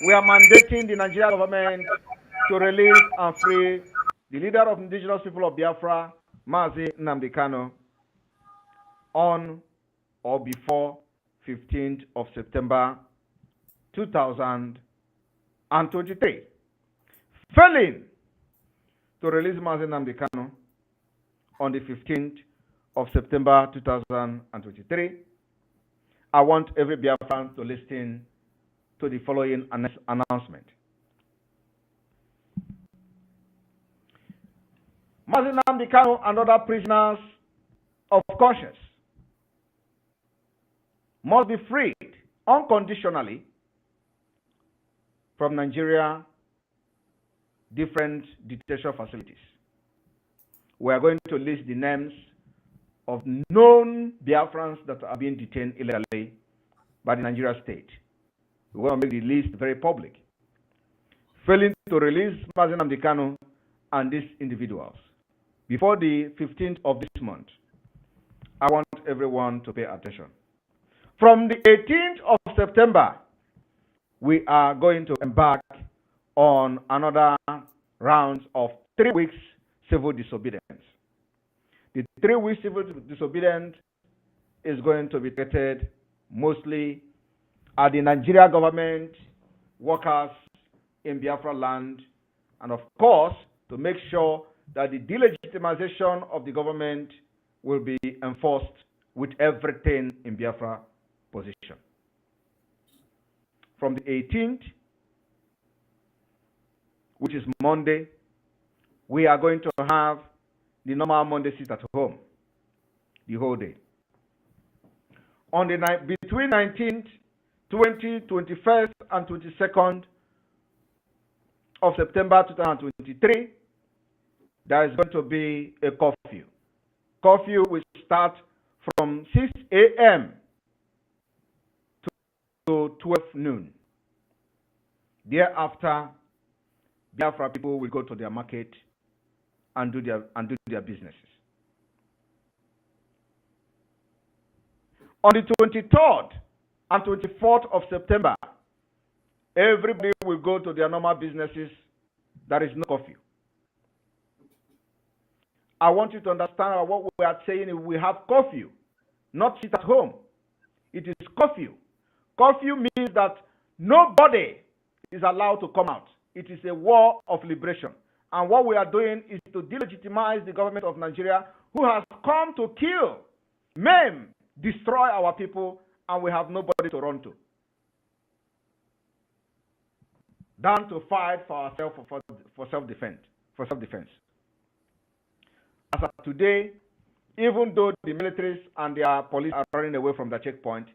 we are mandating the Nigerian government to release and free the leader of indigenous people of Biafra, Mazi Nnamdi Kanu, on or before 15th of September 2023. Failing to release Mazi Nnamdi Kanu on the 15th of September 2023, I want every Biafran to listen to the following announcement. Mazi Nnamdi Kanu and other prisoners of conscience must be freed unconditionally from Nigeria different detention facilities. We are going to list the names of known Biafrans that are being detained illegally by the Nigeria state. We want to make the list very public. Failing to release Mazi Nnamdi Kanu and these individuals before the 15th of this month, I want everyone to pay attention. From the 18th of September, we are going to embark on another round of 3 weeks civil disobedience. The 3 weeks civil disobedience is going to be treated mostly at the Nigeria government, workers in Biafra land, and of course, to make sure that the delegitimization of the government will be enforced with everything in Biafra position. From the 18th, which is Monday, we are going to have the normal Monday sit at home the whole day. On the night between 19th, 20th, 21st, and 22nd of September 2023, there is going to be a curfew. Curfew will start from 6 a.m. to 12 noon. Thereafter, Biafra people will go to their market and do their businesses. On the 23rd and 24th of September, everybody will go to their normal businesses. There is no curfew. I want you to understand what we are saying. We have curfew, not sit at home. It is curfew. Curfew means that nobody is allowed to come out. It is a war of liberation. And what we are doing is to delegitimize the government of Nigeria, who has come to kill, maim, destroy our people, and we have nobody to run to. Than to fight for ourselves for self-defense. As of today, even though the militaries and their police are running away from the checkpoint,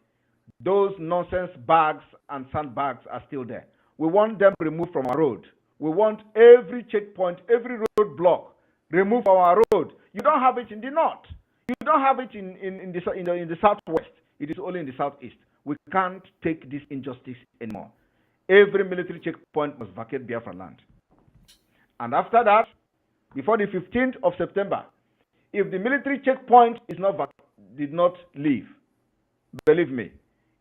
those nonsense bags and sandbags are still there. We want them removed from our road. We want every checkpoint, every roadblock removed from our road. You don't have it in the north. You don't have it in the southwest. It is only in the southeast. We can't take this injustice anymore. Every military checkpoint must vacate Biafra land. And after that, before the 15th of September, if the military checkpoint did not leave, believe me,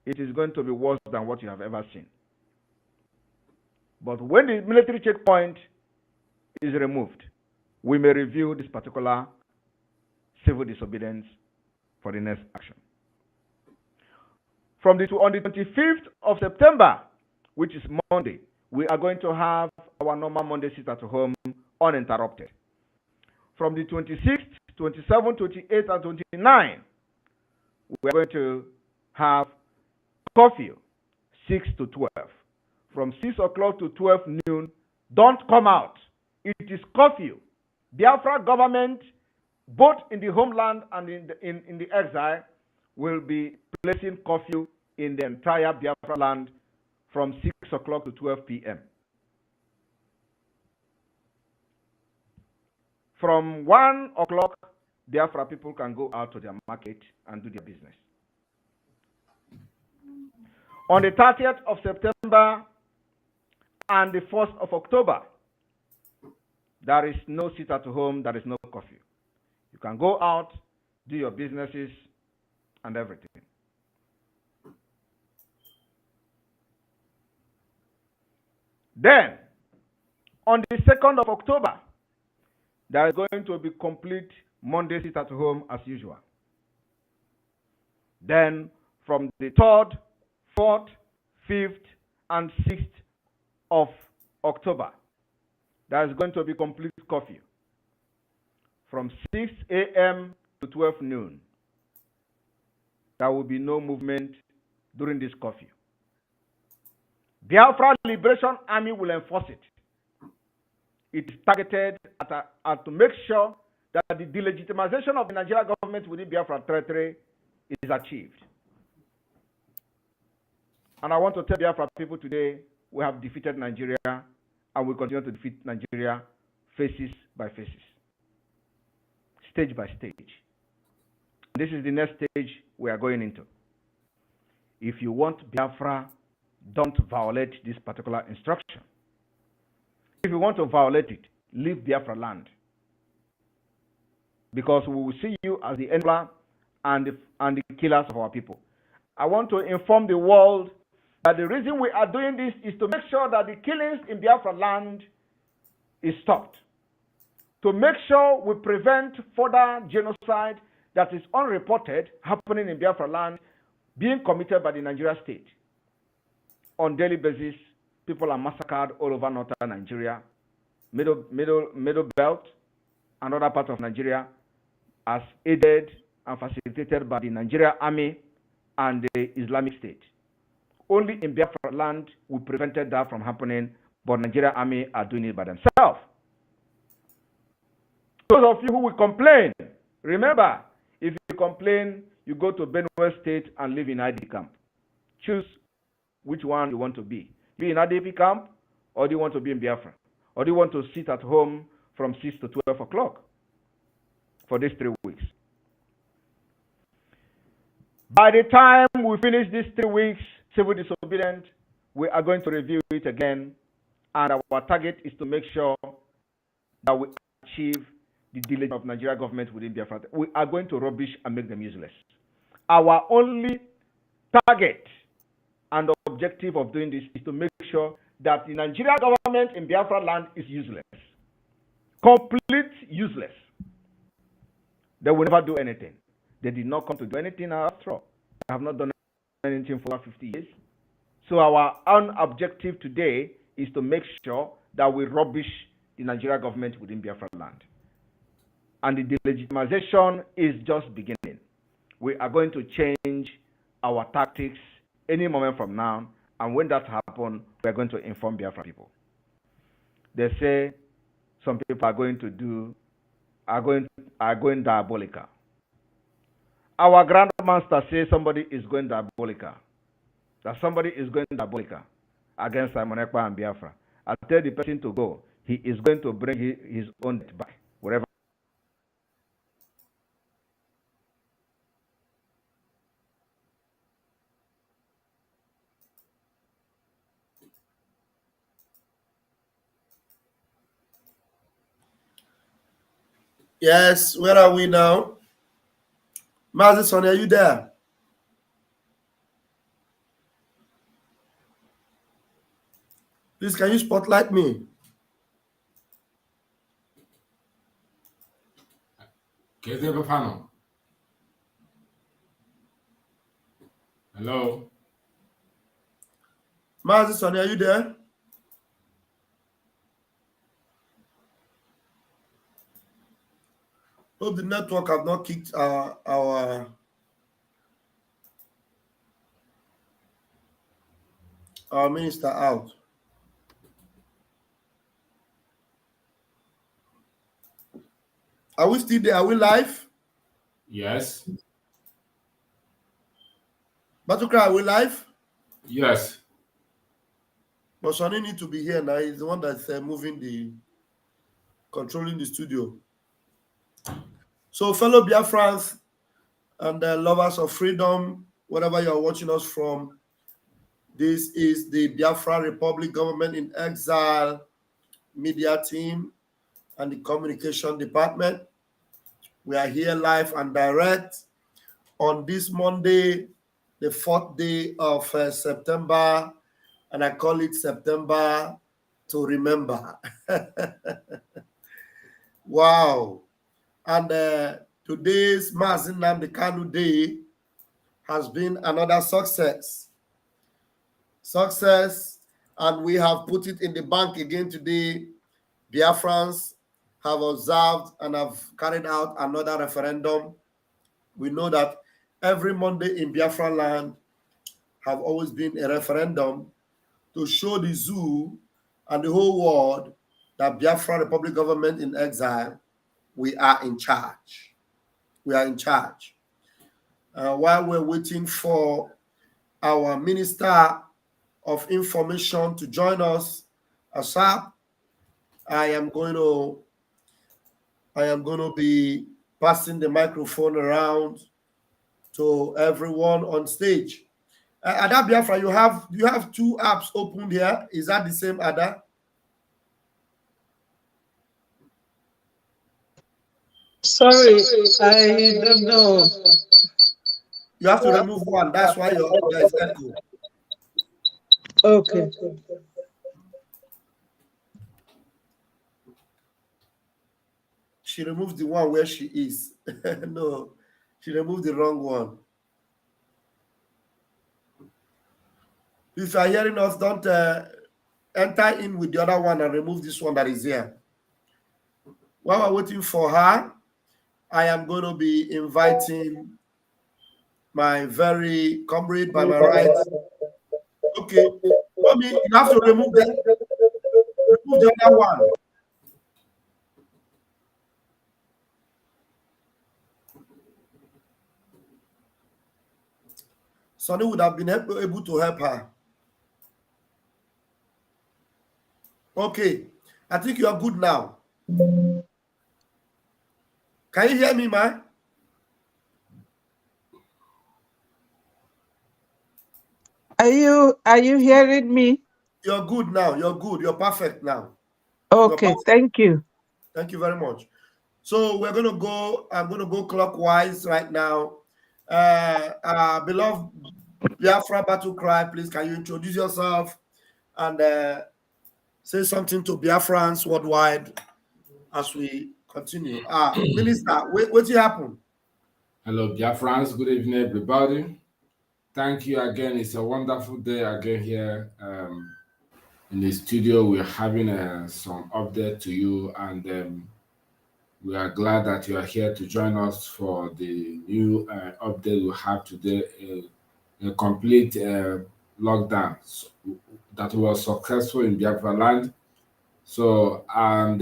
it is going to be worse than what you have ever seen. But when the military checkpoint is removed, we may review this particular civil disobedience for the next action. On the 25th of September, which is Monday, we are going to have our normal Monday sit at home uninterrupted. From the 26th, 27th, 28th, and 29th, we are going to have curfew 6 to 12. From 6 o'clock to 12 noon, don't come out. It is curfew. Biafra government, both in the homeland and in the exile, will be placing curfew in the entire Biafra land from 6 o'clock to 12 p.m. From 1 o'clock, Biafra people can go out to their market and do their business. On the 30th of September and the 1st of October, there is no sit at home, there is no curfew. You can go out, do your businesses, and everything. Then, on the 2nd of October, there is going to be complete Monday sit at home as usual. Then, from the 3rd, 4th, 5th, and 6th of October, there is going to be complete curfew from 6 a.m. to 12 noon. There will be no movement during this curfew. Biafra Liberation Army will enforce it. It is targeted at to make sure that the delegitimization of the Nigerian government within Biafra territory is achieved. And I want to tell Biafra people today, we have defeated Nigeria and we continue to defeat Nigeria phases by phases, stage by stage. This is the next stage we are going into. If you want Biafra, don't violate this particular instruction. If you want to violate it, leave Biafra land. Because we will see you as the enabler and the killers of our people. I want to inform the world that the reason we are doing this is to make sure that the killings in Biafra land is stopped. To make sure we prevent further genocide that is unreported happening in Biafra land being committed by the Nigeria state. On a daily basis, people are massacred all over northern Nigeria, middle belt, and other parts of Nigeria, as aided and facilitated by the Nigeria Army and the Islamic State. Only in Biafra land we prevented that from happening, but Nigeria Army are doing it by themselves. Those of you who will complain, remember, if you complain, you go to Benue State and live in ID camp. Choose which one you want to be. Be in IDP camp, or do you want to be in Biafra? Or do you want to sit at home from 6 to 12 o'clock for these 3 weeks? By the time we finish these 3 weeks, civil disobedience, we are going to review it again, and our target is to make sure that we achieve the delegation of Nigeria government within Biafra. We are going to rubbish and make them useless. Our only target and objective of doing this is to make sure that the Nigerian government in Biafra land is useless. Complete useless. They will never do anything. They did not come to do anything after all. They have not done anything for 50 years. So our own objective today is to make sure that we rubbish the Nigerian government within Biafra land. And the delegitimization is just beginning. We are going to change our tactics any moment from now, and when that happens, we are going to inform Biafra people. They say some people are going diabolical. Our grandmaster says somebody is going diabolical. That somebody is going diabolical against Simon Ekpa and Biafra. I tell the person to go. He is going to bring his own death back wherever. Yes, where are we now? Mazison, are you there? Please, can you spotlight me? Hello? Mazison, are you there? Hope the network have not kicked our minister out. Are we still there? Are we live? Yes. Batukra, are we live? Yes. But Sonny need to be here now. He's the one that's controlling the studio. So, fellow Biafrans and lovers of freedom, wherever you are watching us from, this is the Biafra Republic Government in Exile media team and the communication department. We are here live and direct on this Monday, the 4th day of September, and I call it September to remember. Wow. And today's Mazi Nnamdi Kanu Day has been another success. And we have put it in the bank again today. Biafrans have observed and have carried out another referendum. We know that every Monday in Biafra land have always been a referendum to show the zoo and the whole world that Biafra Republic government in exile, we are in charge. We are in charge. While we're waiting for our Minister of Information to join us, ASAP, I am going to be passing the microphone around to everyone on stage. Ada Biafra, you have two apps open here. Is that the same, Ada? Sorry, I don't know. You have to remove one. That's why there is echo. Okay. She removed the one where she is. No, she removed the wrong one. If you are hearing us, don't enter in with the other one and remove this one that is here. While we're waiting for her, I am going to be inviting my very comrade by my right. Okay, mommy, you have to remove the other one. Sonny would have been able to help her. Okay, I think you are good now. Can you hear me, man? Are you hearing me? You're good now. You're good. You're perfect now. Okay, thank you. Thank you very much. So we're gonna go. I'm gonna go clockwise right now. Beloved Biafra Battle Cry, please can you introduce yourself and say something to Biafrans worldwide as we continue. Minister, what happened? Hello, Biafrans. Good evening, everybody. Thank you again. It's a wonderful day again here in the studio. We're having some update to you, and we are glad that you are here to join us for the new update we have today. A complete lockdown that was successful in Biafra land. So, and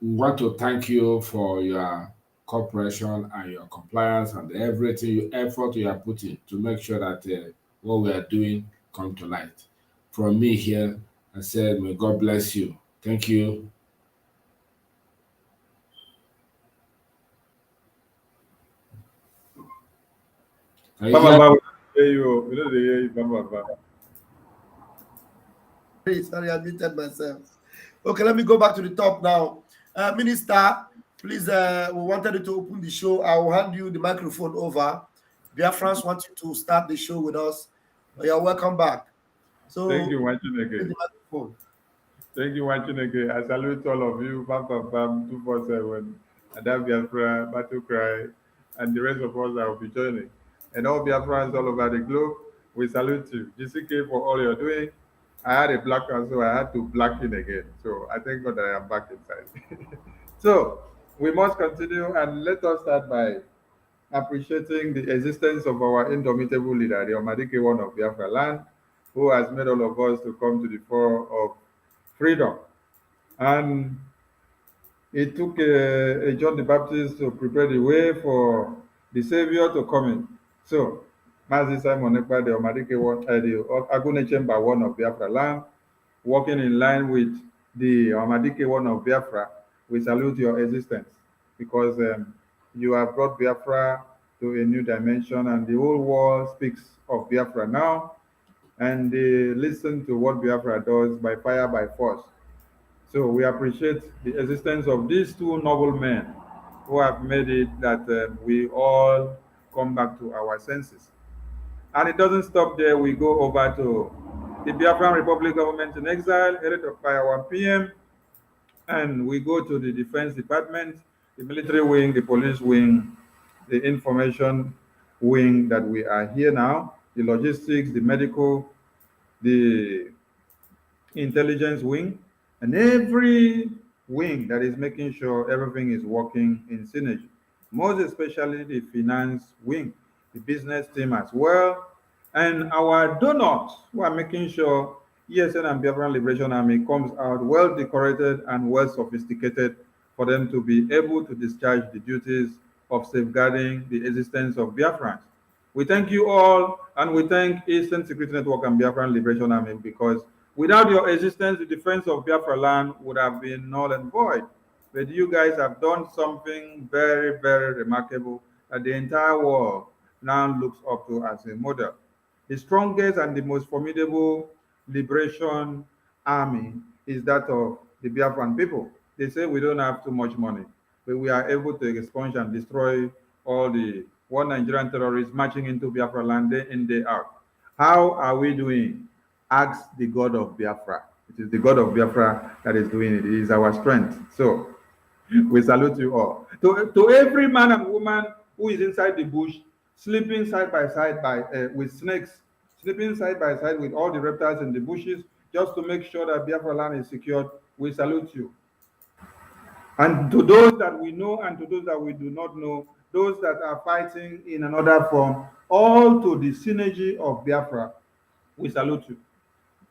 we want to thank you for your cooperation and your compliance and everything, effort you are putting to make sure that what we are doing come to light. From me here, I said, may God bless you. Thank you. Sorry, I muted myself. Okay, let me go back to the top now. Minister, please, we wanted you to open the show. I will hand you the microphone over. Biafrans want you to start the show with us. You're welcome back. So thank you, Wachineke. Thank you, Wachineke. I salute all of you, Bam 247, Ada Biafra, Battle Cry, and the rest of us that will be joining. And all Biafrans all over the globe, we salute you. GCK for all you're doing. I had a black one, so I had to black in again. So I thank God that I am back inside. So we must continue, and let us start by appreciating the existence of our indomitable leader, the Omadike one of Biafra land, who has made all of us to come to the fore of freedom. And it took a John the Baptist to prepare the way for the Savior to come in. So, Mazi Simon Ekpa, the Omadike one, the Agune Chamber one of Biafra land, working in line with the Omadike one of Biafra, we salute your existence because you have brought Biafra to a new dimension, and the whole world speaks of Biafra now, and they listen to what Biafra does by fire, by force. So we appreciate the existence of these two noble men who have made it that we all come back to our senses. And it doesn't stop there. We go over to the Biafran Republic government in exile, headed up by our PM, and we go to the Defense Department, the military wing, the police wing, the information wing that we are here now, the logistics, the medical, the intelligence wing, and every wing that is making sure everything is working in synergy. Most especially the finance wing, the business team as well, and our donors who are making sure ESN and Biafran Liberation Army comes out well decorated and well sophisticated for them to be able to discharge the duties of safeguarding the existence of Biafrans. We thank you all, and we thank Eastern Security Network and Biafran Liberation Army, because without your existence, the defense of Biafra land would have been null and void. But you guys have done something very, very remarkable that the entire world now looks up to as a model. The strongest and the most formidable liberation army is that of the Biafran people. They say we don't have too much money, but we are able to expunge and destroy all the one Nigerian terrorists marching into Biafra land day in, day out. How are we doing? Ask the God of Biafra. It is the God of Biafra that is doing it. It is our strength. So we salute you all. To every man and woman who is inside the bush, sleeping side by side with snakes, sleeping side by side with all the reptiles in the bushes, just to make sure that Biafra land is secured, we salute you. And to those that we know and to those that we do not know, those that are fighting in another form, all to the synergy of Biafra, we salute you.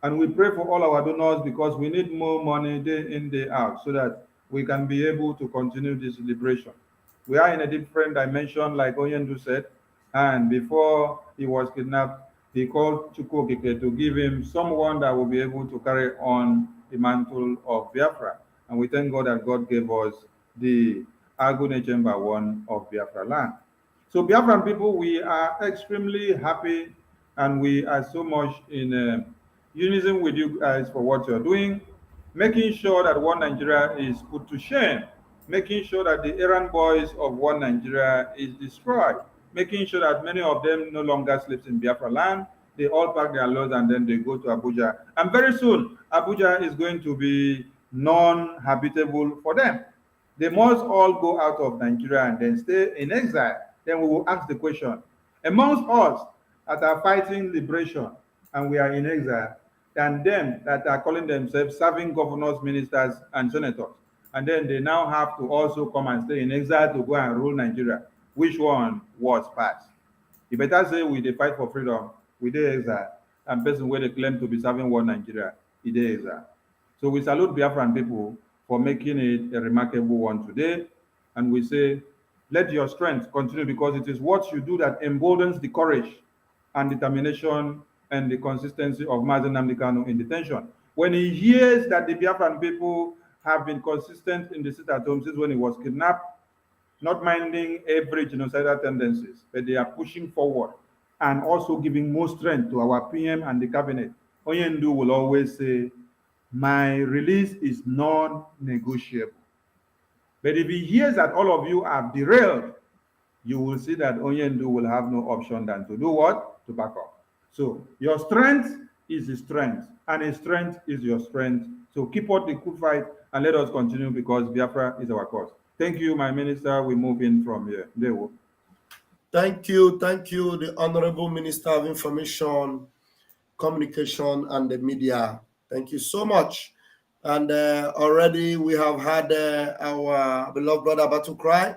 And we pray for all our donors, because we need more money day in, day out, so that we can be able to continue this liberation. We are in a different dimension, like Oyendu said, and before he was kidnapped, he called Chukwokike to give him someone that will be able to carry on the mantle of Biafra. And we thank God that God gave us the Agune Chamber 1 of Biafra land. So Biafran people, we are extremely happy, and we are so much in unison with you guys for what you're doing, making sure that one Nigeria is put to shame, making sure that the errand boys of one Nigeria is destroyed, making sure that many of them no longer sleeps in Biafra land. They all pack their loads and then they go to Abuja. And very soon, Abuja is going to be non-habitable for them. They must all go out of Nigeria and then stay in exile. Then we will ask the question, amongst us that are fighting liberation and we are in exile, and them that are calling themselves serving governors, ministers, and senators, and then they now have to also come and stay in exile to go and rule Nigeria. Which one was passed? You better say we dey fight for freedom, we dey exile, and person where they claim to be serving one Nigeria, he dey exile. So we salute Biafran people for making it a remarkable one today, and we say, let your strength continue, because it is what you do that emboldens the courage and determination and the consistency of Mazi Nnamdi Kanu in detention. When he hears that the Biafran people have been consistent in the sit-at-home since when he was kidnapped, not minding every genocidal tendencies, but they are pushing forward and also giving more strength to our PM and the cabinet. Oyendu will always say, my release is non-negotiable. But if he hears that all of you are derailed, you will see that Oyendu will have no option than to do what? To back up. So your strength is his strength, and his strength is your strength. So keep up the good fight and let us continue, because Biafra is our cause. Thank you, my minister. We move in from here. Thank you, the Honorable Minister of Information, Communication, and the Media. Thank you so much. And already we have had our beloved brother Batu cry,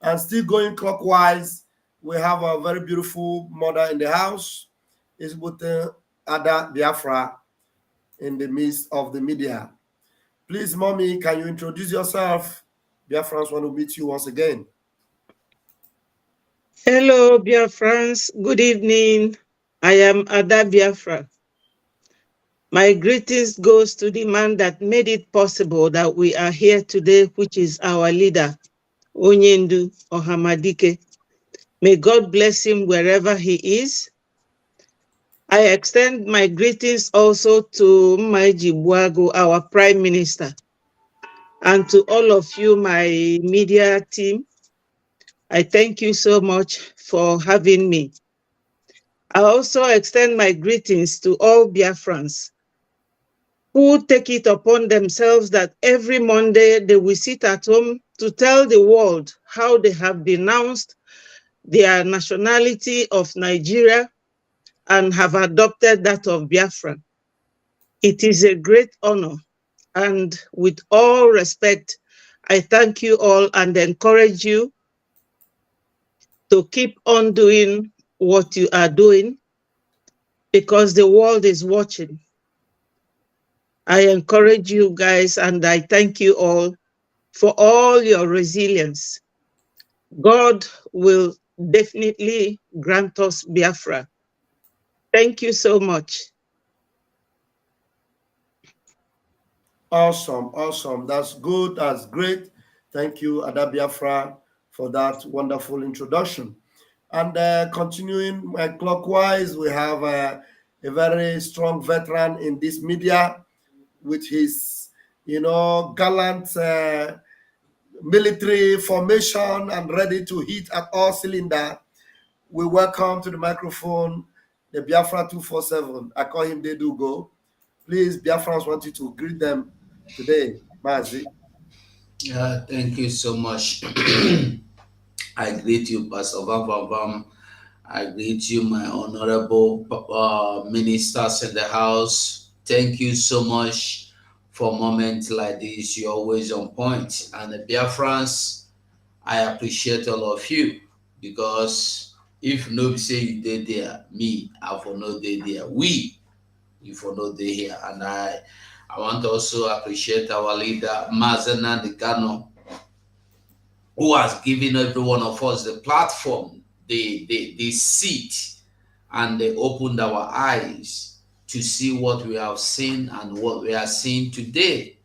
and still going clockwise. We have a very beautiful mother in the house, is with Ada Biafra in the midst of the media. Please, mommy, can you introduce yourself? Biafrans want to meet you once again. Hello, Biafrans. Good evening. I am Ada Biafra. My greetings goes to the man that made it possible that we are here today, which is our leader, Onyendu Ohamadike. May God bless him wherever he is. I extend my greetings also to Maiji Buago, our Prime Minister, and to all of you, my media team. I thank you so much for having me. I also extend my greetings to all Biafrans who take it upon themselves that every Monday they will sit at home to tell the world how they have denounced their nationality of Nigeria and have adopted that of Biafra. It is a great honor, and with all respect, I thank you all and encourage you to keep on doing what you are doing because the world is watching. I encourage you guys and I thank you all for all your resilience. God will definitely grant us Biafra. Thank you so much. Awesome, awesome. That's good. That's great. Thank you, Ada Biafra, for that wonderful introduction. And continuing clockwise, we have a very strong veteran in this media with his, gallant military formation and ready to hit at all cylinder. We welcome to the microphone the Biafra 247. I call him Dedugo. Please, Biafrans want you to greet them today, Mazi. Thank you so much. I greet you, Pastor Vam. I greet you, my honorable ministers in the house. Thank you so much for moments like this. You're always on point. And the Biafrans, I appreciate all of you because if nobody say you did there, me, I for no day there. You for no day here. And I want to also appreciate our leader, Mazena the Kanu, who has given every one of us the platform, the seat, and they opened our eyes to see what we have seen and what we are seeing today.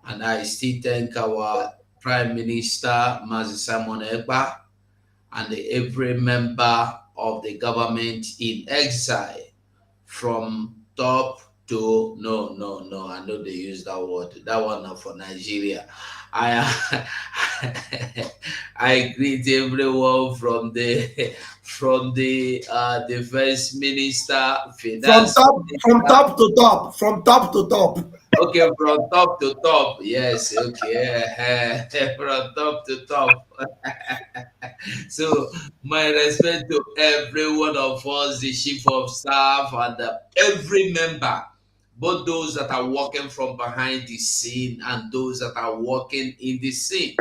And I still thank our Prime Minister, Mazi Simon Egba, and every member of the government in exile from top to no, I know they use that word. That one not for Nigeria. I greet everyone from the defense minister, finance From top to top. Okay, from top to top. Yes, okay. From top to top. So, my respect to every one of us, the chief of staff, and every member, both those that are working from behind the scene and those that are working in the scene.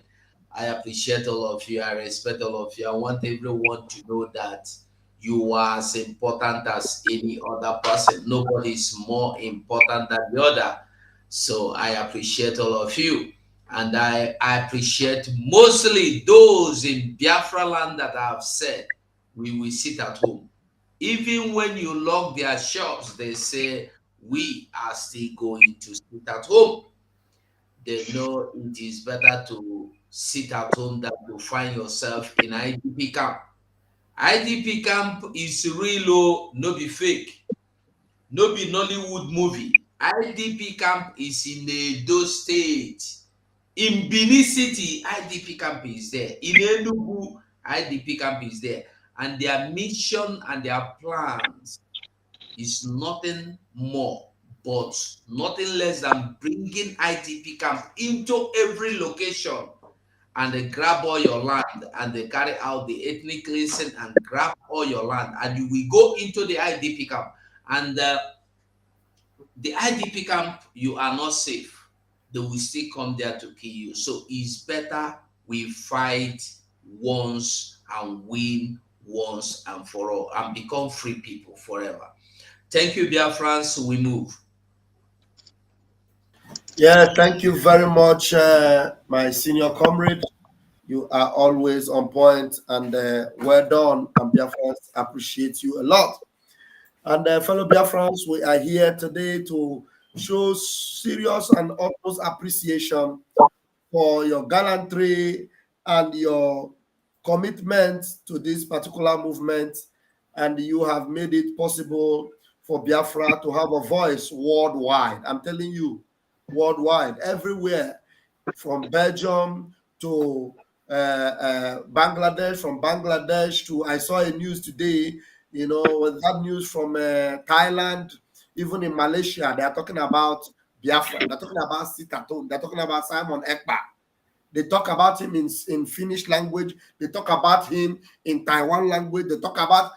I appreciate all of you. I respect all of you. I want everyone to know that you are as important as any other person. Nobody is more important than the other. So I appreciate all of you. And I appreciate mostly those in Biafra land that have said, we will sit at home. Even when you lock their shops, they say, we are still going to sit at home. They know it is better to sit at home than to find yourself in IDP camp. IDP camp is real, no be fake, no be Nollywood movie. IDP camp is in Edo State. In Benin City, IDP camp is there. In Enugu, IDP camp is there. And their mission and their plans is nothing more but nothing less than bringing IDP camp into every location, and they grab all your land and they carry out the ethnic cleansing and grab all your land, and you will go into the IDP camp. And the IDP camp, you are not safe. They will still come there to kill you. So it's better we fight once and win once and for all and become free people forever. Thank you, Biafrans. We move. Yeah, thank you very much, my senior comrade. You are always on point and well done. And Biafrans appreciate you a lot. And fellow Biafrans, we are here today to show serious and utmost appreciation for your gallantry and your commitment to this particular movement. And you have made it possible for Biafra to have a voice worldwide. I'm telling you, worldwide, everywhere, from Belgium to Bangladesh, from Bangladesh to, I saw a news today, You know, with that news from Thailand, even in Malaysia, they are talking about Biafra. They're talking about Sitaton. They're talking about Simon Ekpa. They talk about him in Finnish language. They talk about him in Taiwan language. They talk about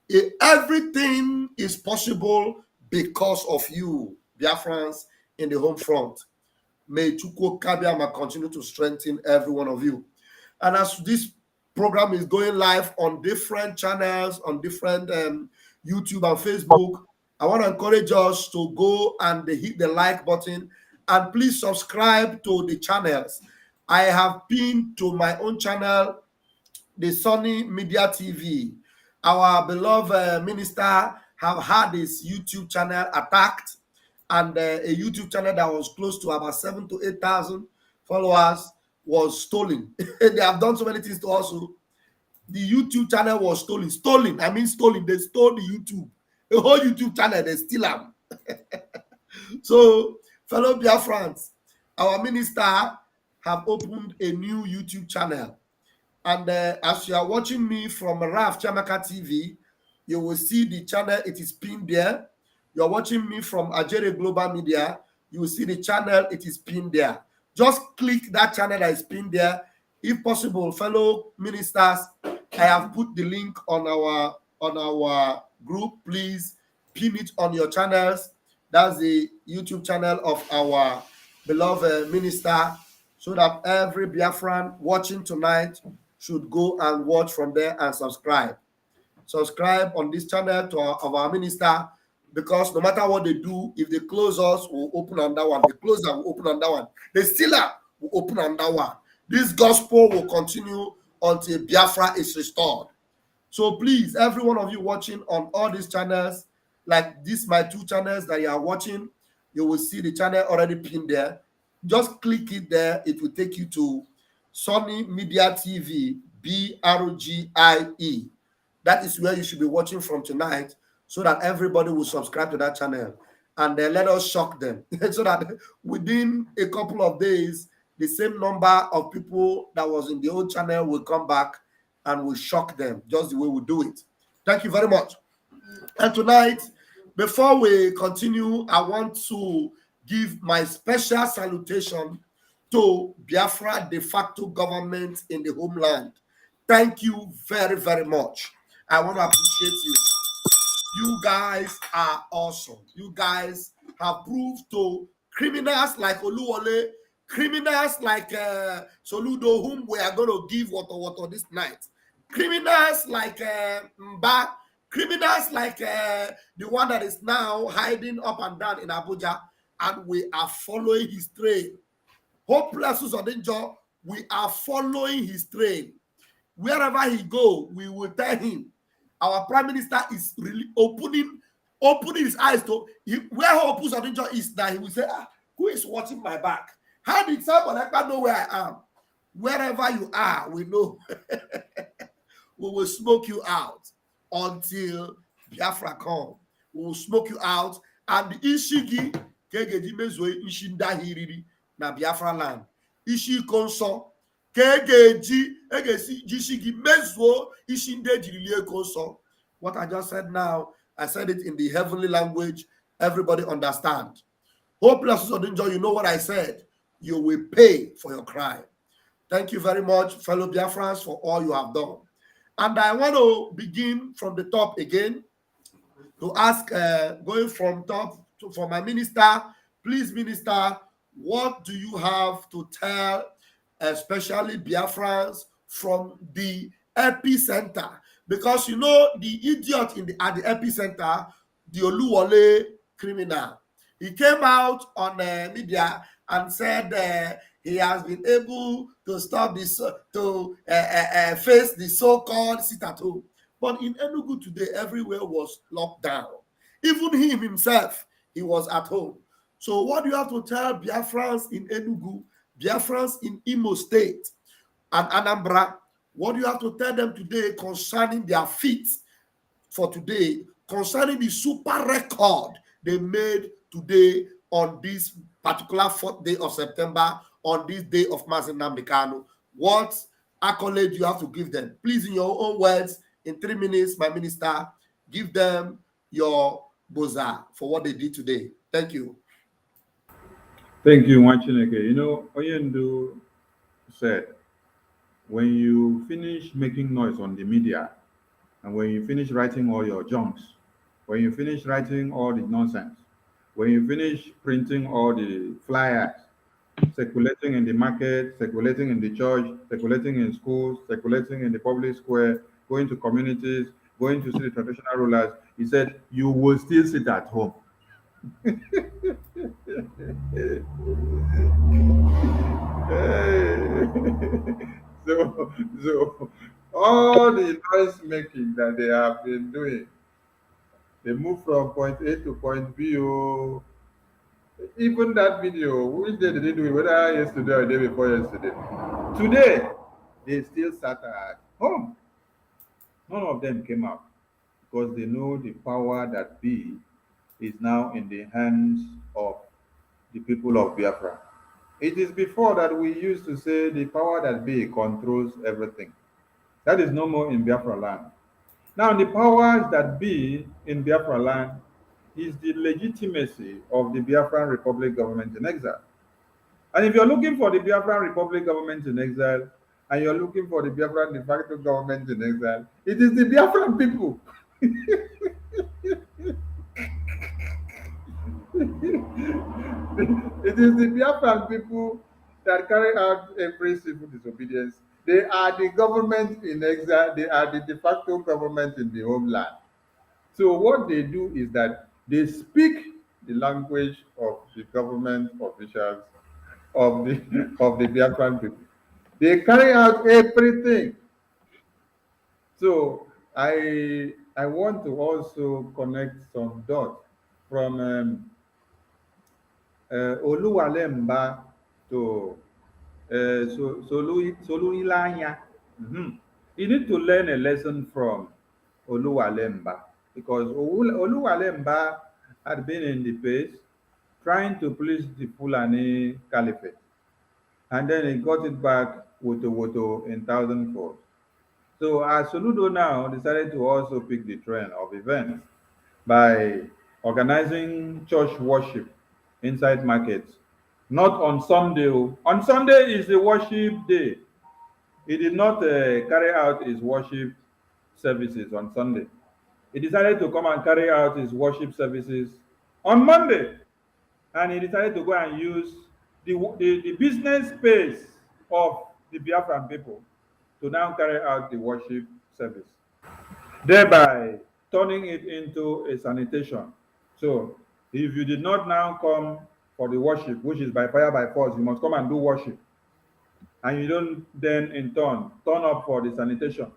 it. Everything is possible because of you, Biafrans, in the home front. May Chukwu Kabiama continue to strengthen every one of you. And as this program is going live on different channels, on different YouTube and Facebook, I want to encourage us to go and hit the like button and please subscribe to the channels. I have pinned to my own channel, the Sunny Media TV. Our beloved minister have had his YouTube channel attacked, and a YouTube channel that was close to about 7,000 to 8,000 followers was stolen. They have done so many things to us. The YouTube channel was stolen. Stolen. I mean stolen. They stole the YouTube. The whole YouTube channel, they steal them. So, fellow Biafrans, our minister have opened a new YouTube channel. And as you are watching me from Raf Chamaka TV, you will see the channel. It is pinned there. You're watching me from Ajere Global Media. You will see the channel. It is pinned there. Just click that channel that is pinned there. If possible, fellow ministers, I have put the link on our group. Please pin it on your channels. That's the YouTube channel of our beloved minister, so that every Biafran watching tonight should go and watch from there and subscribe. Subscribe on this channel to our minister, because no matter what they do, if they close us, we'll open another one. They close us, we'll open another one. They steal us, we'll open another one. This gospel will continue until Biafra is restored. So please, every one of you watching on all these channels, like these my two channels that you are watching, you will see the channel already pinned there. Just click it there. It will take you to Sunny Media TV, BRGIE. That is where you should be watching from tonight, so that everybody will subscribe to that channel. And then let us shock them, so that within a couple of days, the same number of people that was in the old channel will come back and will shock them, just the way we do it. Thank you very much. And tonight, before we continue, I want to give my special salutation to Biafra de facto government in the homeland. Thank you very, very much. I want to appreciate you. You guys are awesome. You guys have proved to criminals like Oluwole, criminals like Soludo, whom we are going to give water this night, criminals like Mba, criminals like the one that is now hiding up and down in Abuja, and we are following his trail. Hopeless Usodinjo, we are following his trail. Wherever he go, we will tell him. Our prime minister is really opening his eyes to where Hope Usodinjo is now. He will say, who is watching my back? How did someone know where I am? Wherever you are, we know. We will smoke you out until Biafra come. We will smoke you out, and the Ishigi Kegeji Mezwe Ishinda Hiriri na Biafra land. Ishi Konso Kegeji Jishigi Mezwo Ishinde Jirilie Konso. What I just said now, I said it in the heavenly language. Everybody understand. Hopeless Odinjo, you know what I said. You will pay for your crime. Thank you very much, fellow Biafrans, for all you have done. And I want to begin from the top again to ask, going from top for my minister, please, minister, what do you have to tell, especially Biafrans from the epicenter? Because you know the idiot at the epicenter, the Oluwole criminal, he came out on media and said he has been able to stop this, to face the so-called sit-at-home. But in Enugu today, everywhere was locked down. Even him himself, he was at home. So what do you have to tell Biafrans in Enugu, Biafrans in Imo State and Anambra? What do you have to tell them today concerning their feat for today, concerning the super record they made today on this particular 4th day of September, on this day of Mazi Nnamdi Kanu? What accolade you have to give them? Please, in your own words, in 3 minutes, my minister, give them your boza for what they did today. Thank you. Thank you, Wachineke. You know, Oyendu said, when you finish making noise on the media, and when you finish writing all your junks, when you finish writing all the nonsense, when you finish printing all the flyers, circulating in the market, circulating in the church, circulating in schools, circulating in the public square, going to communities, going to see the traditional rulers, he said, you will still sit at home. so all the noise making that they have been doing, they move from point A to point B. Oh, even that video, which day did they do it? Whether yesterday or the day before yesterday. Today, they still sat at home. None of them came out because they know the power that be is now in the hands of the people of Biafra. It is before that we used to say the power that be controls everything. That is no more in Biafra land. Now, the powers that be in Biafra land is the legitimacy of the Biafran Republic government in exile. And if you're looking for the Biafran Republic government in exile, and you're looking for the Biafran de facto government in exile, it is the Biafran people. It is the Biafran people that carry out every civil disobedience. They are the government in exile. They are the de facto government in the homeland. So what they do is that they speak the language of the government officials of the of the Biafran people. They carry out everything. So I want to also connect some dots from Oluwalemba to Soluilanya. You need to learn a lesson from Oluwalemba because Oluwalemba had been in the pace trying to please the Fulani Caliphate. And then he got it back Woto in thousandfold. So as Soludo now decided to also pick the trend of events by organizing church worship inside markets. Not on Sunday. On Sunday is the worship day. He did not carry out his worship services on Sunday. He decided to come and carry out his worship services on Monday. And he decided to go and use the business space of the Biafran people to now carry out the worship service, thereby turning it into a sanitation. So if you did not now come for the worship, which is by fire by force, you must come and do worship. And you don't then in turn up for the sanitation.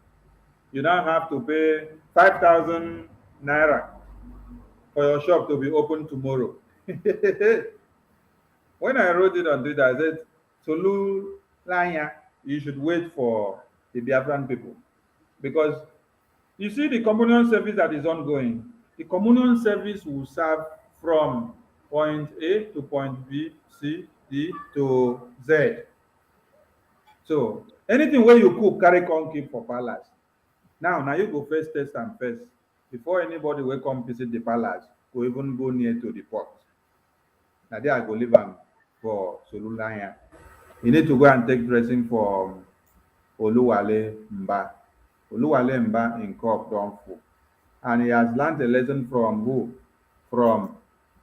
You now have to pay 5,000 naira for your shop to be open tomorrow. When I wrote it on Twitter, I said, Solu Lanya, you should wait for the Biafran people. Because you see the communion service that is ongoing. The communion service will serve from point A to point B, C, D to Z. So anything where you cook, carry come keep for palace. Now you go first test and first. Before anybody will come visit the palace, go even go near to the port. Now there I go live for Solulanya. You need to go and take dressing for Oluwale Mba. Oluwale Mba in Corp don't fool. And he has learned a lesson from who? From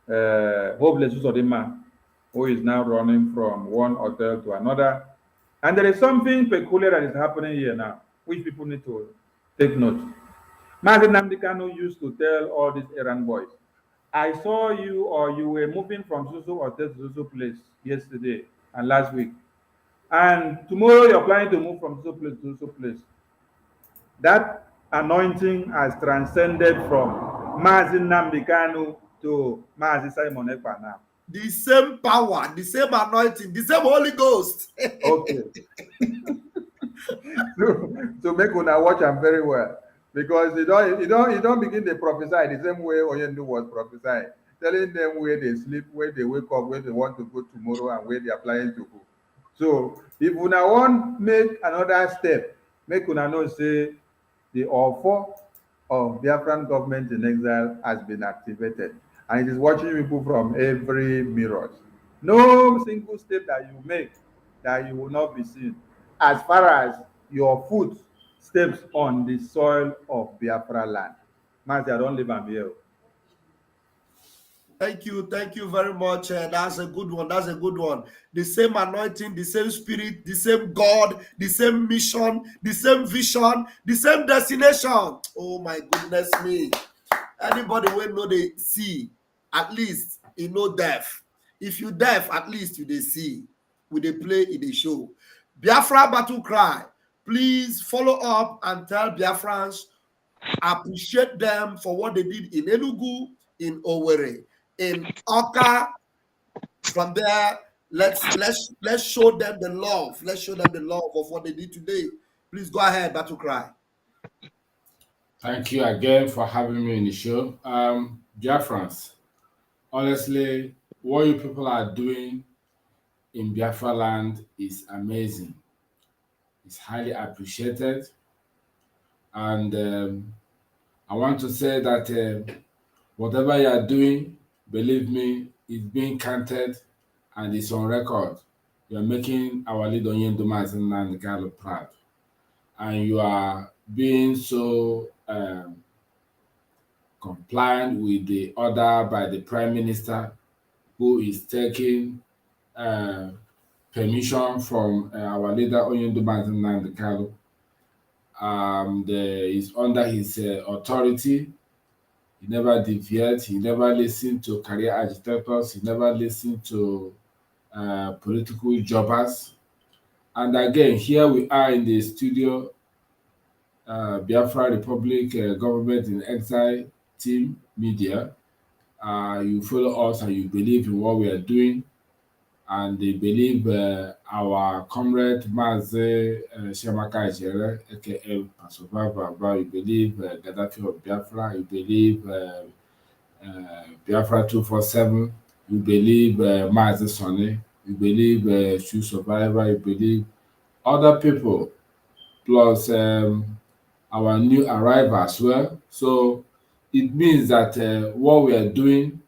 Hopeless Usodima, who is now running from one hotel to another. And there is something peculiar that is happening here now, which people need to take note. Mazi Nnamdi Kanu used to tell all these errand boys, I saw you or you were moving from Susu hotel to Susu place yesterday and last week. And tomorrow you're planning to move from Susu place to Susu place. That anointing has transcended from Mazi Nnamdi Kanu to Mazi Simon Ekpa now. The same power, the same anointing, the same Holy Ghost. Okay. so make una watch am very well. Because you don't begin to prophesy the same way Oyendu was prophesying, telling them where they sleep, where they wake up, where they want to go tomorrow, and where they are planning to go. So if una want make another step, make una know say the offer of Biafran government in exile has been activated, and it is watching people from every mirror. No single step that you make that you will not be seen, as far as your foot steps on the soil of Biafra land. Master, I don't live am here. Thank you very much. That's a good one. That's a good one. The same anointing, the same spirit, the same God, the same mission, the same vision, the same destination. Oh my goodness me! Anybody will know they see, at least you know deaf. If you deaf, at least you they see. We they play in the show. Biafra battle cry. Please follow up and tell Biafrans appreciate them for what they did in Enugu, in Owerri, in Oka. From there, let's show them the love. Let's show them the love of what they did today. Please go ahead, Battle Cry. Thank you again for having me in the show. Biafrans, honestly, what you people are doing in Biafra land is amazing. It's highly appreciated. And I want to say that whatever you are doing, believe me, is being counted and it's on record. You are making our leader Yenduma and Gallo proud. And you are being so compliant with the order by the Prime Minister, who is taking permission from our leader Oyenduma and Gallo. Is under his authority. He never deviates. He never listened to career agitators. He never listened to political jobbers. And again, here we are in the studio, Biafra Republic Government in Exile Team Media. You follow us and you believe in what we are doing. And they believe our comrade Maze Shamaka Jere, aka Pasova, you believe Gaddafi of Biafra, you believe Biafra 247, you believe Maze Sonny, you believe True Survivor, you believe other people, plus our new arrival as well. So it means that what we are doing,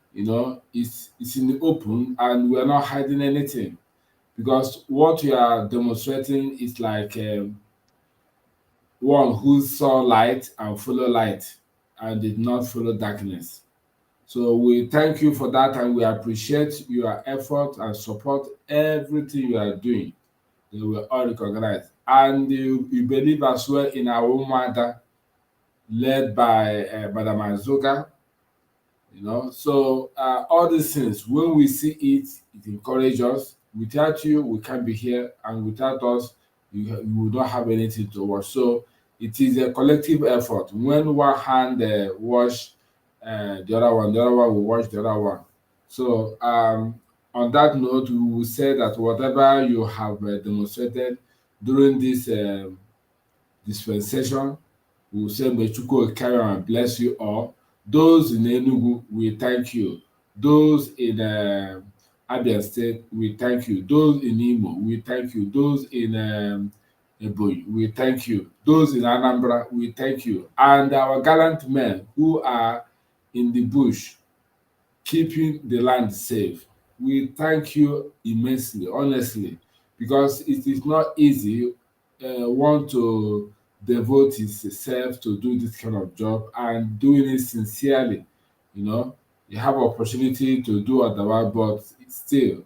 is in the open and we are not hiding anything, because what we are demonstrating is like one who saw light and followed light and did not follow darkness. So we thank you for that and we appreciate your effort and support everything you are doing. They will all recognize. And we believe as well in our own mother, led by Madam Azuka. So all these things, when we see it, it encourages us. Without you, we can't be here, and without us, you will not have anything to watch. So it is a collective effort. When one hand wash the other one will wash the other one. So on that note, we will say that whatever you have demonstrated during this dispensation, we will say, may Chukwu carry on and bless you all. Those in Enugu, we thank you. Those in Abia State, we thank you. Those in Imo, we thank you. Those in Ebonyi, we thank you. Those in Anambra, we thank you. And our gallant men who are in the bush, keeping the land safe, we thank you immensely, honestly, because it is not easy want to devote himself to do this kind of job and doing it sincerely. You have opportunity to do otherwise, but still,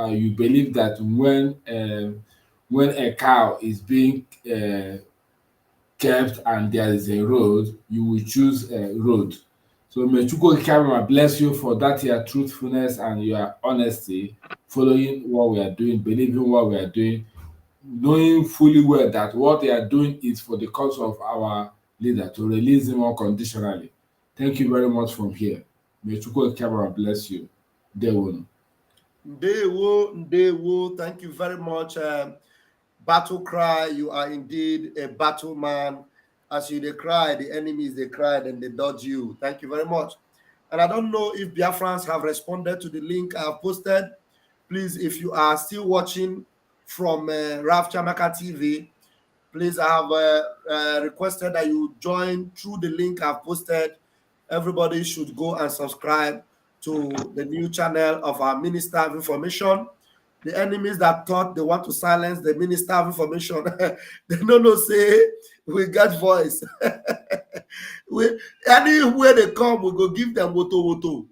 you believe that when a cow is being kept and there is a road, you will choose a road. So may Chukwu bless you for that your truthfulness and your honesty, following what we are doing, believing what we are doing, knowing fully well that what they are doing is for the cause of our leader, to release him unconditionally. Thank you very much from here. May Chukwu bless you. Ndewo. Ndewo. Thank you very much. Battle Cry, you are indeed a battle man. As you they cry, the enemies they cried and they dodge you. Thank you very much. And I don't know if Biafrans have responded to the link I have posted. Please, if you are still watching from Raf Chamaka TV, Please, I have requested that you join through the link I've posted. Everybody should go and subscribe to the new channel of our Minister of Information. The enemies that thought they want to silence the Minister of Information, they don't say we got voice. Anywhere they come, we go give them woto.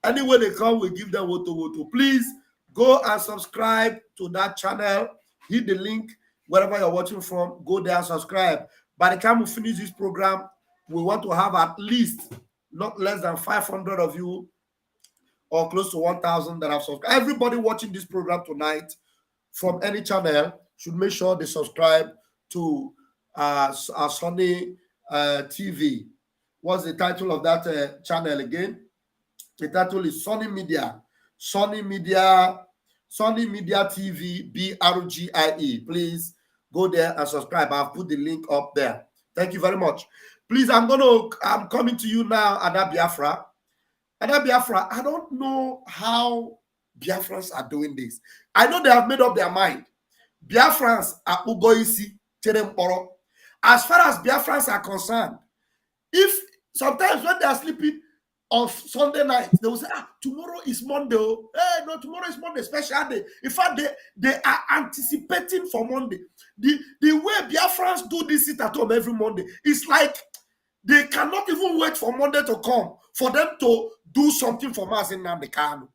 Anywhere they come, we give them woto. Please go and subscribe to that channel. Hit the link wherever you're watching from. Go there and subscribe. By the time we finish this program, we want to have at least not less than 500 of you or close to 1,000 that have subscribed. Everybody watching this program tonight from any channel should make sure they subscribe to our Sunny TV. What's the title of that channel again? The title is Sunny Media. Sunny Media TV, BRGIE. Please go there and subscribe. I've put the link up there. Thank you very much. Please, I'm coming to you now, Ada Biafra. Ada Biafra, I don't know how Biafrans are doing this. I know they have made up their mind. Biafrans are Ugoisi, Teremporo. As far as Biafrans are concerned, if sometimes when they are sleeping on Sunday night, they will say, tomorrow is Monday. Hey, no, tomorrow is Monday, special day. In fact, they are anticipating for Monday. The way Biafrans do this sit at home every Monday, it's like they cannot even wait for Monday to come for them to do something for us in Kanu.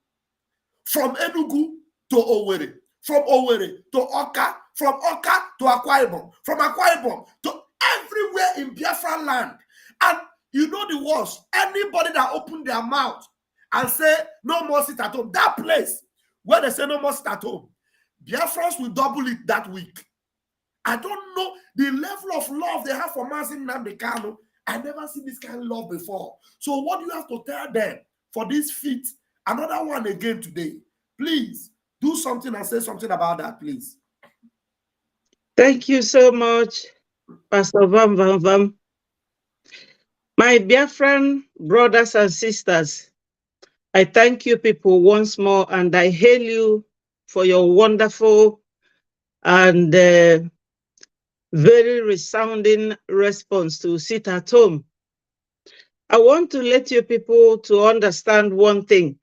From Enugu to Owerri, from Owerri to Oka, from Oka to Akwa Ibom, from Akwa Ibom to everywhere in Biafra land. And you know the worst, anybody that open their mouth and say no more sit at home, that place where they say no more sit at home, Biafrans will double it that week. I don't know the level of love they have for Mazin Kanu. I never seen this kind of love before. So what do you have to tell them for this feat? Another one again today. Please do something and say something about that, please. Thank you so much, Pastor Vam Vam Vam. My Biafran brothers and sisters, I thank you people once more, and I hail you for your wonderful and very resounding response to sit at home. I want to let you people to understand one thing.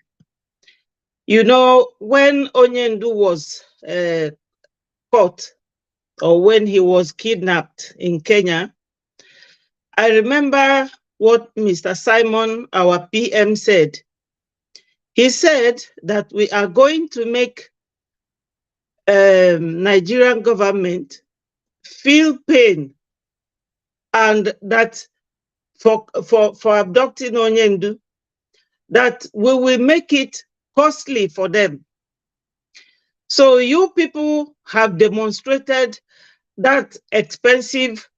You know, when Onyendu was caught, or when he was kidnapped in Kenya, I remember what Mr. Simon, our PM, said. He said that we are going to make Nigerian government feel pain, and that for abducting Onyendu, that we will make it costly for them. So you people have demonstrated that expensive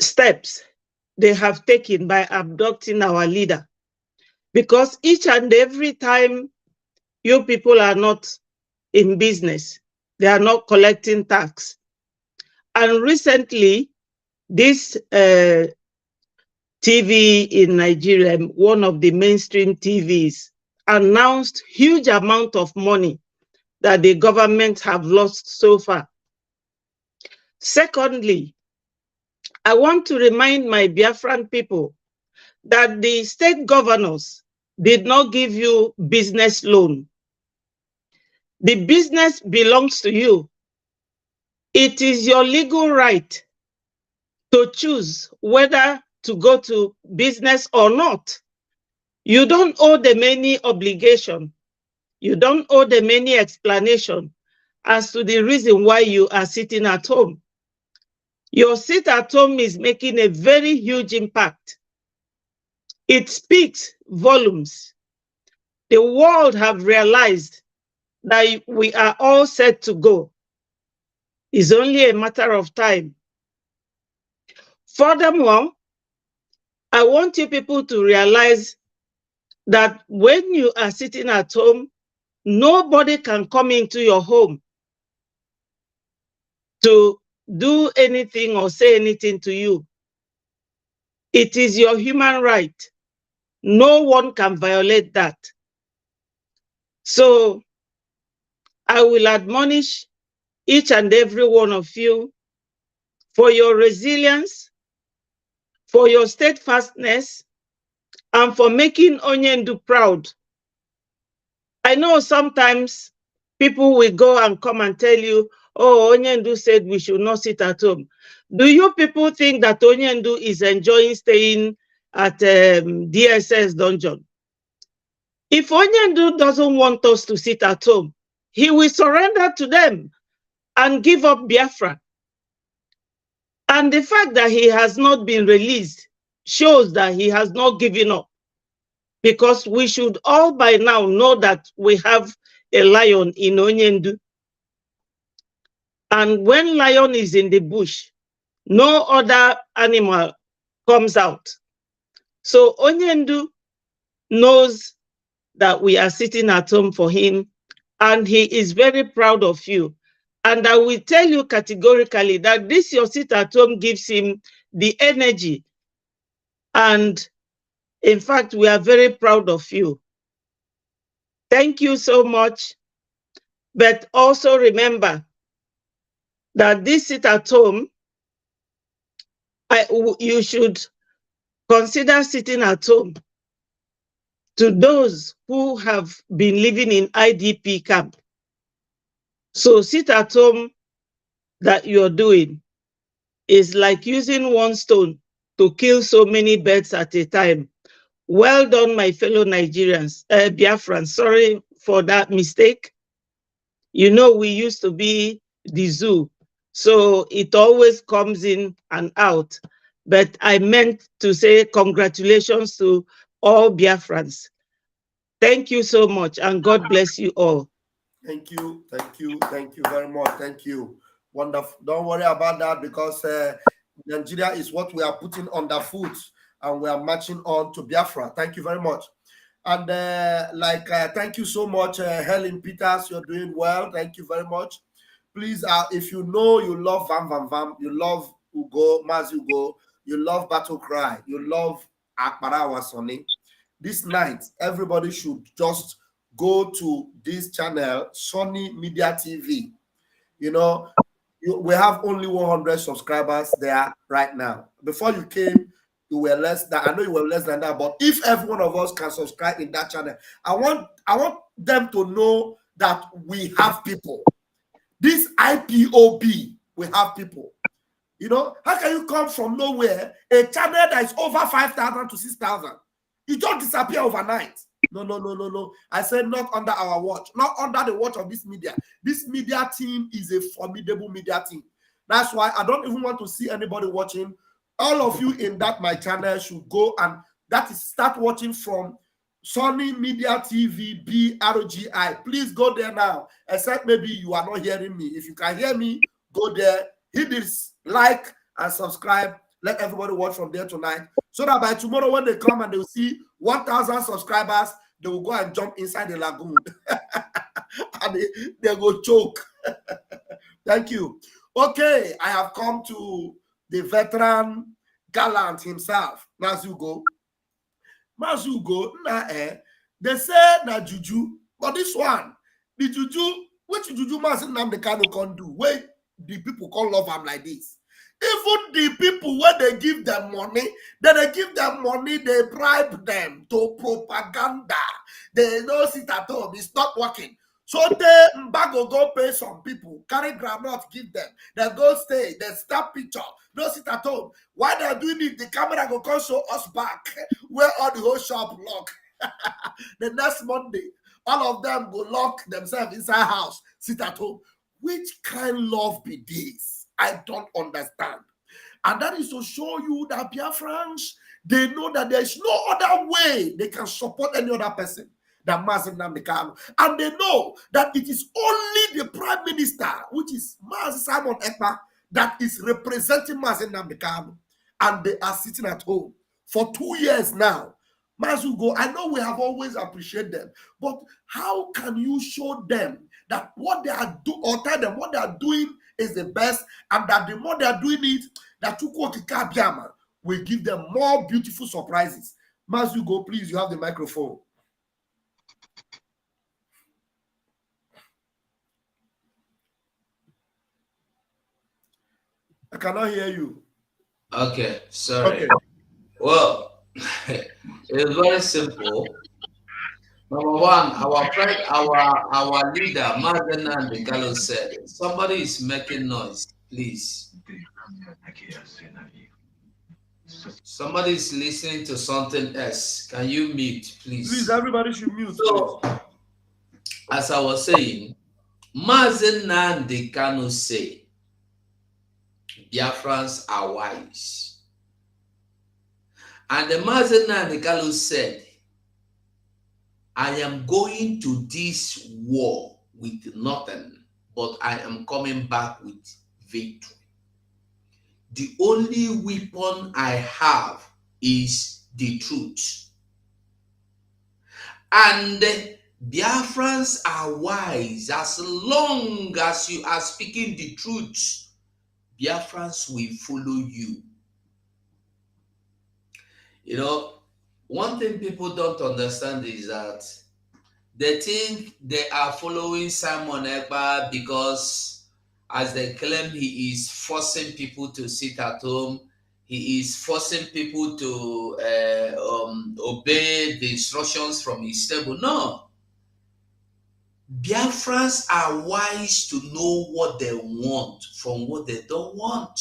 steps they have taken by abducting our leader, because each and every time you people are not in business, they are not collecting tax. And recently, this TV in Nigeria, one of the mainstream TVs, announced huge amount of money that the government have lost so far. Secondly, I want to remind my Biafran people that the state governors did not give you business loan. The business belongs to you. It is your legal right to choose whether to go to business or not. You don't owe them any obligation. You don't owe them any explanation as to the reason why you are sitting at home. Your sit at home is making a very huge impact. It speaks volumes. The world have realized that we are all set to go. It's only a matter of time. Furthermore, I want you people to realize that when you are sitting at home, nobody can come into your home to do anything or say anything to you. It is your human right. No one can violate that. So I will admonish each and every one of you for your resilience, for your steadfastness, and for making Onyendu proud. I know sometimes people will go and come and tell you, oh, Onyendu said we should not sit at home. Do you people think that Onyendu is enjoying staying at DSS dungeon? If Onyendu doesn't want us to sit at home, he will surrender to them and give up Biafra. And the fact that he has not been released shows that he has not given up. Because we should all by now know that we have a lion in Onyendu. And when lion is in the bush, no other animal comes out. So Onyendu knows that we are sitting at home for him, and he is very proud of you. And I will tell you categorically that this your sit at home gives him the energy. And in fact, we are very proud of you. Thank you so much. But also remember that this sit at home, you should consider sitting at home to those who have been living in IDP camp. So sit at home that you're doing is like using one stone to kill so many birds at a time. Well done, my fellow Nigerians, Biafrans. Sorry for that mistake. You know, we used to be the zoo, so it always comes in and out. But I meant to say congratulations to all Biafrans. Thank you so much, and God bless you all. Thank you very much. Thank you. Wonderful. Don't worry about that, because Nigeria is what we are putting on the foot, and we are marching on to Biafra. Thank you very much. And thank you so much, Helen Peters. You're doing well. Thank you very much. Please, if you know you love Vam, you love Ugo, Maz Ugo, you love Battle Cry, you love Akbarawa Sonny, this night, everybody should just go to this channel, Sonny Media TV. You know, we have only 100 subscribers there right now. Before you came, you were less than, I know you were less than that, but if every one of us can subscribe in that channel, I want them to know that we have people. This IPOB, we have people. You know, how can you come from nowhere, a channel that is over 5,000 to 6,000? You just disappear overnight. No. I said not under our watch, not under the watch of this media. This media team is a formidable media team. That's why I don't even want to see anybody watching. All of you in that my channel should go and start watching from Sonny Media TV, BRGI. Please go there now. Except maybe you are not hearing me. If you can hear me, go there, hit this like and subscribe. Let everybody watch from there tonight, so that by tomorrow when they come and they will see 1,000 subscribers, they will go and jump inside the lagoon and they go choke. Thank you. Okay, I have come to the veteran gallant himself, Mazugo. They say na juju, but this one, the juju, which juju Mazi Nnamdi Kanu can do, where the people call love him like this. Even the people where they give them money, they bribe them to propaganda. They don't sit at home, it's not working. So they go pay some people, carry granite, give them. They go stay, they snap picture, don't sit at home. While they're doing it, the camera go come show us back where all the whole shop lock. The next Monday, all of them go lock themselves inside house, sit at home. Which kind of love be this? I don't understand. And that is to show you that Biafrans, they know that there is no other way they can support any other person than Mazi Nnamdi Kanu. And they know that it is only the Prime Minister, which is Mazi Simon Ekpa, that is representing Mazi Nnamdi Kanu. And they are sitting at home for 2 years now. Mazugo, I know we have always appreciated them, but how can you show them that what they are doing, or tell them what they are doing is the best, and that the more they are doing it, that Chukwuokika Biama will give them more beautiful surprises? Mazugo, please, you have the microphone. I cannot hear you. Okay, sorry. Okay. Well, it's very simple. Number one, our leader, Madonna De Gallo said, somebody is making noise, please. Somebody is listening to something else. Can you mute, please? Please, everybody should mute. So, as I was saying, Madonna De Gallo said, Biafrans are wise. And the Madonna De Gallo said, I am going to this war with nothing, but I am coming back with victory. The only weapon I have is the truth. And Biafrans are wise. As long as you are speaking the truth, Biafrans will follow you. You know, one thing people don't understand is that they think they are following Simon Ekpa because, as they claim, he is forcing people to sit at home. He is forcing people to obey the instructions from his table. No. Biafrans are wise to know what they want from what they don't want.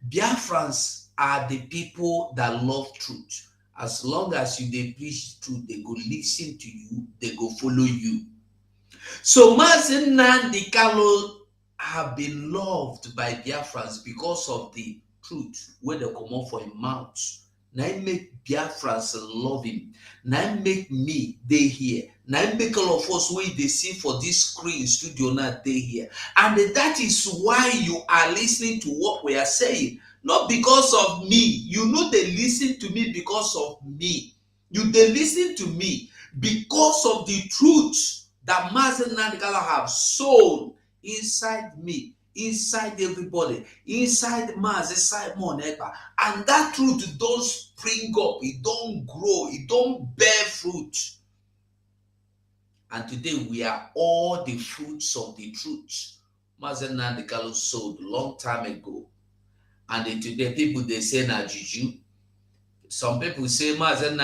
Biafrans are the people that love truth. As long as they preach truth, they go listen to you, they go follow you. So Mazi Nnamdi Kanu have been loved by Biafrans because of the truth where they come out for him mouth. Now it make Biafrans love him. Now it make me they here. Now it make all of us where they see for this screen studio now they here. And that is why you are listening to what we are saying. Not because of me. You know they listen to me because of me. They listen to me because of the truth that Mazi Nnamdi Kanu have sown inside me, inside everybody, inside Mazi Simon Ekpa. And that truth don't spring up, it don't grow, it don't bear fruit. And today we are all the fruits of the truth Mazi Nnamdi Kanu sowed long time ago. And today people they say na juju. Some people say Mazi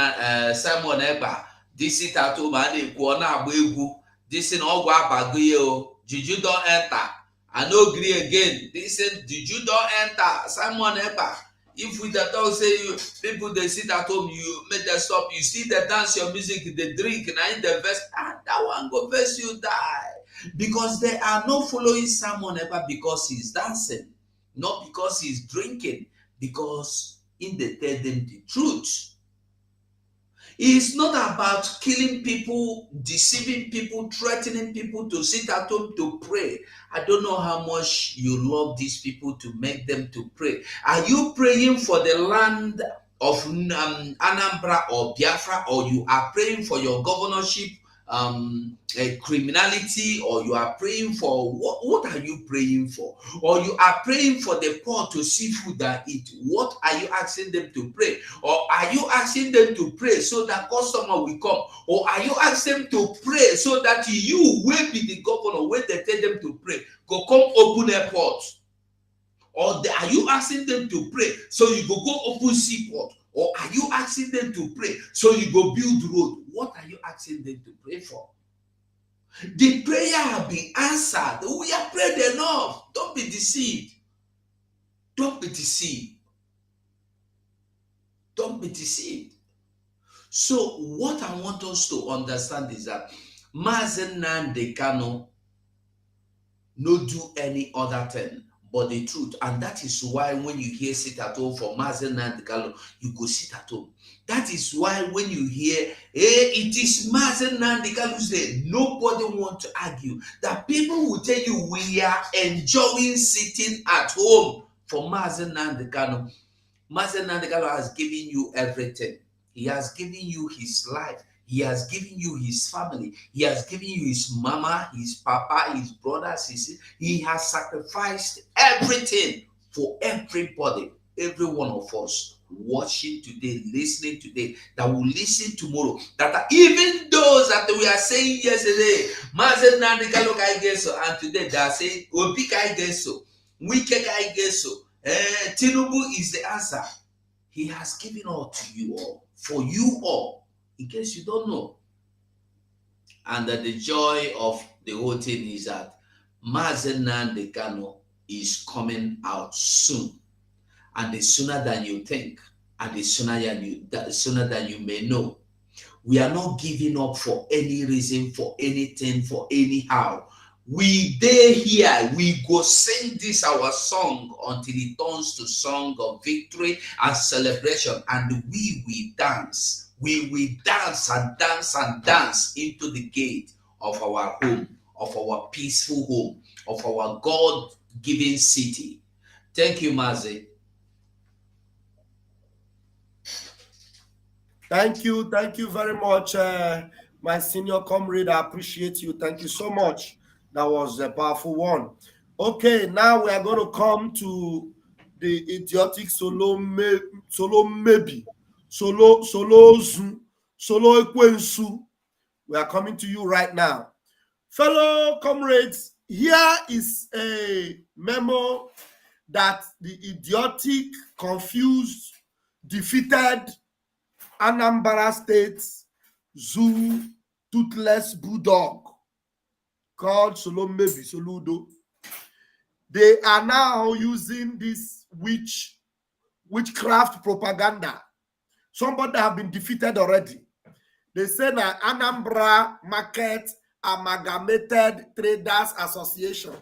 Simon Ekpa, this is at home and they go na agba. This is all go juju don't enter. I no agree again. This is juju don't enter. Simon Ekpa. If we the talk say you people they sit at home, you make them stop. You see the dance, your music, they drink, and in the verse, that one go verse you die. Because they are not following Simon Ekpa because he's dancing. Not because he's drinking, because in they tell them the truth. It's not about killing people, deceiving people, threatening people to sit at home to pray. I don't know how much you love these people to make them to pray. Are you praying for the land of Anambra or Biafra, or you are praying for your governorship criminality, or you are praying for what are you praying for? Or you are praying for the poor to see food that eat. What are you asking them to pray? Or are you asking them to pray so that customer will come? Or are you asking them to pray so that you will be the governor when they tell them to pray go come open airport? Or are you asking them to pray so you go open seaport? Or are you asking them to pray so you go build road? What are you asking them to pray for? The prayer have been answered. We have prayed enough. Don't be deceived. Don't be deceived. Don't be deceived. So what I want us to understand is that Mazi Nnamdi Kanu no do any other thing but the truth. And that is why when you hear sit at home for Mazi Nnamdi Kanu, you go sit at home. That is why when you hear, it is Mazi Nnamdi Kanu's day, nobody want to argue. That people will tell you we are enjoying sitting at home for Mazi Nnamdi Kanu. Mazi Nnamdi Kanu has given you everything. He has given you his life. He has given you his family. He has given you his mama, his papa, his brothers, he has sacrificed everything for everybody, every one of us watching today, listening today, that will listen tomorrow, that are even those that we are saying yesterday, Mazi Nnamdi Kanu kai geso, and today they are saying Obi kai geso. Tinubu is the answer. He has given all to you all, for you all, in case you don't know. And that the joy of the whole thing is that Mazen Nnamdi Kanu is coming out soon, and the sooner than you think, and the sooner than you may know. We are not giving up for any reason, for anything, for anyhow. We there here, we go sing this our song until it turns to song of victory and celebration, and we dance. We will dance and dance and dance into the gate of our home, of our peaceful home, of our God-given city. Thank you, Mazi. Thank you very much, my senior comrade. I appreciate you. Thank you so much. That was a powerful one. Okay, now we are going to come to the idiotic solo maybe, solo ekwensu. We are coming to you right now. Fellow comrades, here is a memo that the idiotic, confused, defeated Anambra State Zoo toothless bulldog called Solomebi Soludo. They are now using this witchcraft propaganda. Somebody have been defeated already. They say that Anambra Market Amalgamated Traders Association,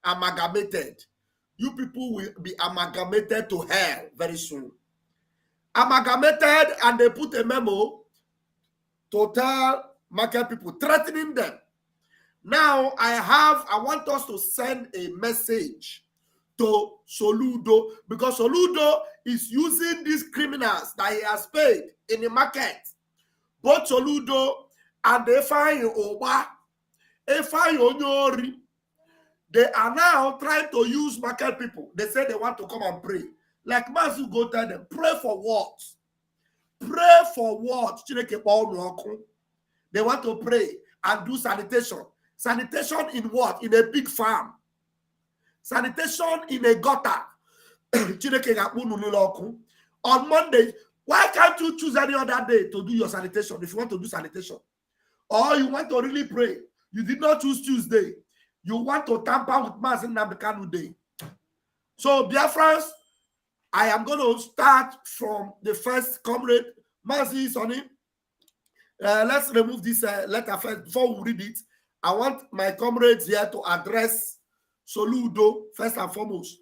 amalgamated. You people will be amalgamated to hell very soon. Amalgamated, and they put a memo to tell market people, threatening them. Now I want us to send a message to Soludo, because Soludo is using these criminals that he has paid in the market. Both Soludo and Efai Oba, Efai Onyori, they are now trying to use market people. They say they want to come and pray. Like Masu go tell them, pray for what? Pray for what? They want to pray and do sanitation. Sanitation in what? In a big farm. Sanitation in a gutter. On Monday, why can't you choose any other day to do your sanitation if you want to do sanitation? Or you want to really pray? You did not choose Tuesday. You want to tamper with Mazi Nnamdi Kanu Day. So, Biafrans, I am going to start from the first comrade. Mazi is on it. Let's remove this letter first. Before we read it, I want my comrades here to address Soludo first and foremost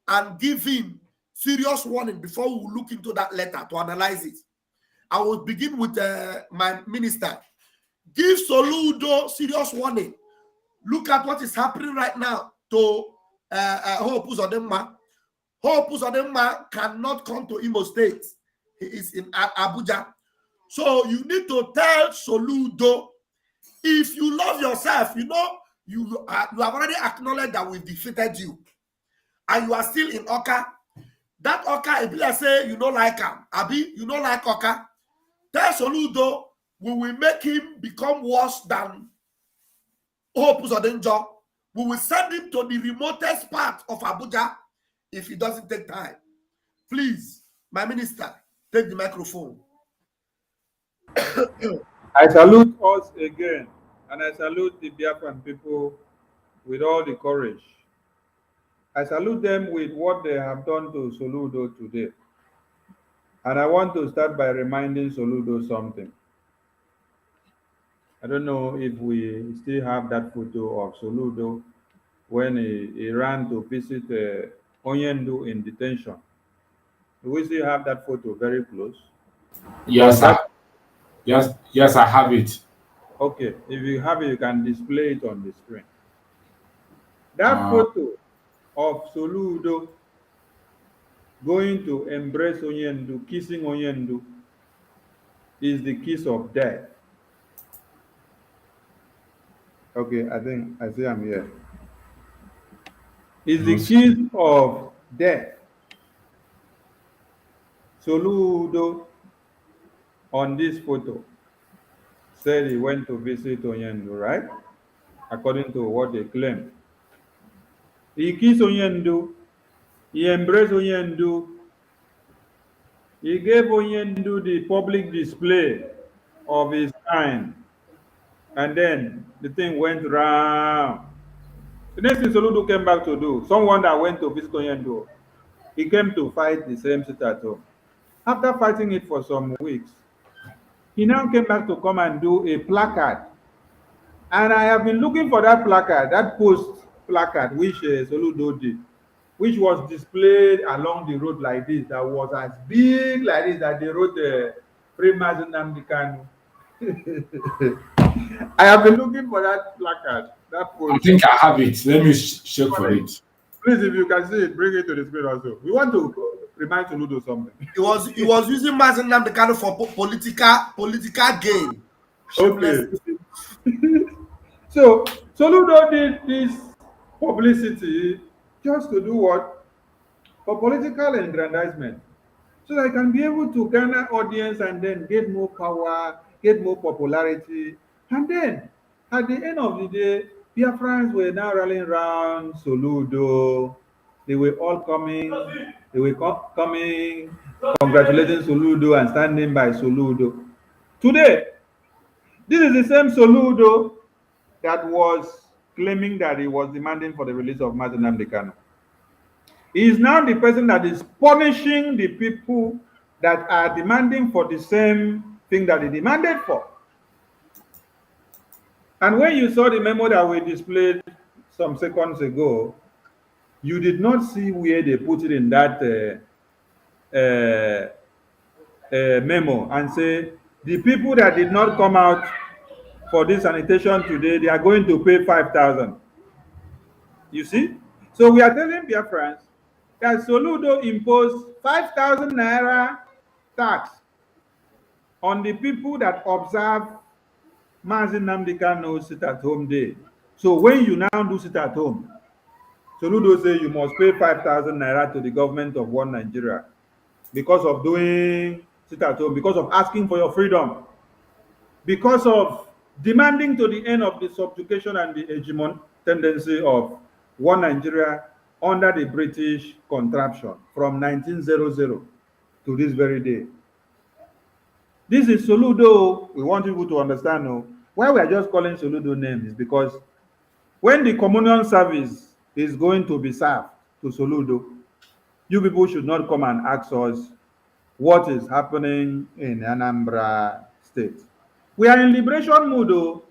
and give him serious warning before we look into that letter to analyze it. I will begin with my minister. Give Soludo serious warning. Look at what is happening right now to Hope Uzodinma. Hope Uzodinma cannot come to Imo State. He is in Abuja. So you need to tell Soludo, if you love yourself, you know, you have already acknowledged that we defeated you. And you are still in Oka. That Oka, if you say you don't like him, Abi, you don't like Oka, tell Soludo, we will make him become worse than Hope Uzodinma. We will send him to the remotest part of Abuja if he doesn't take time. Please, my minister, take the microphone. I salute us again, and I salute the Biafran people with all the courage. I salute them with what they have done to Soludo today. And I want to start by reminding Soludo something. I don't know if we still have that photo of Soludo when he ran to visit Onyendu in detention. Do we still have that photo very close? Yes, yes, I have it. Okay, if you have it, you can display it on the screen. That photo of Soludo going to embrace Onyendu, kissing Onyendu, is the kiss of death. Okay, I think I see I'm here. Is the kiss of death. Soludo on this photo said he went to visit Onyendu, right? According to what they claim. He kissed Onyendu. He embraced Onyendu. He gave Onyendu the public display of his kind. And then the thing went round. The next thing Soludo came back to do, someone that went to visit Onyendu, he came to fight the same sit at home. After fighting it for some weeks, he now came back to come and do a placard. And I have been looking for that placard, that post placard, which Soludo did, which was displayed along the road like this, that was as big like this, that they wrote Free Mazi Nnamdi Kanu. I have been looking for that placard, that post. I think I have it. Let me check for it. Please, if you can see it, bring it to the screen also. We want to remind Soludo something. He was using Mazi Nnamdi Kanu for political gain. Okay. So Soludo did this publicity just to do what? For political aggrandizement. So that I can be able to garner audience and then get more power, get more popularity. And then at the end of the day, Biafrans were now rallying around Soludo. They were all coming, coming, congratulating Soludo and standing by Soludo. Today, this is the same Soludo that was claiming that he was demanding for the release of Mazi Nnamdi Kanu. He is now the person that is punishing the people that are demanding for the same thing that he demanded for. And when you saw the memo that we displayed some seconds ago, you did not see where they put it in that memo and say, the people that did not come out for this sanitation today, they are going to pay 5,000. You see? So we are telling Biafrans that Soludo imposed 5,000 naira tax on the people that observe Mazi Nnamdi Kanu sit at home day. So when you now do sit at home, Soludo say you must pay 5,000 naira to the government of one Nigeria because of doing sit at home, because of asking for your freedom, because of demanding to the end of the subjugation and the hegemon tendency of one Nigeria under the British contraption from 1900 to this very day. This is Soludo. We want people to understand why we are just calling Soludo names is because when the communion service is going to be served to Soludo, you people should not come and ask us what is happening in Anambra State. We are in liberation mood.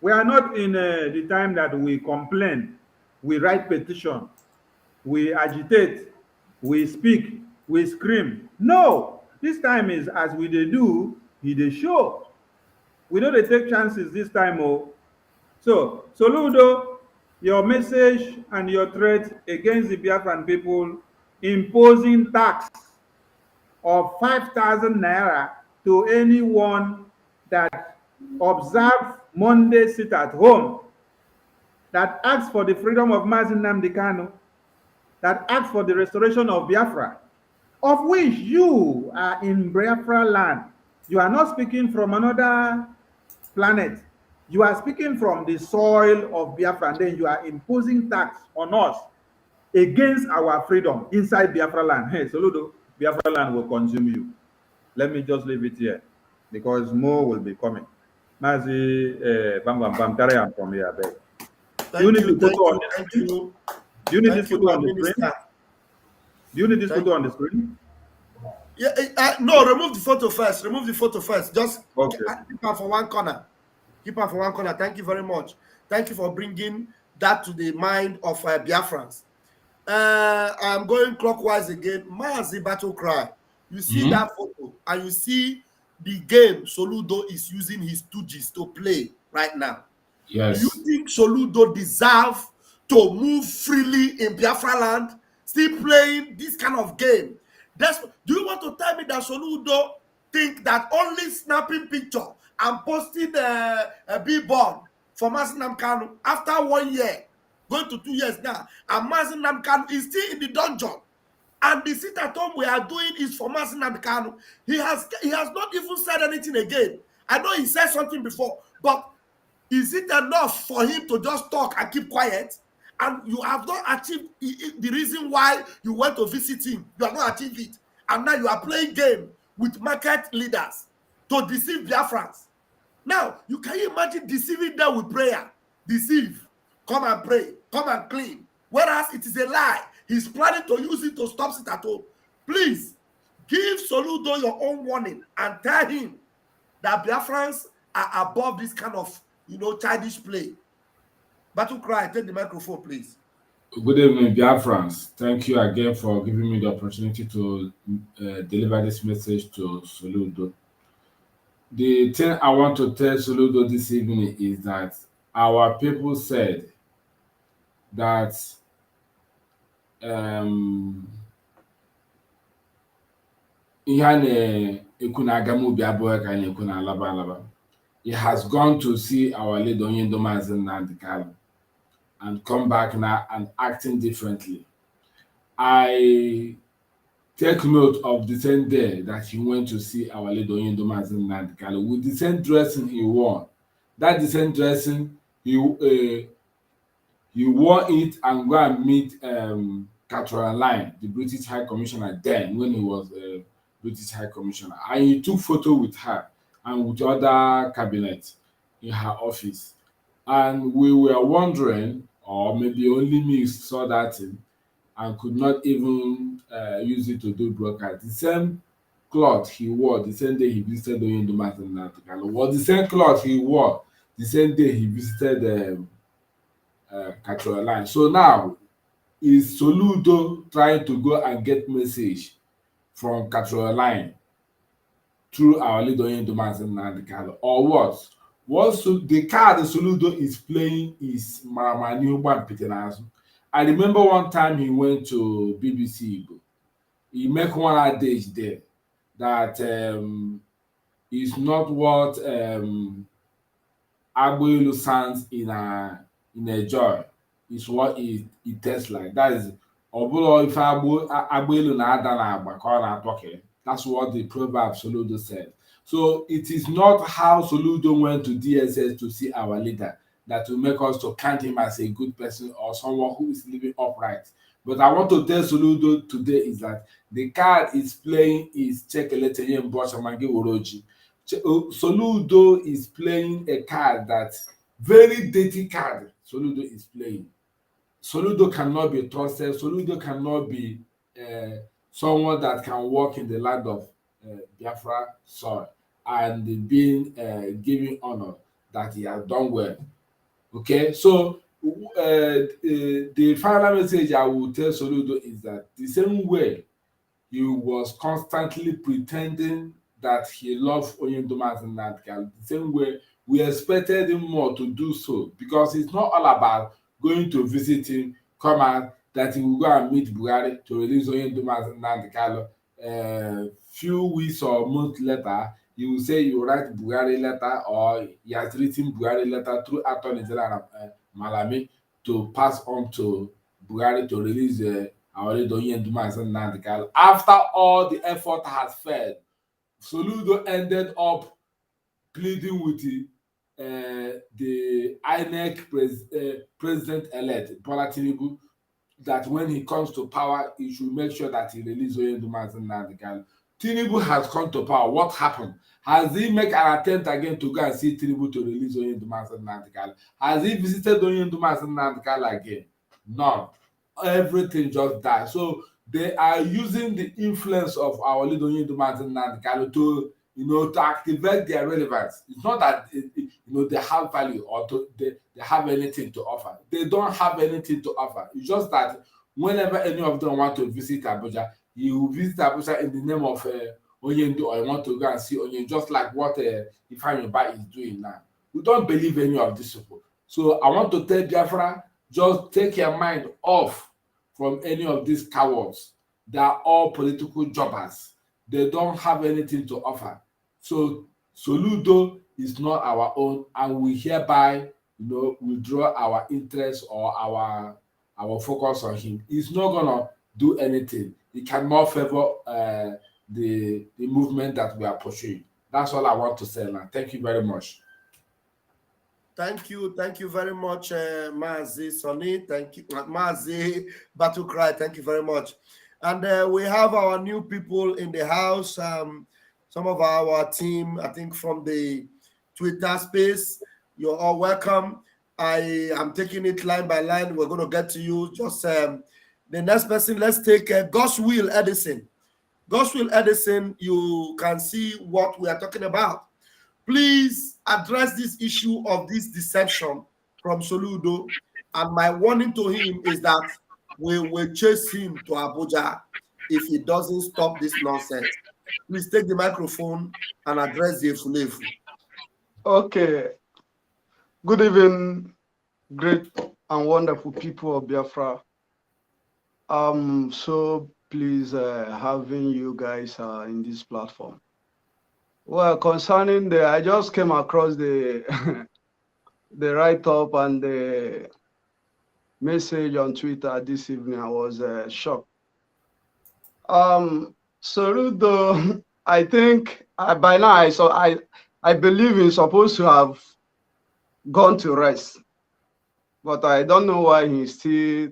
We are not in the time that we complain, we write petition, we agitate, we speak, we scream. No, this time is as we do, they show. We know they take chances this time. So, Soludo, your message and your threat against the Biafran people imposing tax of 5,000 naira to anyone that observe Monday sit at home, that asks for the freedom of Mazi Nnamdi Kanu, that asks for the restoration of Biafra, of which you are in Biafra land. You are not speaking from another planet. You are speaking from the soil of Biafra, and then you are imposing tax on us against our freedom inside Biafra land. Hey, Soludo, Biafra land will consume you. Let me just leave it here because more will be coming. Mazi, bam, bam, bam, carry on from here, beg. Do you need this photo on the screen? Do you need this photo on the screen? Do you need this photo on the screen? Yeah, no, remove the photo first. Remove the photo first. Just okay. Keep her for one corner. Keep her for one corner. Thank you very much. Thank you for bringing that to the mind of Biafrans. I'm going clockwise again. Mazi battle cry. You see that photo and you see the game Soludo is using his stooges to play right now. Yes. Do you think Soludo deserve to move freely in Biafra land, still playing this kind of game? Do you want to tell me that Soludo think that only snapping picture and posting a billboard for Mazi Nnamdi Kanu after 1 year, going to 2 years now, and Mazi Nnamdi Kanu is still in the dungeon, and the sit at home we are doing is for Mazi Nnamdi Kanu? He has not even said anything again. I know he said something before, but is it enough for him to just talk and keep quiet? and you have not achieved the reason why you went to visit him. You have not achieved it, and now you are playing game with market leaders to deceive Biafrans. Now, you can imagine deceiving them with prayer? Deceive, come and pray, come and clean. Whereas it is a lie. He's planning to use it to stop it at home. Please, give Soludo your own warning and tell him that Biafrans are above this kind of, childish play. Battle Cry, take the microphone, please. Good evening, Biafrans. Thank you again for giving me the opportunity to deliver this message to Soludo. The thing I want to tell Soludo this evening is that our people said that he has gone to see our leader Nnamdi and come back now and acting differently. I take note of the same day that he went to see our leader Nnamdi with the same dressing he wore. That the same dressing he wore it and go and meet Caroline, the British High Commissioner then when he was British High Commissioner, and he took photo with her and with other cabinet in her office. And we were wondering, or maybe only me saw that thing and could not even use it to do broadcast. The same cloth he wore the same day he visited Oyindumas in Natukalo was the same cloth he wore the same day he visited Caroline. So now, is Soludo trying to go and get message from Caroline through our leader Oyindumas in Natukalo, or what? The card Soludo is playing is Maramani Uban Pitenazo. I remember one time he went to BBC. He make one adage there that is not what Abuelu sounds in a joy. It's what it tastes like. That is, if Abuelu na ada na agba na talking. That's what the proverb Soludo said. So it is not how Soludo went to DSS to see our leader that will make us to count him as a good person or someone who is living upright. But I want to tell Soludo today is that the card is playing is Chekelete Mboshamange Oroji. Soludo is playing a card that very dirty card. Soludo is playing. Soludo cannot be trusted. Soludo cannot be someone that can walk in the land of Biafra soil and being given honor that he has done well. Okay, so the final message I will tell Soludo is that the same way he was constantly pretending that he loved Oyindumas and Natkal, the same way we expected him more to do so, because it's not all about going to visit him, come out, that he will go and meet Buhari to release Oyindumas and Natkal. Few weeks or months later, he will say you write Buhari letter, or he has written Buhari letter through Attorney General Malami to pass on to Buhari to release our leader Oyindumas and Natkal. After all the effort has failed, Soludo ended up pleading with the INEC president-elect Bola Tinubu that when he comes to power, he should make sure that he releases Oyindumas and Natkal. Tinubu has come to power. What happened? Has he made an attempt again to go and see Tinubu to release Oyindumas and Natkal? Has he visited Oyindumas and Natkal again? None. Everything just died. So they are using the influence of our leader Oyindumas and Natkal to, to activate their relevance. It's not that they have value or they have anything to offer. They don't have anything to offer. It's just that whenever any of them want to visit Abuja, you visit Abuja in the name of Oyendu, or you want to go and see Oyendu, just like what Ifeanyi Uba is doing now. We don't believe any of these people. So I want to tell Biafra, just take your mind off from any of these cowards. They are all political jobbers. They don't have anything to offer. So Soludo is not our own, and we hereby, withdraw our interest or our focus on him. He's not gonna do anything. He cannot favor the movement that we are pursuing. That's all I want to say now. Thank you very much. Thank you very much, Mazi Sonny. Thank you, Mazi Battle Cry. Thank you very much. And we have our new people in the house. Some of our team, I think, from the Twitter space. You're all welcome. I am taking it line by line. We're going to get to you. Just the next person. Let's take Godswill Edison. Godswill Edison. You can see what we are talking about. Please address this issue of this deception from Soludo. And my warning to him is that we will chase him to Abuja if he doesn't stop this nonsense. Please take the microphone and address the Efulefu. Okay. Good evening, great and wonderful people of Biafra. So pleased having you guys in this platform. Well, concerning I just came across the the write-up and the message on Twitter this evening. I was shocked. Soludo, I think by now I believe he's supposed to have gone to rest, but I don't know why he's still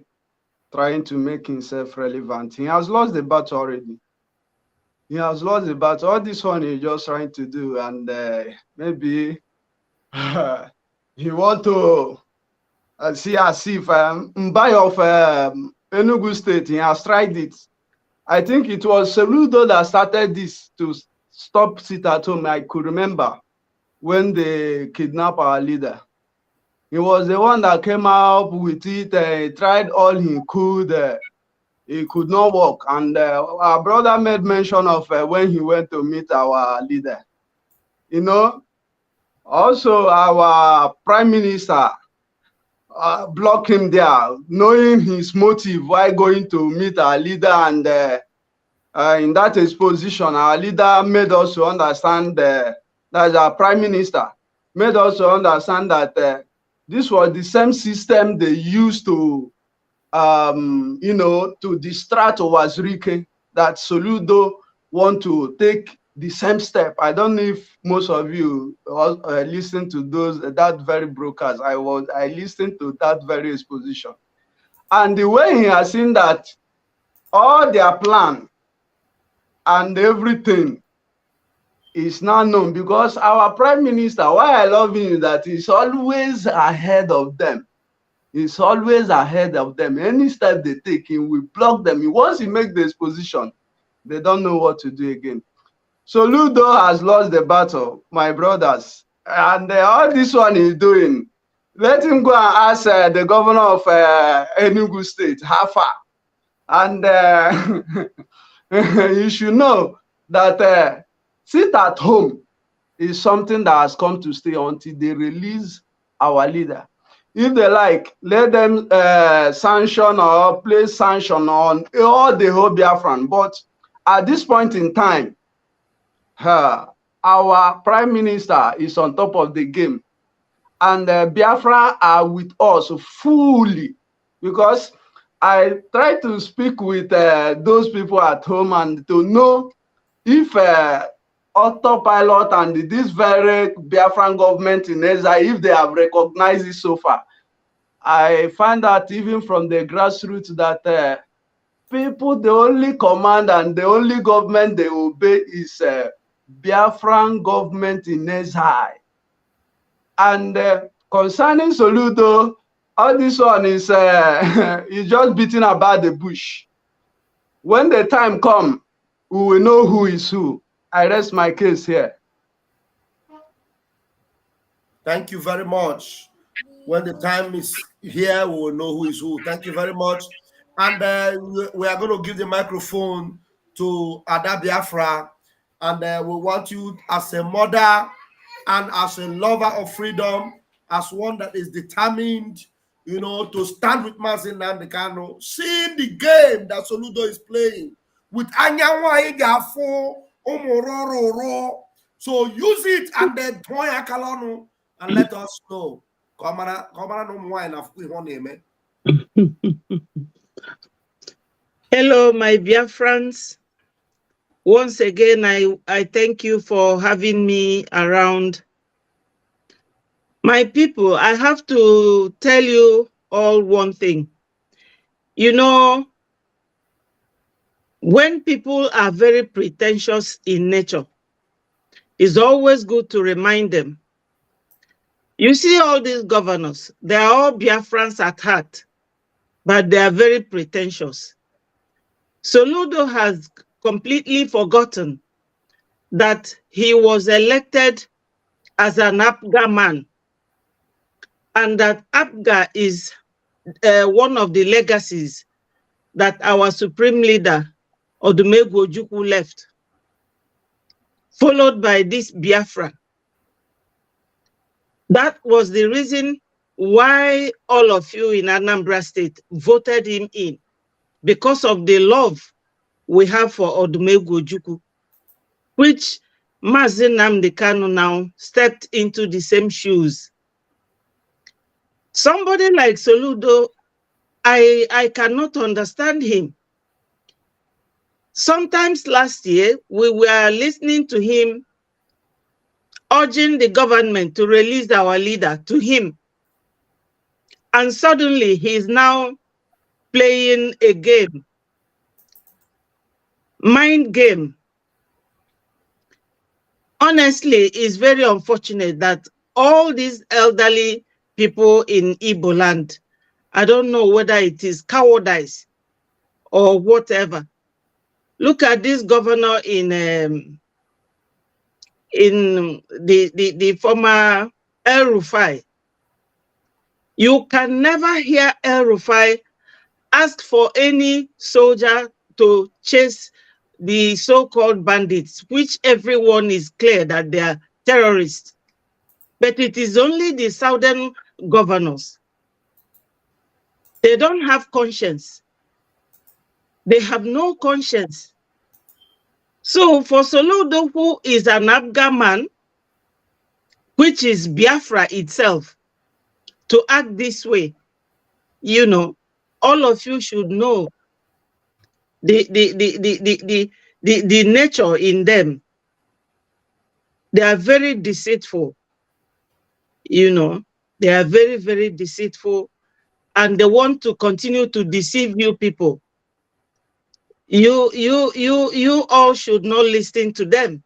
trying to make himself relevant. He has lost the battle already. He has lost the battle. All this one he's just trying to do, and maybe he want to see as if Mbai of Enugu State, he has tried it. I think it was Soludo that started this to stop sit at home. I could remember when they kidnapped our leader. He was the one that came out with it, tried all he could. It could not work. And our brother made mention of when he went to meet our leader. You know, also our prime minister blocked him there, knowing his motive why going to meet our leader. And in that exposition, our leader made us to understand that our prime minister made us to understand that this was the same system they used to you know, to distract Owazirike, that Soludo want to take the same step. I don't know if most of you listen to that very broadcast. I listened to that very exposition. And the way he has seen that all their plan and everything is now known, because our prime minister, why I love him is that he's always ahead of them. He's always ahead of them. Any step they take, he will block them. Once he makes the exposition, they don't know what to do again. So Ludo has lost the battle, my brothers. And all this one he's doing, let him go and ask the governor of Enugu State, how far. And you should know that sit at home is something that has come to stay until they release our leader. If they like, let them sanction or place sanction on all the whole Biafran. But at this point in time, our prime minister is on top of the game. And Biafra are with us fully. Because I try to speak with those people at home and to know if autopilot and this very Biafran government in Ezra, if they have recognized it so far. I find out even from the grassroots that people, the only command and the only government they obey is Biafran government in Ezra. And concerning Soludo, all this one is just beating about the bush. When the time comes, we will know who is who. I rest my case here. Thank you very much. When the time is here, we will know who is who. Thank you very much. And we are going to give the microphone to Ada Biafra. And we want you, as a mother and as a lover of freedom, as one that is determined, you know, to stand with Mazi Nnamdi Kanu, seeing the game that Soludo is playing with Anyanwa Igafo, Omororo. So use it and then Toya Kalonu and let us know. Hello, my Biafrans. Once again, I thank you for having me around. My people, I have to tell you all one thing. You know, when people are very pretentious in nature, it's always good to remind them. You see all these governors, they are all Biafrans at heart, but they are very pretentious. Soludo has completely forgotten that he was elected as an APGA man, and that APGA is one of the legacies that our supreme leader, Odumegwu Ojukwu, left, followed by this Biafra. That was the reason why all of you in Anambra State voted him in, because of the love we have for Odumegwu Ojukwu, which Mazi Nnamdi Kanu now stepped into the same shoes. Somebody like Soludo, I cannot understand him. Sometimes last year, we were listening to him urging the government to release our leader to him. And suddenly he's now playing a game, mind game. Honestly, it's very unfortunate that all these elderly people in Igbo land, I don't know whether it is cowardice or whatever. Look at this governor in the former El Rufai. You can never hear El Rufai ask for any soldier to chase the so-called bandits, which everyone is clear that they are terrorists. But it is only the southern governors. They don't have conscience. They have no conscience. So for Soludo, who is an APGA man, which is Biafra itself, to act this way, you know, all of you should know the nature in them. They are very deceitful, you know. They are very, very deceitful, and they want to continue to deceive you people. You all should not listen to them,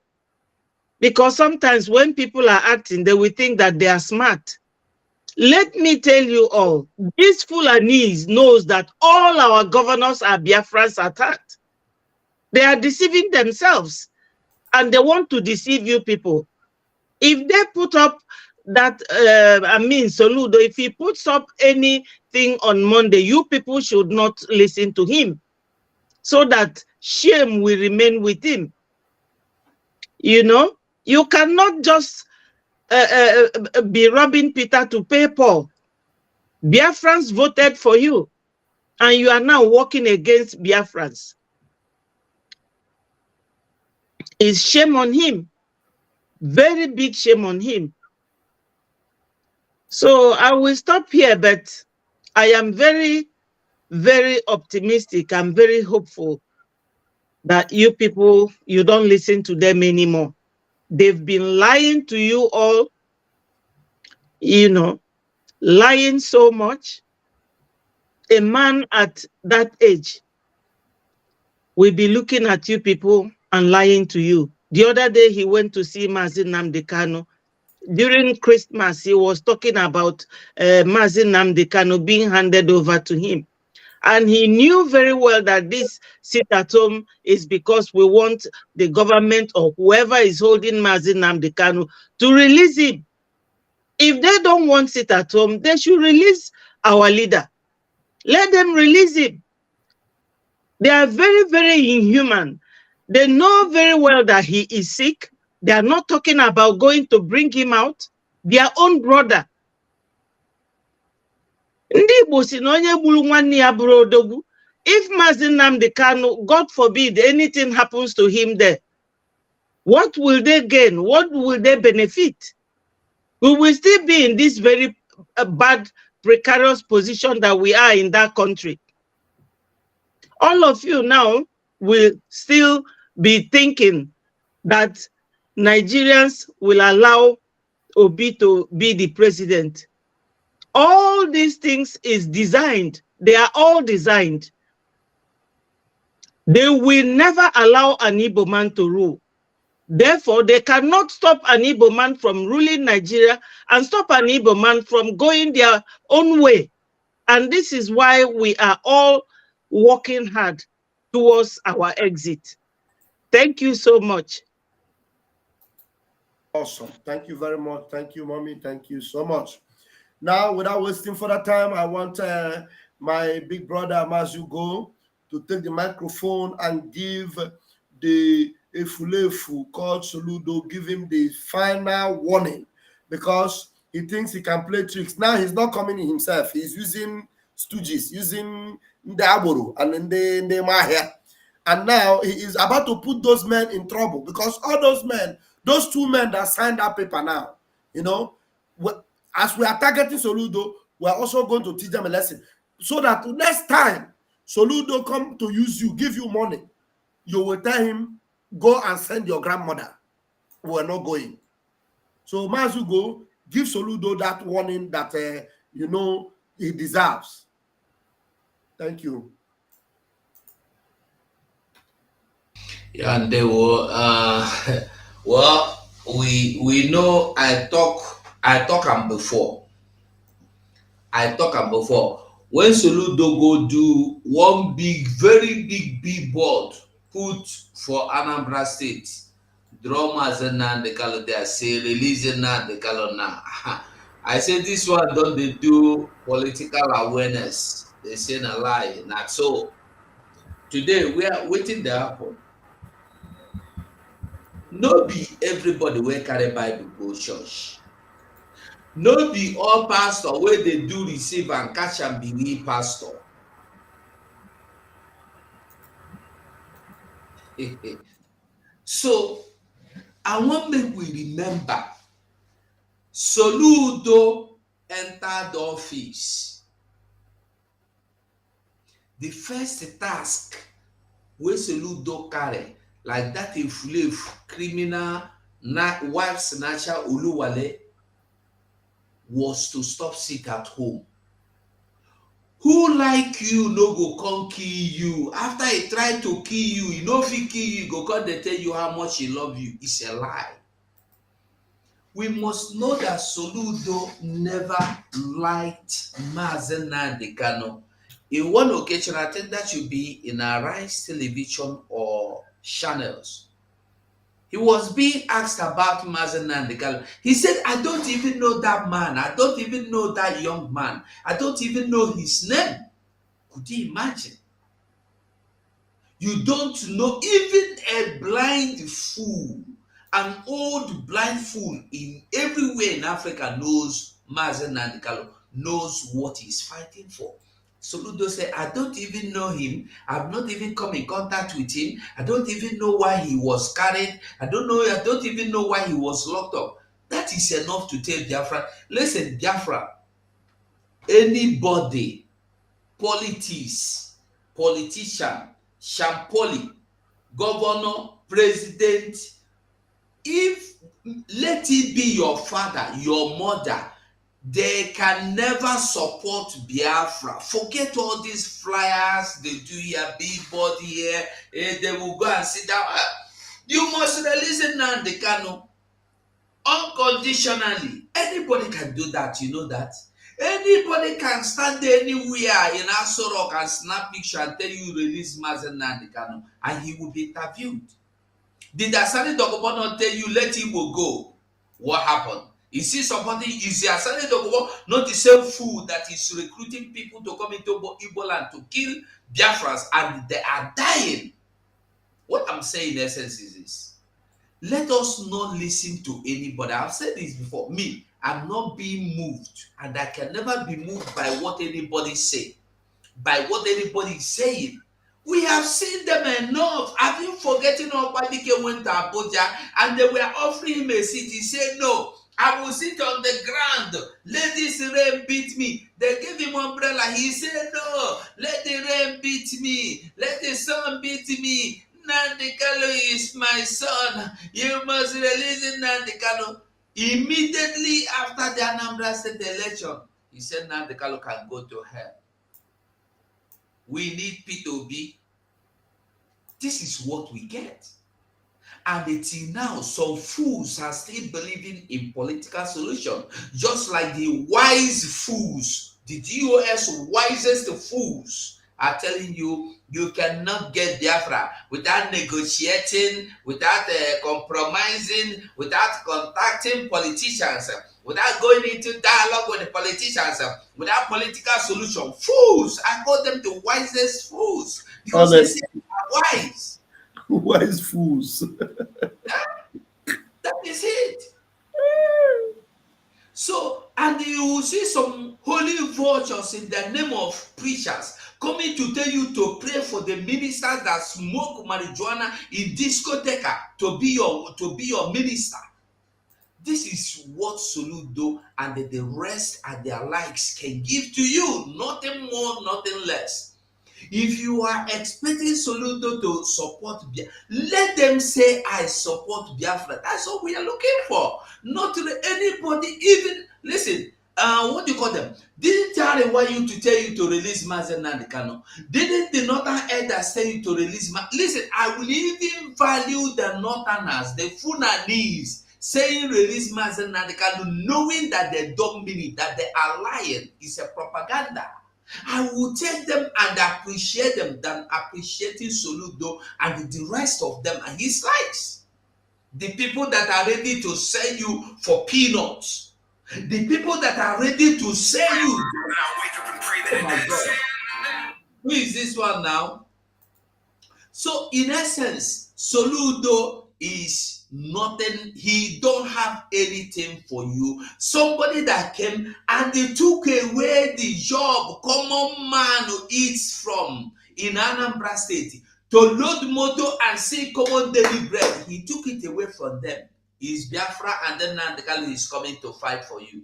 because sometimes when people are acting, they will think that they are smart. Let me tell you all, this Fulanese knows that all our governors are Biafrans at heart. They are deceiving themselves, and they want to deceive you people. If they put up that, Soludo, if he puts up anything on Monday, you people should not listen to him, so that shame will remain with him. You know, you cannot just be robbing Peter to pay Paul. Biafrans voted for you, and you are now working against Biafrans. It's shame on him. Very big shame on him. So I will stop here, but I am very, very optimistic. I'm very hopeful that you people, you don't listen to them anymore. They've been lying to you all, you know, lying so much. A man at that age will be looking at you people and lying to you. The other day, he went to see Mazi Nnamdi Kanu. During Christmas, he was talking about Mazi Nnamdi Kanu being handed over to him. And he knew very well that this sit at home is because we want the government or whoever is holding Mazi Nnamdi Kanu to release him. If they don't want sit at home, they should release our leader. Let them release him. They are very, very inhuman. They know very well that he is sick. They are not talking about going to bring him out. Their own brother. If Mazi Nnamdi Kanu, God forbid, anything happens to him there, what will they gain? What will they benefit? We will still be in this very bad, precarious position that we are in that country. All of you now will still be thinking that Nigerians will allow Obi to be the president. All these things is designed. They are all designed. They will never allow an Igbo man to rule. Therefore, they cannot stop an Igbo man from ruling Nigeria and stop an Igbo man from going their own way. And this is why we are all working hard towards our exit. Thank you so much. Awesome. Thank you very much. Thank you, Mommy. Thank you so much. Now, without wasting further time, I want my big brother, Mazugo, to take the microphone and give the Efulefu called Soludo, give him the final warning, because he thinks he can play tricks. Now he's not coming in himself. He's using stooges, using the Aboru and the Mahia. And now he is about to put those men in trouble, because all those men, those two men that signed that paper now, you know, as we are targeting Soludo, we are also going to teach them a lesson, so that next time Soludo come to use you, give you money, you will tell him, go and send your grandmother. We're not going. So Mazugo, give Soludo that warning that you know he deserves. Thank you. Yeah, and they were well, we know I talk am before. When Soludo go do one very big billboard put for Anambra State, drummers and the color there say releasing now the color now. I say this one don't they do political awareness. They say a lie. Not so. Today we are waiting to happen. No be everybody wey carry Bible go church. No be all pastor where they do receive and catch and believe pastor. So I want make we remember Soludo entered the office. The first task wey Soludo carry, like that inflate criminal wife snatcher Oluwale, was to stop sick at home. Who like you no go come kill you? After he try to kill you, he no fit kill you, go come dey tell you how much he love you. It's a lie. We must know that Soludo never liked Mazen Nnamdi Kanu. In one occasion, I think that should be in Arise television or channels. He was being asked about Mazen Nnamdi Kanu. He said, I don't even know that man. I don't even know that young man. I don't even know his name. Could you imagine? You don't know, even a blind fool, an old blind fool in everywhere in Africa knows Mazen Nnamdi Kanu, knows what he's fighting for. Soludo said, I don't even know him. I've not even come in contact with him. I don't even know why he was carried. I don't even know why he was locked up. That is enough to tell Biafra. Listen, Biafra, anybody, politician, shampoli, governor, president, if let it be your father, your mother, they can never support Biafra. Forget all these flyers they do here, billboard here, they will go and sit down. You must release Nnamdi Kanu unconditionally. Anybody can do that, you know that. Anybody can stand anywhere in Aso Rock and snap picture and tell you release Mazen Nnamdi Kanu, and he will be interviewed. Did Asani Dogobo not tell you let him go? What happened? You see somebody, is Asani Dogobo not the same fool that is recruiting people to come into Igbo land to kill Biafrans, and they are dying? What I'm saying in essence is this. Let us not listen to anybody. I've said this before. Me, I'm not being moved, and I can never be moved by what anybody say, by what anybody is saying. We have seen them enough. Have you forgotten how Panicking went to Abuja and they were offering him a seat? He said, no, I will sit on the ground. Let this rain beat me. They gave him umbrella. He said, no, let the rain beat me. Let the sun beat me. Nnamdi Kanu is my son. You must release Nnamdi Kanu. Immediately after the Anambra State election, he said Nnamdi Kanu can go to hell. We need P2B. This is what we get. And until now, some fools are still believing in political solution, just like the wise fools, the DOS wisest fools are telling you, you cannot get Biafra without negotiating, without compromising, without contacting politicians, without going into dialogue with the politicians, without political solution. Fools! I call them the wisest fools because they say they are wise. Wise fools. That is it. So, and you will see some holy vultures in the name of preachers coming to tell you to pray for the ministers that smoke marijuana in discotheca to be your minister. This is what Soludo and the rest and their likes can give to you. Nothing more, nothing less. If you are expecting Soludo to support Biafra, let them say, I support Biafra. That's what we are looking for. Not anybody, even, listen, what do you call them? Didn't Tari want you to tell you to release Mazen Nnamdi Kanu? Didn't the Northern elders tell you to release Listen, I will even value the Northerners, the Fulanese, saying release Mazen Nnamdi Kanu, knowing that they don't mean it, that they are lying. It's a propaganda. I will take them and appreciate them than appreciating Soludo and the rest of them and his likes. The people that are ready to sell you for peanuts. The people that are ready to sell you. Oh my God. Who is this one now? So in essence, Soludo is nothing. He don't have anything for you. Somebody that came and they took away the job common man who eats from in Anambra State to load motor and see common daily bread. He took it away from them. He's Biafra, and then Nnamdi Kanu is coming to fight for you.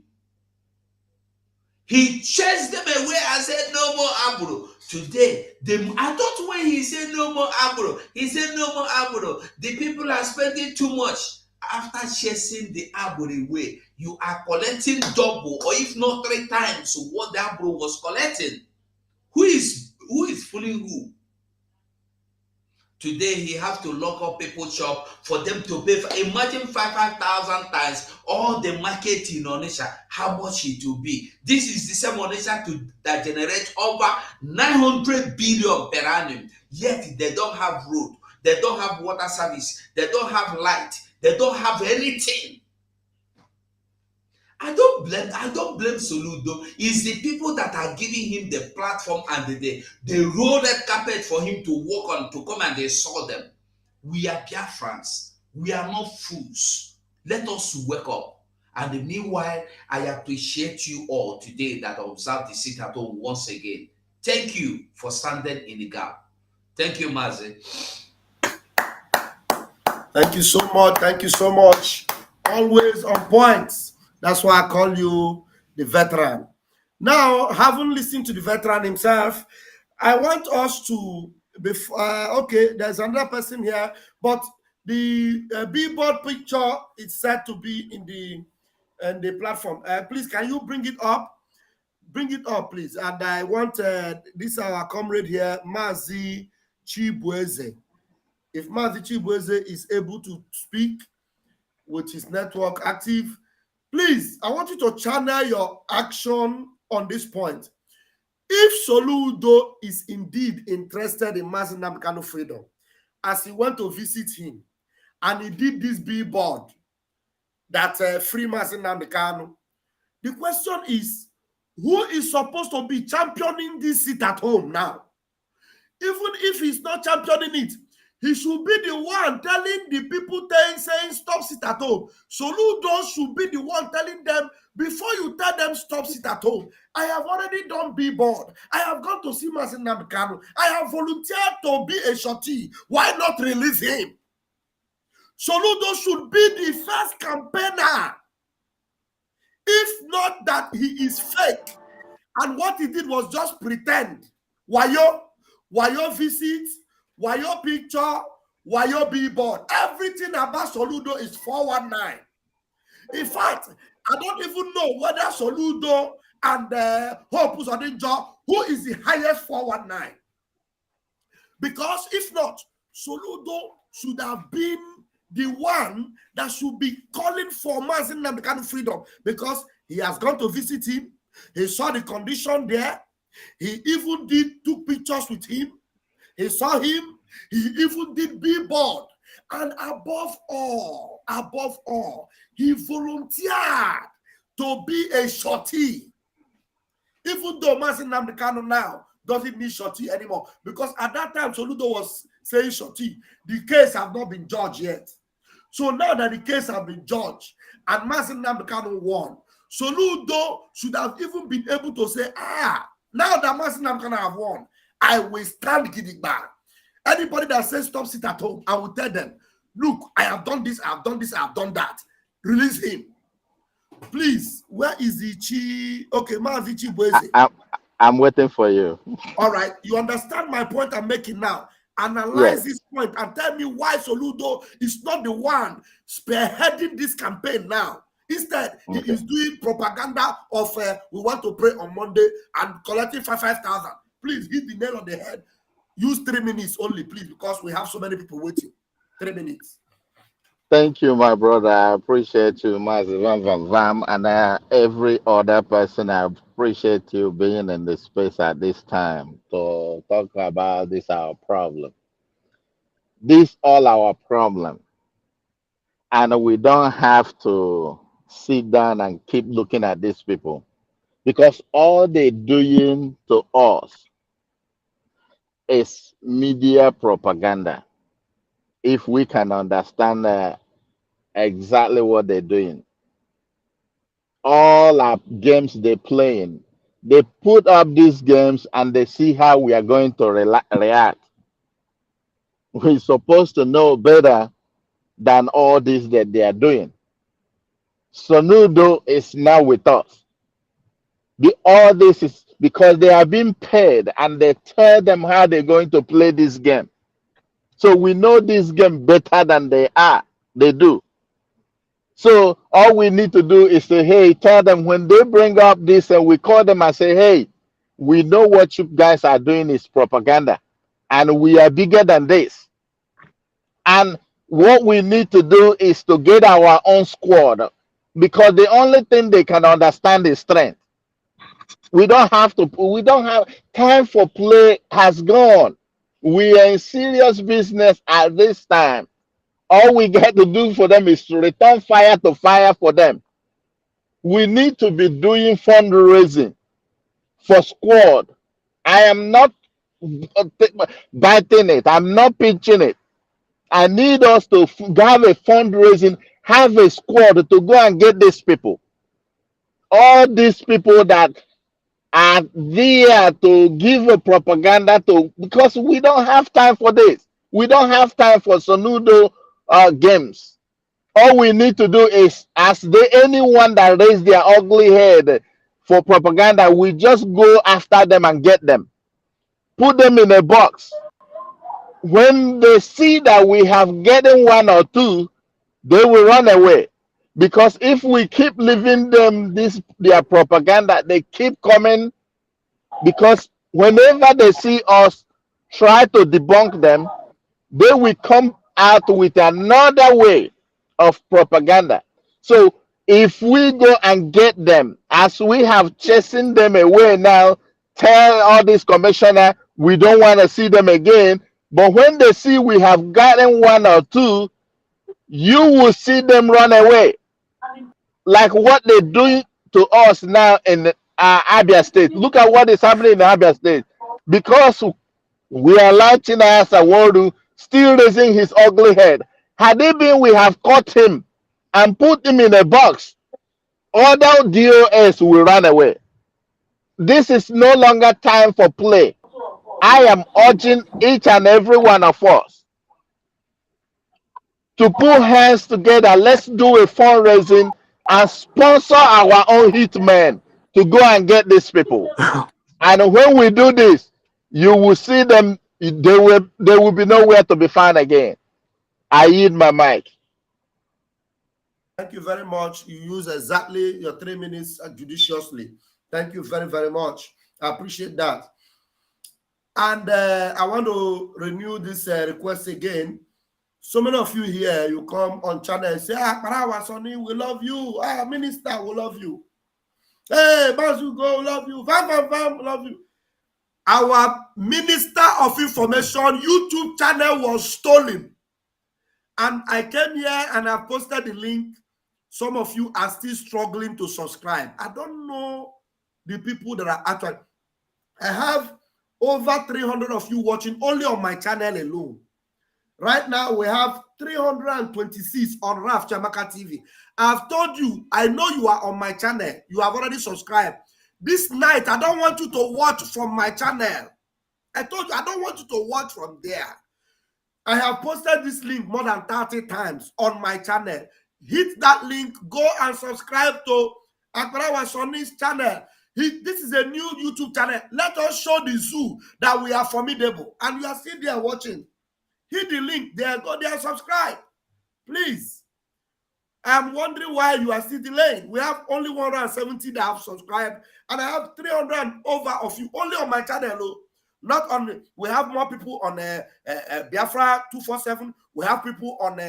He chased them away and said, no more Aburo. Today, I thought when he said no more Aburo, he said no more Aburo. The people are spending too much. After chasing the Aburo away, you are collecting double or if not 3 times what the Aburo was collecting. Who is fooling who? Today, he have to lock up people's shop for them to pay. Imagine 5,000 times all the market in Onitsha, how much it will be. This is the same Onitsha that generates over 900 billion per annum. Yet they don't have road, they don't have water service, they don't have light, they don't have anything. I don't blame Soludo. It's the people that are giving him the platform and the roll red carpet for him to walk on, to come and they saw them. We are Biafrans. We are not fools. Let us wake up. And meanwhile, I appreciate you all today that observe the sit at home once again. Thank you for standing in the gap. Thank you, Mazi. Thank you so much. Thank you so much. Always on point. That's why I call you the veteran. Now, having listened to the veteran himself, I want us to, okay, there's another person here, but the billboard picture is said to be in the platform. Please, can you bring it up? Bring it up, please. And I want, this is our comrade here, Mazi Chibueze. If Mazi Chibueze is able to speak with his network active, please, I want you to channel your action on this point. If Soludo is indeed interested in Mazi Nnamdi Kanu freedom, as he went to visit him, and he did this billboard that free Mazi Nnamdi Kanu, the question is, who is supposed to be championing this seat at home now? Even if he's not championing it, he should be the one telling the people saying stop sit at home. Soludo should be the one telling them, before you tell them stop sit at home, I have already done billboard. I have gone to see Mazi Nnamdi Kanu. I have volunteered to be a shorty. Why not release him? Soludo should be the first campaigner. If not that he is fake. And what he did was just pretend. Wayo visits, Wayo picture, Wayo billboard. Everything about Soludo is 419. In fact, I don't even know whether Soludo and Hope Uzodinjo, who is the highest 419. Because if not, Soludo should have been the one that should be calling for Mazi Nnamdi Kanu freedom, because he has gone to visit him. He saw the condition there. He even took pictures with him. He saw him. He even did billboard. And above all, he volunteered to be a shorty. Even though Mazi Nnamdi Kanu now doesn't need shorty anymore, because at that time Soludo was saying shorty. The case have not been judged yet. So now that the case has been judged and Mazi Nnamdi Kanu won, Soludo should have even been able to say, now that Mazi Nnamdi Kanu have won, I will stand gidigba. Anybody that says stop, sit at home, I will tell them, look, I have done this, I have done this, I have done that. Release him. Please, where is the Chi? Okay, Mazi Chibweze. I'm waiting for you. All right, you understand my point I'm making now. Analyze this point and tell me why Soludo is not the one spearheading this campaign now. Instead, he is doing propaganda of we want to pray on Monday and collecting 5,000. Please hit the nail on the head. Use 3 minutes only, please, because we have so many people waiting. 3 minutes. Thank you, my brother. I appreciate you, Mazi Vam, and every other person. I appreciate you being in the space at this time to talk about this our problem. This all our problem, and we don't have to sit down and keep looking at these people, because all they're doing to us is media propaganda. If we can understand exactly what they're doing, all our games they're playing, they put up these games and they see how we are going to react. We're supposed to know better than all this that they are doing. Sonudo is now with us. All this is because they are being paid and they tell them how they're going to play this game. So we know this game better than they do. So all we need to do is say, hey, tell them when they bring up this, and we call them and say, hey, we know what you guys are doing is propaganda, and we are bigger than this. And what we need to do is to get our own squad, because the only thing they can understand is strength. We don't have time for play has gone. We are in serious business at this time. All we got to do for them is to return fire to fire for them. We need to be doing fundraising for squad. I am not biting it. I'm not pitching it. I need us to have a fundraising, have a squad to go and get these people. All these people that are there to give a propaganda to, because we don't have time for this. We don't have time for Sonudo games. All we need to do is, anyone that raise their ugly head for propaganda, we just go after them and get them. Put them in a box. When they see that we have gotten 1 or 2, they will run away. Because if we keep leaving them their propaganda, they keep coming. Because whenever they see us try to debunk them, they will come out with another way of propaganda. So if we go and get them, as we have chasing them away now, tell all these commissioners we don't want to see them again. But when they see we have gotten 1 or 2, you will see them run away. Like what they're doing to us now in Abia State. Look at what is happening in Abia State. Because we are lighting us a world still raising his ugly head. Had it been we have caught him and put him in a box, other DOS will run away. This is no longer time for play. I am urging each and every one of us to put hands together. Let's do a fundraising and sponsor our own hitmen to go and get these people. And when we do this, you will see them. They will be nowhere to be found again. I yield my mic. Thank you very much. You use exactly your 3 minutes judiciously. Thank you very, very much. I appreciate that. And I want to renew this request again. So many of you here, you come on channel and say, Parawa Sonny, we love you. Minister, we love you. Hey, Bazugo, we love you. Vam, we love you. Our Minister of Information YouTube channel was stolen. And I came here and I posted the link. Some of you are still struggling to subscribe. I don't know the people that are actually. I have over 300 of you watching only on my channel alone. Right now, we have 326 on Raf Chamaka TV. I've told you, I know you are on my channel. You have already subscribed. This night, I don't want you to watch from my channel. I told you, I don't want you to watch from there. I have posted this link more than 30 times on my channel. Hit that link, go and subscribe to Akbarawa Sonny's channel. This is a new YouTube channel. Let us show the zoo that we are formidable. And you are still there watching. Hit the link there, go there, subscribe. Please. I'm wondering why you are still delaying. We have only 170 that have subscribed, and I have 300 over of you only on my channel. Not on. We have more people on Biafra 247. We have people on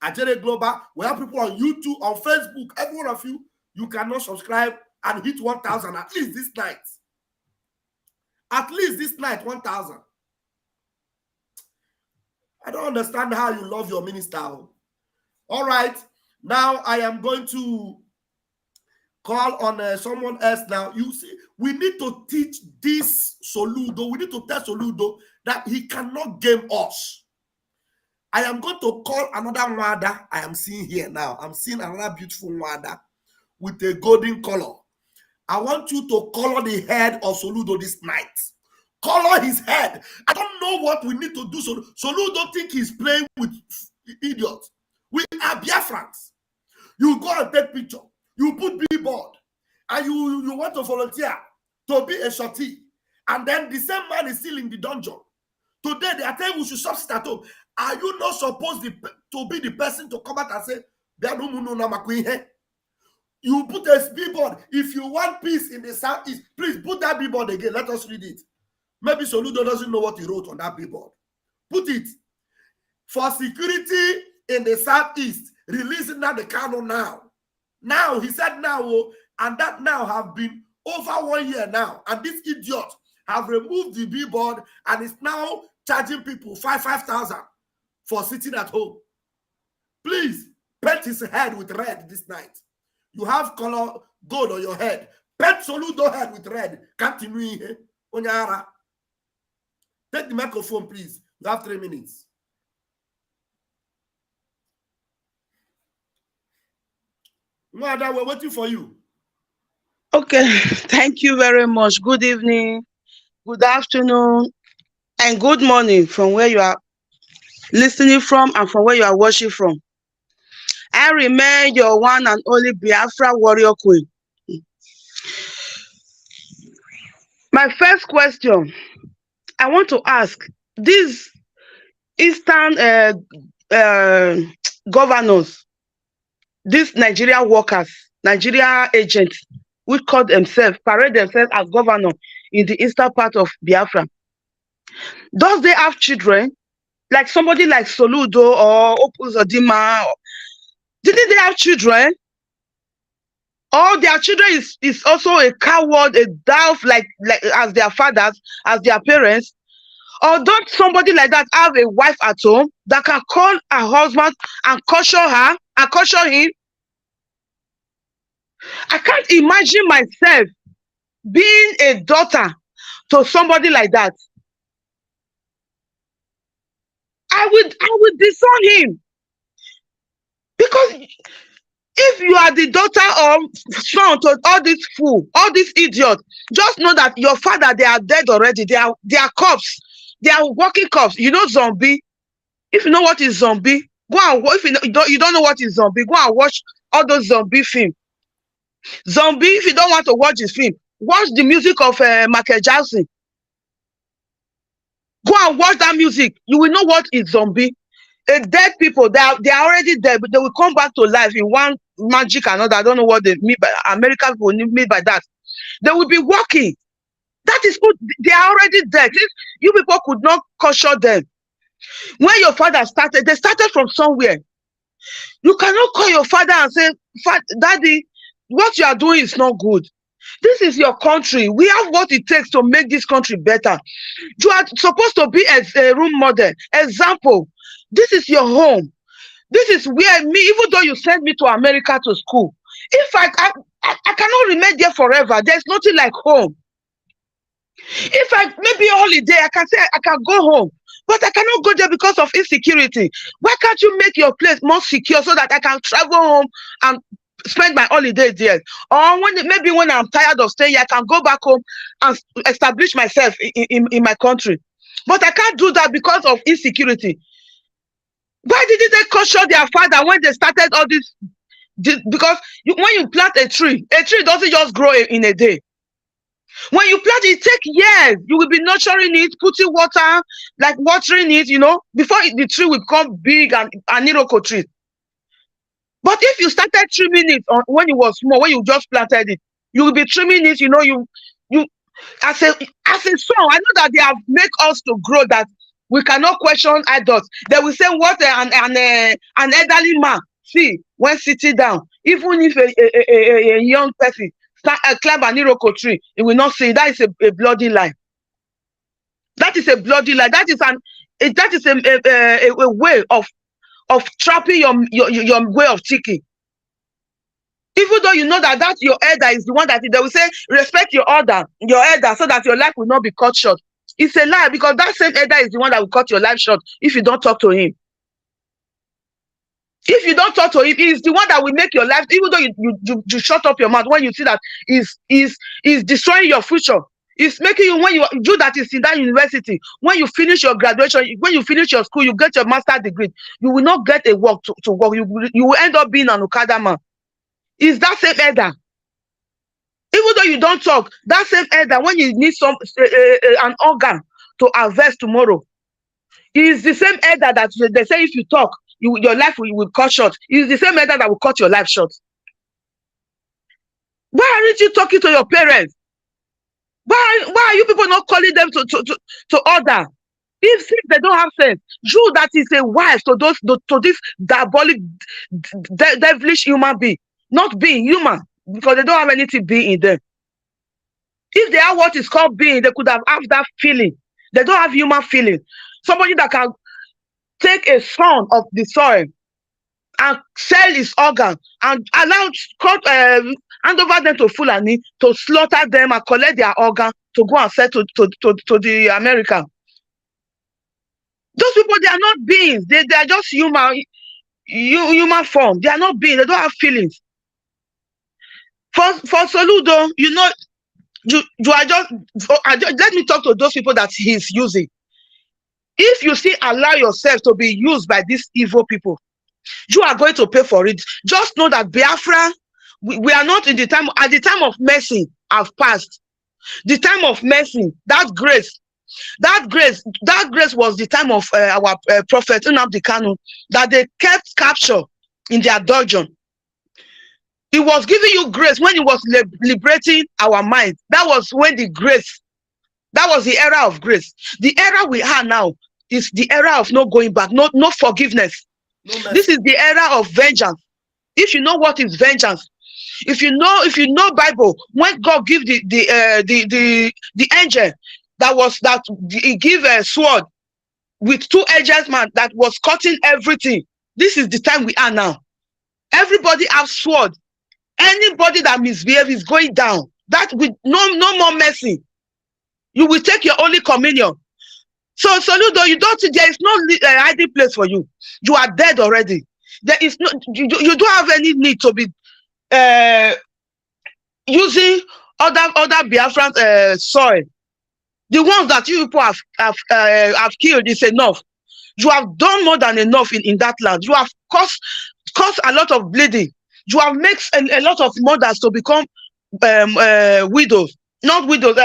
Ajere Global. We have people on YouTube, on Facebook. Every one of you, you cannot subscribe and hit 1,000 at least this night. At least this night, 1,000. I don't understand how you love your minister. All right. Now I am going to call on someone else now. You see, we need to teach this Soludo. We need to tell Soludo that he cannot game us. I am going to call another Mwada I am seeing here now. I'm seeing another beautiful Mwada with a golden color. I want you to color the head of Soludo this night. Color his head. I don't know what we need to do. Soludo think he's playing with idiots. We are Biafrans. You go and take picture. You put billboard. And you want to volunteer to be a shorty. And then the same man is still in the dungeon. Today, they are telling you we should substitute at home. Are you not supposed to be the person to come out and say, you put a billboard. If you want peace in the southeast, please put that billboard again. Let us read it. Maybe Soludo doesn't know what he wrote on that billboard. Put it. For security in the southeast, releasing that the Kanu now. Now, he said now, and that now have been over 1 year now. And this idiot have removed the billboard and is now charging people 5,000 for sitting at home. Please, paint his head with red this night. You have color gold on your head. Paint Soludo head with red. Continue. Onyara. Take the microphone, please. You have 3 minutes. Mwada, we're waiting for you. Okay, thank you very much. Good evening, good afternoon, and good morning from where you are listening from and from where you are watching from. I remain your one and only Biafra warrior queen. My first question I want to ask, these Eastern governors, these Nigeria workers, Nigeria agents, which call themselves, parade themselves as governor in the eastern part of Biafra, does they have children? Like somebody like Soludo or Opus Odima? Didn't they have children? Or their children is also a coward, a dwarf, like as their fathers, as their parents? Or don't somebody like that have a wife at home that can call her husband and caution her and caution him? I can't imagine myself being a daughter to somebody like that. I would disown him. Because if you are the daughter or son to all these fools, all these idiots, just know that your father, they are dead already. They are cops. They are walking cops. You know zombie? If you know what is zombie, go and watch. If you don't know what is zombie, go and watch all those zombie films. Zombie, if you don't want to watch this film, watch the music of Michael Jackson. Go and watch that music. You will know what is zombie. Dead people, they are already dead, but they will come back to life in one magic and all that. I don't know what they mean by Americans will mean by that. They will be working. That is good. They are already dead. If you people could not caution them. When your father started, they started from somewhere. You cannot call your father and say, Daddy, what you are doing is not good. This is your country. We have what it takes to make this country better. You are supposed to be a role model. Example, this is your home. This is where me, even though you sent me to America to school, if I cannot remain there forever, there's nothing like home. If maybe a holiday, I can say I can go home, but I cannot go there because of insecurity. Why can't you make your place more secure so that I can travel home and spend my holiday there? Or maybe when I'm tired of staying here, I can go back home and establish myself in my country. But I can't do that because of insecurity. Why didn't they caution their father when they started all this? Because when you plant a tree doesn't just grow in a day. When you plant it takes years. You will be nurturing it, putting water, like watering it, before the tree will become big and an Iroko tree. But if you started trimming it when it was small, when you just planted it, you will be trimming it, you as a son, I know that they have made us to grow, that we cannot question adults. They will say what an elderly man see when sitting down, even if a young person climb an Iroko tree, he will not see. That is a bloody lie. That is a bloody lie. That is a way of trapping your way of thinking. Even though you know that your elder is the one that they will say respect your elder, so that your life will not be cut short. It's a lie, because that same elder is the one that will cut your life short if you don't talk to him. If you don't talk to him, he's the one that will make your life, even though you shut up your mouth when you see that is destroying your future. It's making you, when you that is in that university, when you finish your graduation, when you finish your school, you get your master's degree, you will not get a work to work. You will end up being an Okada man. Is that same elder? Even though you don't talk, that same elder, when you need an organ to harvest tomorrow, is the same elder that they say if you talk, your life will cut short. Is the same elder that will cut your life short. Why aren't you talking to your parents? Why are you people not calling them to order? If they don't have sense, you that is a wife to this diabolic, devilish human being, not being human, because they don't have anything being in them. If they have what is called being, they could have that feeling. They don't have human feeling. Somebody that can take a son of the soil and sell his organ and hand over them to Fulani to slaughter them and collect their organ to go and sell to the American. Those people, they are not beings. They are just human form. They are not beings. They don't have feelings. For Soludo, you are just let me talk to those people that he's using. If you still allow yourself to be used by these evil people, you are going to pay for it. Just know that Biafra, we are not in the time. At the time of mercy have passed. The time of mercy, that grace was the time of our prophet Kanu, that they kept capture in their dungeon. He was giving you grace when he was liberating our mind. That was when that was the era of grace. The era we are now is the era of no going back, no forgiveness. This is the era of vengeance. If you know what is vengeance, if you know Bible, when God gave the angel that he gave a sword with two edges, man, that was cutting everything. This is the time we are now. Everybody has sword. Anybody that misbehaves is going down. That with no more mercy. You will take your Holy Communion. So Soludo, there is no hiding place for you. You are dead already. There is no. You don't have any need to be using other Biafran soil. The ones that you people have killed is enough. You have done more than enough in that land. You have caused a lot of bleeding. You have made a lot of mothers to become widows. Not widows.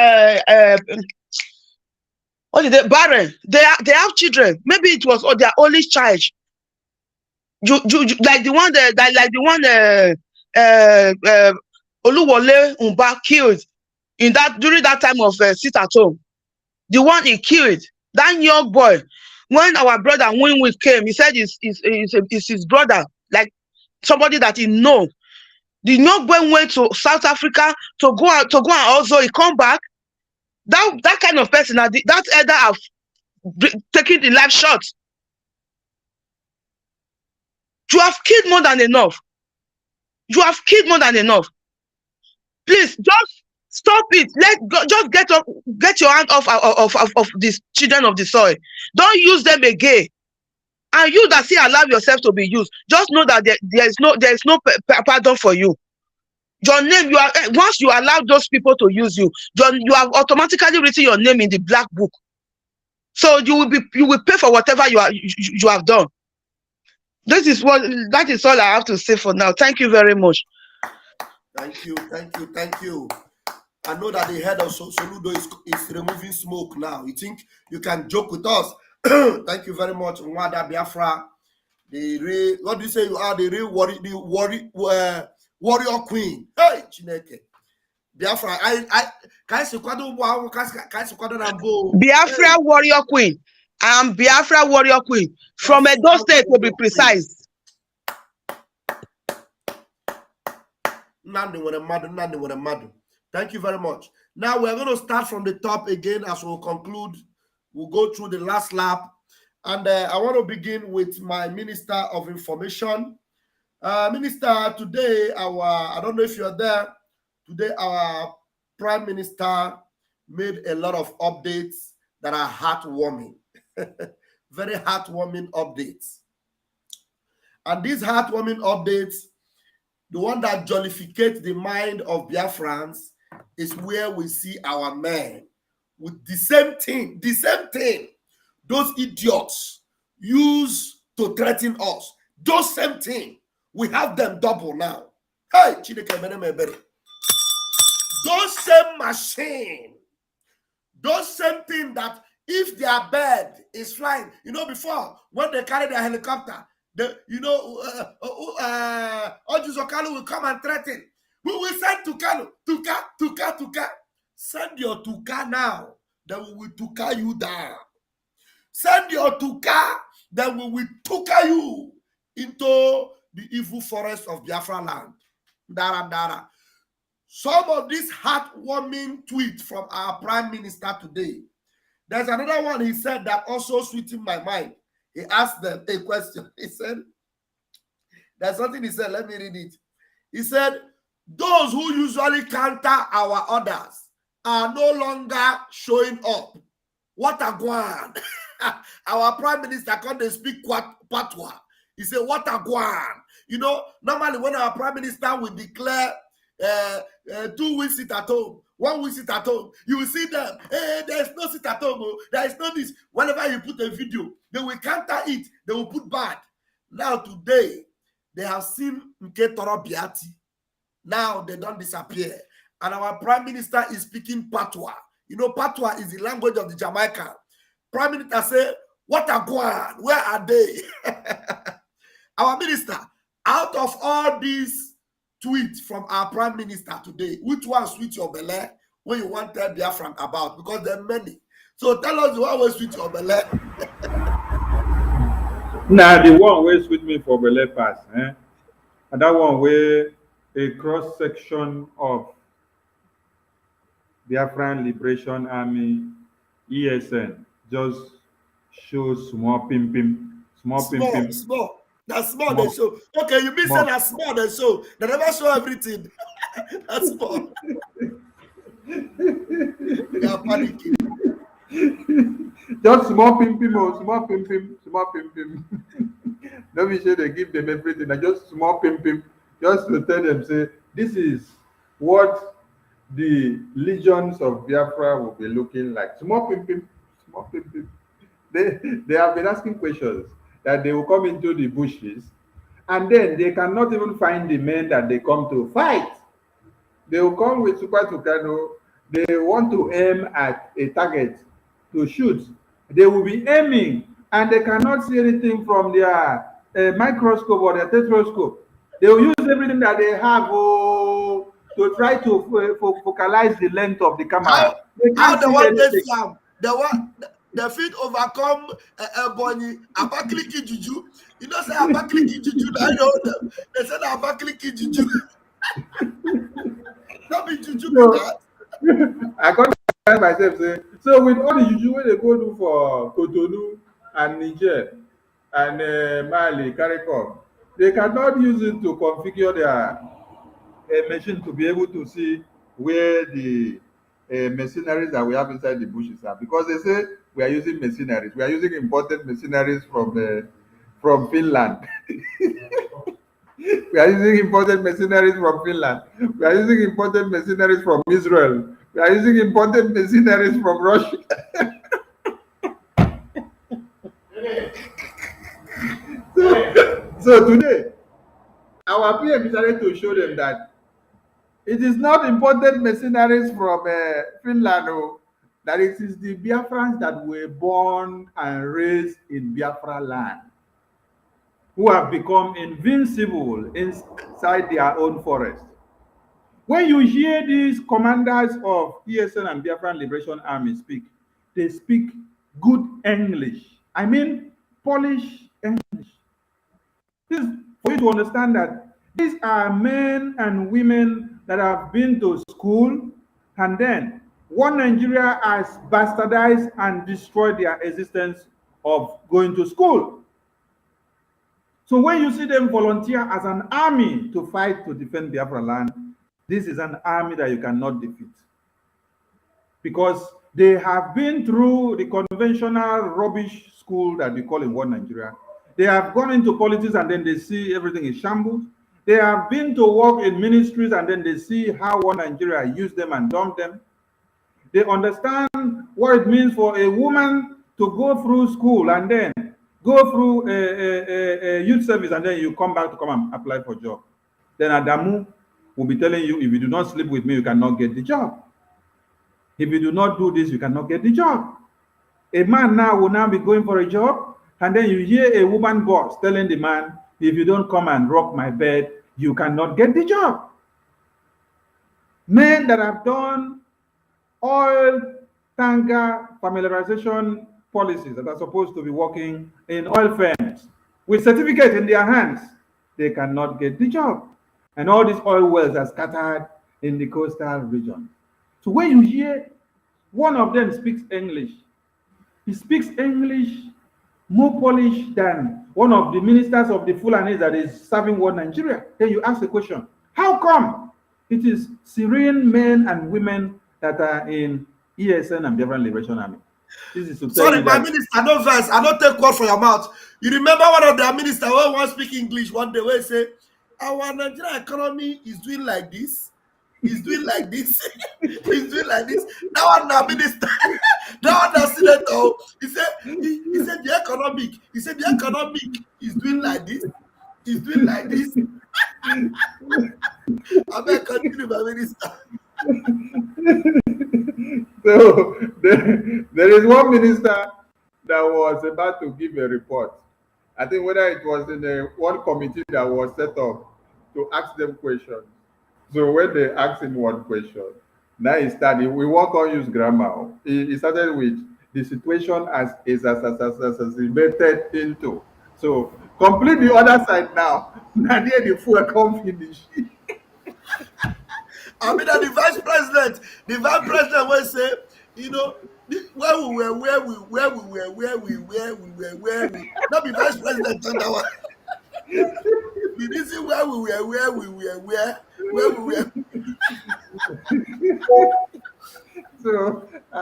What is it? Barren. They have children. Maybe it was their only child. You like the one Oluwole Umba killed during that time of sit at home. The one he killed, that young boy. When our brother Winwick came, he said it's his brother, like somebody that he know. The young boy went to South Africa to go and also he come back. That kind of person, that elder have taken the life shot. You have killed more than enough. You have killed more than enough. Please just stop it. Just get your hand off these children of the soil. Don't use them again. And you that still allow yourself to be used, just know that there is no pardon for you. Your name, once you allow those people to use you, you have automatically written your name in the black book. So you will pay for whatever you have done. That is all I have to say for now. Thank you very much. Thank you. I know that the head of Soludo is removing smoke now. You think you can joke with us? Thank you very much, Mwada Biafra. What do you say you are? The real warrior queen. Hey, Chineke. Biafra, Biafra warrior queen. I am Biafra warrior queen from Edo State, to be precise. Thank you very much. Now we're going to start from the top again as we'll conclude. We'll go through the last lap. And I want to begin with my Minister of Information. Minister, today, I don't know if you're there, today our Prime Minister made a lot of updates that are heartwarming. Very heartwarming updates. And these heartwarming updates, the one that jollificates the mind of Biafrans, is where we see our men with the same thing those idiots use to threaten us. Those same thing, we have them double now. Hey, those same machine, those same thing that if their bird is flying, before when they carry their helicopter, Kanu will come and threaten. We will send to Kanu, Tuka. Send your Tuka now, then we will Tuka you down. Send your Tuka, then we will Tuka you into the evil forest of Biafra land. Dara. Some of these heartwarming tweets from our Prime Minister today. There's another one he said that also sweetened my mind. He asked them a question. He said, there's something he said, let me read it. He said, those who usually counter our orders are no longer showing up. What a guan. Our Prime Minister can't speak patois. He said, what a guan. Normally when our Prime Minister will declare 2 weeks sit at home, 1 week sit at home, you will see them. Hey, there's no sit at home. There is no this. Whenever you put a video, they will counter it. They will put bad. Now today, they have seen Nke Toro Biati. Now they don't disappear. And our Prime Minister is speaking patois. Patois is the language of the Jamaican. Prime Minister said, what a guan? Where are they? Our minister, out of all these tweets from our Prime Minister today, which one sweet your belly when you want to tell Biafran about? Because there are many. So tell us the one where sweet your belly. Now the one where sweet me for belly pass, and that one where a cross section of Biafran Liberation Army ESN just shows small pim. Small. That's small they show. Okay, you mean say that's small they show. They never show everything. That's small. They are panicking. Just small pim. Don't be sure they give them everything. Just small pim. Just to tell them, say, this is what the legions of Biafra will be looking like. Small pim. They have been asking questions that they will come into the bushes and then they cannot even find the men that they come to fight. They will come with Super Tucano. They want to aim at a target to shoot. They will be aiming and they cannot see anything from their microscope or their stethoscope. They will use everything that they have to try to focalize the length of the camera. They How can't the see one they anything. Siam, the feet overcome Ebony, Abakaliki Juju. You know, say Abakaliki Juju, I know them. They said Abakaliki Juju. Not be Juju be So that. I can't find myself saying, so with all the juju wey they go do for Cotonou and Niger and Mali, CARICOM, they cannot use it to configure their machine to be able to see where the mercenaries that we have inside the bushes are, because they say we are using mercenaries. We are using imported mercenaries from Finland. We are using imported mercenaries from Finland. We are using imported mercenaries from Israel. We are using imported mercenaries from Russia. So today, our PM decided to show them that it is not imported mercenaries from Finland, that it is the Biafrans that were born and raised in Biafra land who have become invincible inside their own forest. When you hear these commanders of ESN and Biafran Liberation Army speak, they speak good English. I mean, Polish English. This is for you to understand that these are men and women that have been to school, and then one Nigeria has bastardized and destroyed their existence of going to school. So when you see them volunteer as an army to fight to defend Biafra land, this is an army that you cannot defeat, because they have been through the conventional rubbish school that we call in one Nigeria. They have gone into politics and then they see everything is shambles. They have been to work in ministries and then they see how one Nigeria used them and dumped them. They understand what it means for a woman to go through school and then go through a youth service and then you come back to come and apply for a job. Then Adamu will be telling you, if you do not sleep with me, you cannot get the job. If you do not do this, you cannot get the job. A man now will now be going for a job, and then you hear a woman boss telling the man, if you don't come and rock my bed, you cannot get the job. Men that have done oil tanker familiarization policies that are supposed to be working in oil firms with certificate in their hands, they cannot get the job. And all these oil wells are scattered in the coastal region. So when you hear one of them speaks English, he speaks English more polished than one of the ministers of the Fulani that is serving one Nigeria, then you ask the question, how come it is Syrian men and women that are in ESN and Biafran Liberation Army? This is to tell Sorry, you my that minister, no verse. I don't take word from your mouth. You remember one of their ministers who wants to speak English one day where he say, our Nigerian economy is doing like this. He's doing like this. He's doing like this. That one now minister. That one now senator. He said the economic. He said the economic is doing like this. He's doing like this. I better continue, my minister. so there is one minister that was about to give a report. I think whether it was in one committee that was set up to ask them questions. So when they asked him one question, now he started, we won't all use grammar. He started with the situation as exacerbated into. So complete the other side now. Now there the full come finish. I mean that the vice president will say, you know, where we were, not be vice president on that one. The reason where we were. So I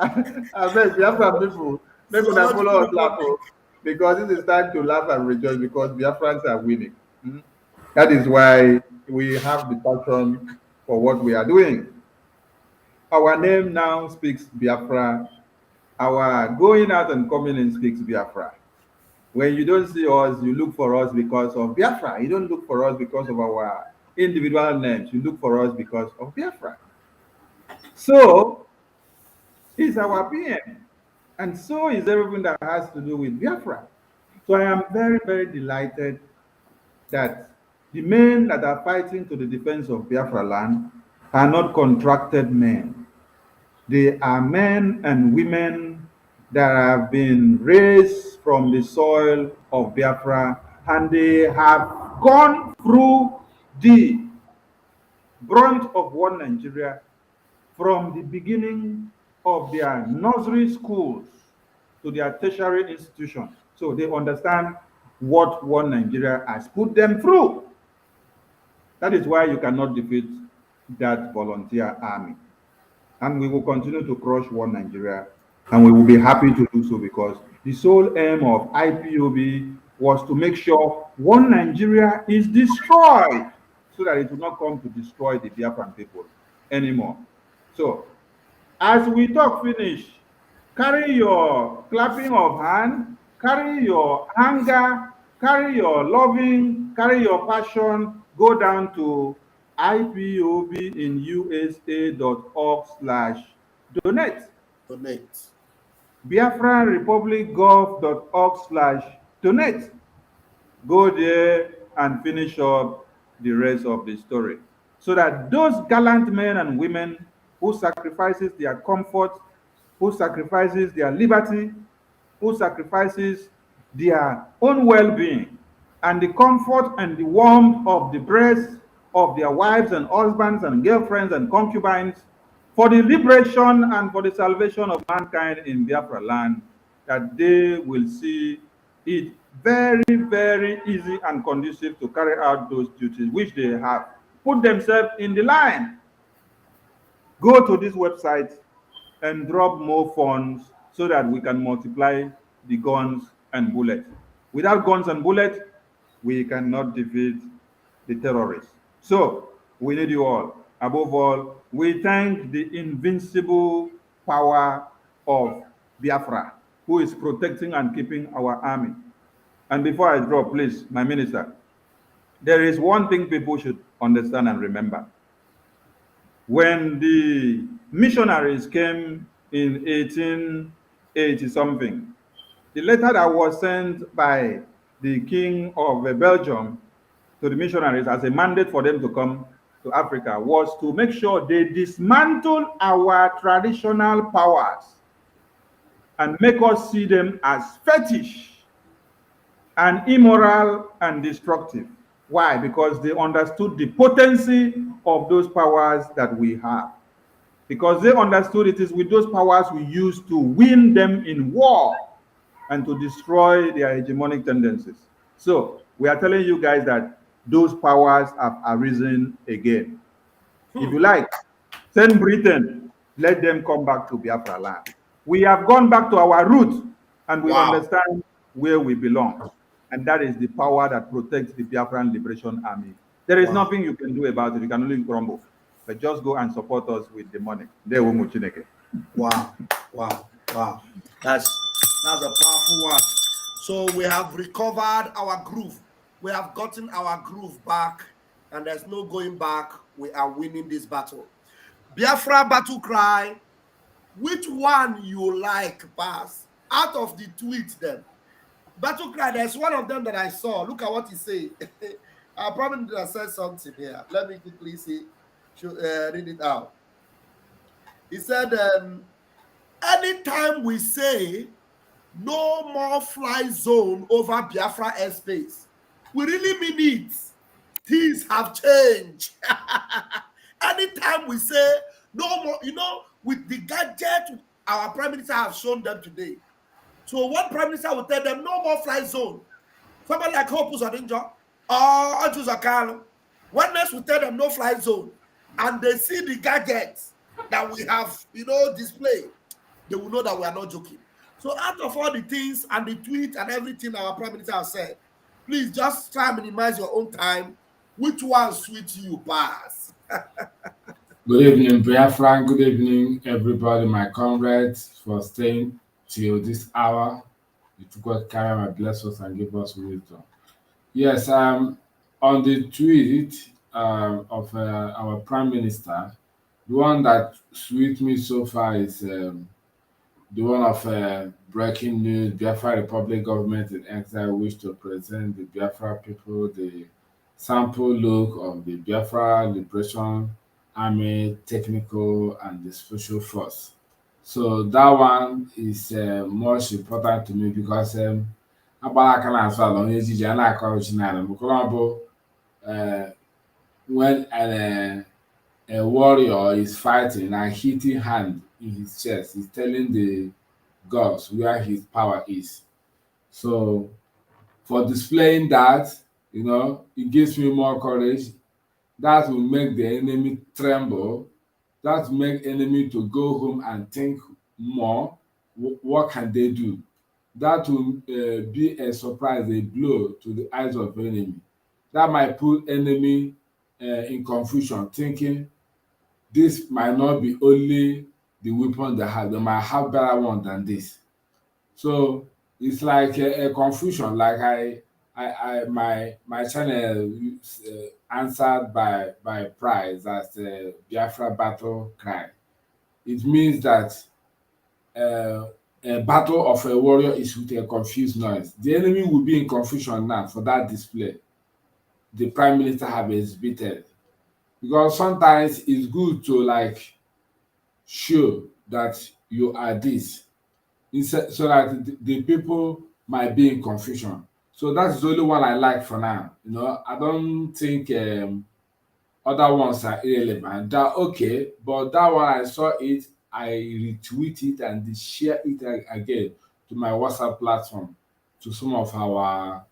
beg Biafran people, make una follow us laugh, because it is time to laugh and rejoice because Biafrans are winning. That is why we have the passion for what we are doing. Our name now speaks Biafra. Our going out and coming in speaks Biafra. When you don't see us, you look for us because of Biafra. You don't look for us because of our individual names. You look for us because of Biafra. So, he's our PM. And so is everything that has to do with Biafra. So I am very, very delighted that The men that are fighting to the defense of Biafra land are not contracted men. They are men and women that have been raised from the soil of Biafra, and they have gone through the brunt of one Nigeria from the beginning of their nursery schools to their tertiary institutions. So they understand what one Nigeria has put them through. That is why you cannot defeat that volunteer army. And we will continue to crush one Nigeria, and we will be happy to do so, because the sole aim of IPOB was to make sure one Nigeria is destroyed, so that it will not come to destroy the Biafran people anymore. So, as we talk finish, carry your clapping of hand, carry your anger, carry your loving, carry your passion, go down to ipobinusa.org/donate. Donate. BiafranRepublicGov.org/donate. Go there and finish up the rest of the story, so that those gallant men and women who sacrifices their comfort, who sacrifices their liberty, who sacrifices their own well-being and the comfort and the warmth of the breasts of their wives and husbands and girlfriends and concubines for the liberation and for the salvation of mankind in Biafra land, that they will see it very, very easy and conducive to carry out those duties which they have put themselves in the line. Go to this website and drop more funds so that we can multiply the guns and bullets. Without guns and bullets, we cannot defeat the terrorists. So we need you all. Above all, we thank the invincible power of Biafra, who is protecting and keeping our army. And before I drop, please, my minister, there is one thing people should understand and remember. When the missionaries came in 1880 something, the letter that was sent by the king of Belgium to the missionaries as a mandate for them to come to Africa was to make sure they dismantle our traditional powers and make us see them as fetish and immoral and destructive. Why? Because they understood the potency of those powers that we have. Because they understood it is with those powers we use to win them in war and to destroy their hegemonic tendencies. So we are telling you guys that those powers have arisen again. If you like, send Britain, let them come back to Biafra land. We have gone back to our roots, and we understand where we belong. And that is the power that protects the Biafran Liberation Army. There is nothing you can do about it. You can only grumble. But just go and support us with the money. Wow. That's a powerful one. So we have recovered our groove. We have gotten our groove back, and there's no going back. We are winning this battle. Biafra battle cry. Which one you like, Pass? Out of the tweets, then. Battle cry, there's one of them that I saw. Look at what he said. I probably did say something here. Let me quickly see. Read it out. He said, anytime we say no more fly zone over Biafra airspace, we really mean it. Things have changed. Anytime we say no more, with the gadget our prime minister have shown them today. So one prime minister will tell them no more fly zone. Somebody like Hope Uzodinjo or Ajuzakalo. One nurse will tell them no fly zone. And they see the gadgets that we have, displayed. They will know that we are not joking. So out of all the things and the tweet and everything our prime minister has said, please just try and minimize your own time. Which one suits you, Pass? Good evening, Biafran. Good evening, everybody, my comrades, for staying till this hour. If God carry my bless us and give us wisdom. Yes, on the tweet of our Prime Minister, the one that sweet me so far is the one of breaking news: Biafra Republic government in exile wish to present the Biafra people the sample look of the Biafra Liberation Army Technical and the Special Force. So that one is most important to me because agbara kana as well on ejiji a na-akọ original because when a warrior is fighting and hitting hand in his chest, he's telling the gods where his power is. So for displaying that, it gives me more courage. That will make the enemy tremble. That will make enemy to go home and think more. What can they do? That will be a surprise, a blow to the eyes of enemy. That might put enemy in confusion, thinking this might not be only the weapon they have. They might have better one than this. So it's like a confusion. Like my channel answered by prize as Biafra battle cry. It means that a battle of a warrior is with a confused noise. The enemy will be in confusion now for that display the prime minister have exhibited, because sometimes it's good to like show that you are this, so that the people might be in confusion. So that's the only one I like for now. I don't think other ones are irrelevant. They're okay, but that one I saw it, I retweet it and share it again to my WhatsApp platform to some of our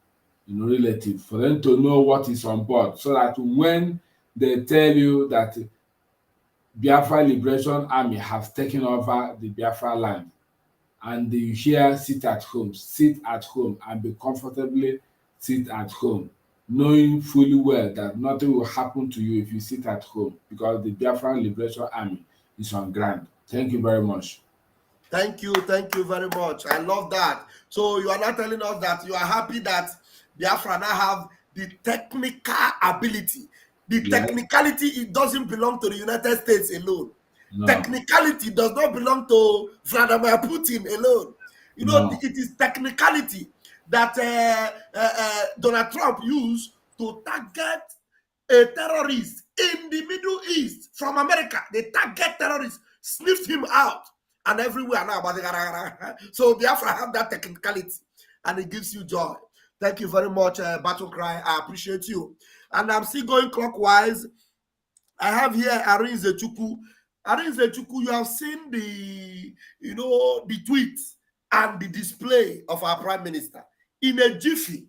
relatives for them to know what is on board, so that when they tell you that Biafra Liberation Army has taken over the Biafra land, and you hear sit at home and be comfortably sit at home, knowing fully well that nothing will happen to you if you sit at home, because the Biafra Liberation Army is on ground. Thank you very much. Thank you very much. I love that. So you are not telling us that you are happy that Biafra now have the technical ability. The technicality, it doesn't belong to the United States alone. No. Technicality does not belong to Vladimir Putin alone. It is technicality that Donald Trump used to target a terrorist in the Middle East from America. They target terrorists, sniffed him out, and everywhere now. So Biafra have that technicality, and it gives you joy. Thank you very much, Battle Cry. I appreciate you. And I'm still going clockwise. I have here Arinze Chukwu. Arinze Chukwu, you have seen the tweets and the display of our Prime Minister in a jiffy.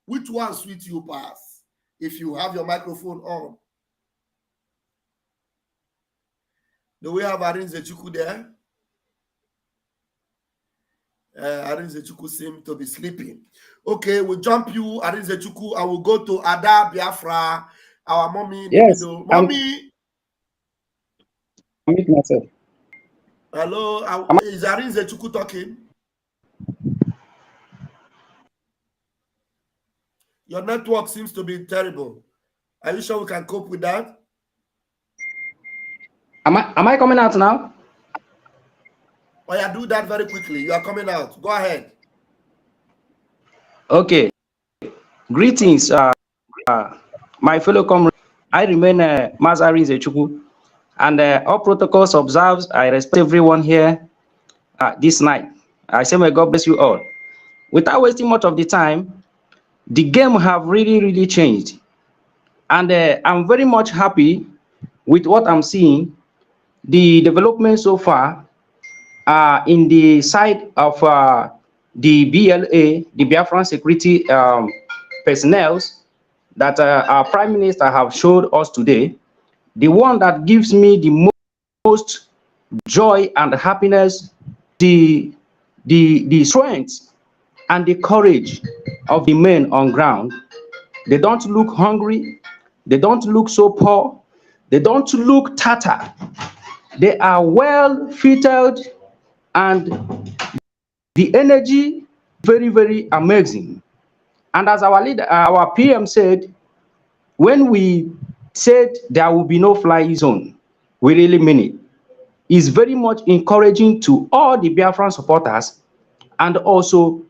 Which one suits you pass? If you have your microphone on. Do we have Arinze Chukwu there? Arinze Chukwu seems to be sleeping. Okay, we'll jump you, Arinze Chukwu, and we'll go to Ada Biafra, our mommy. Yes, mommy. I'm myself. Hello, is Arinze Chukwu talking? Your network seems to be terrible. Are you sure we can cope with that? Am I coming out now? Oh yeah, do that very quickly. You are coming out. Go ahead. Okay. Greetings, my fellow comrades. I remain Mazari Zechukwu, and all protocols observed. I respect everyone here this night. I say may God bless you all. Without wasting much of the time, the game have really changed, and I'm very much happy with what I'm seeing. The development so far in the side of the BLA, the Biafran security personnel that our Prime Minister have showed us today. The one that gives me the most joy and happiness, the strength and the courage of the men on ground. They don't look hungry. They don't look so poor. They don't look tattered. They are well fitted, and the energy very amazing. And as our leader, our PM said, when we said there will be no fly zone, we really mean it. It's very much encouraging to all the Biafran supporters, and also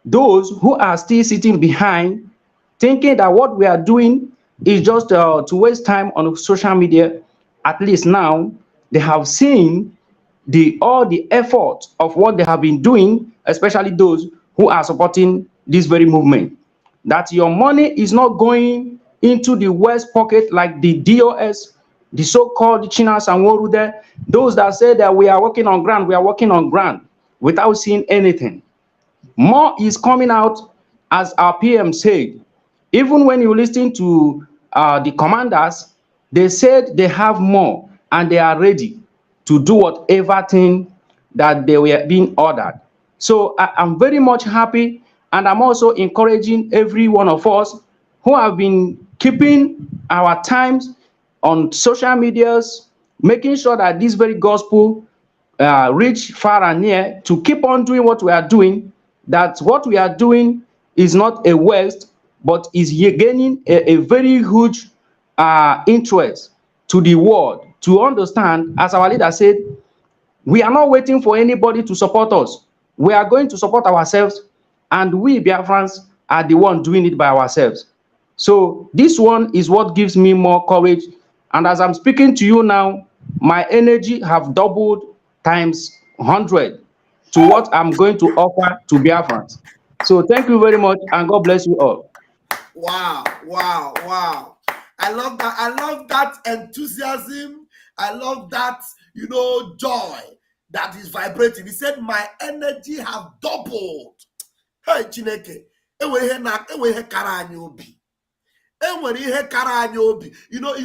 those who are still sitting behind, thinking that what we are doing is just to waste time on social media. At least now they have seen all the effort of what they have been doing, especially those who are supporting this very movement. That your money is not going into the West pocket like the DOS, the so-called Chinas and Woru there, those that say that we are working on ground, we are working on ground without seeing anything. More is coming out, as our PM said. Even when you listen to the commanders, they said they have more and they are ready to do whatever thing that they were being ordered. So I'm very much happy, and I'm also encouraging every one of us who have been keeping our times on social medias, making sure that this very gospel reach far and near, to keep on doing what we are doing, that what we are doing is not a waste, but is gaining a very huge interest to the world to understand, as our leader said, we are not waiting for anybody to support us. We are going to support ourselves, and we Biafrans are the one doing it by ourselves. So this one is what gives me more courage. And as I'm speaking to you now, my energy have doubled times 100 to what I'm going to offer to Biafrans. So thank you very much, and God bless you all. Wow, wow, wow. I love that. I love that enthusiasm. I love that, joy that is vibrating. He said, my energy have doubled. Hey, Chineke. It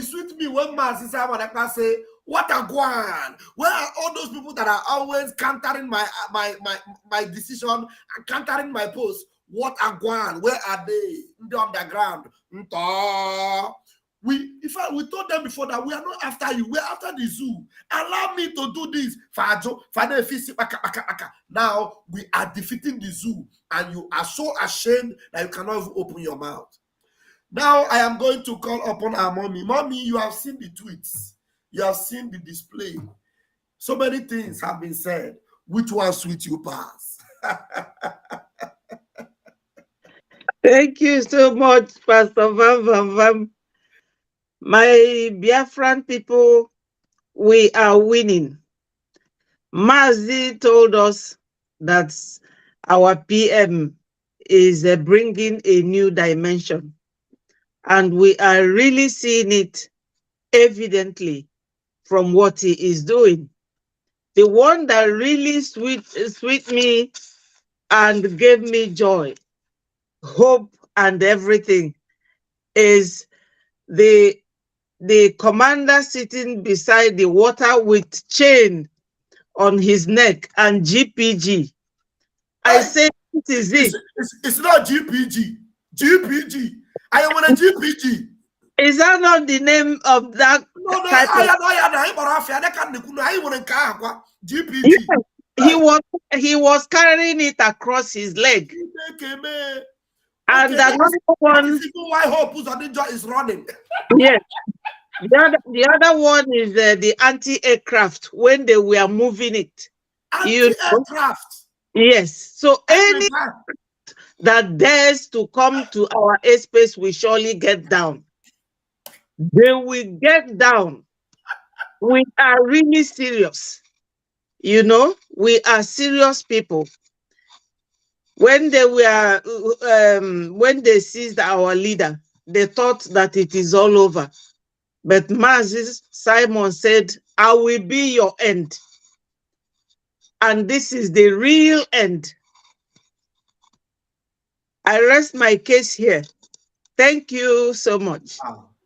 sweet me when Master Simon say, what a guan. Where are all those people that are always countering my decision and countering my post? What a guan. Where are they? In the underground. We told them before that we are not after you, we're after the zoo. Allow me to do this. Now we are defeating the zoo, and you are so ashamed that you cannot even open your mouth. Now I am going to call upon our mommy. Mommy, you have seen the tweets. You have seen the display. So many things have been said. Which one sweet you pass? Thank you so much, Pastor Van Van Van. My Biafran people, we are winning. Mazi told us that our PM is bringing a new dimension. And we are really seeing it evidently from what he is doing. The one that really sweet me and gave me joy, hope, and everything is the commander sitting beside the water with chain on his neck and GPG. I say, what is it? It's not GPG. GPG. I am on a GPG. Is that not the name of that? No, GPG. Yes, he was carrying it across his leg. And okay, another one. That is even why Hope is running. Yes. The other one is the anti-aircraft when they were moving it. Anti-aircraft. Yes. So any that dares to come to our airspace will surely get down. They will get down. We are really serious. We are serious people. When they were, when they seized our leader, they thought that it is all over. But Mazi Simon said, I will be your end. And this is the real end. I rest my case here. Thank you so much.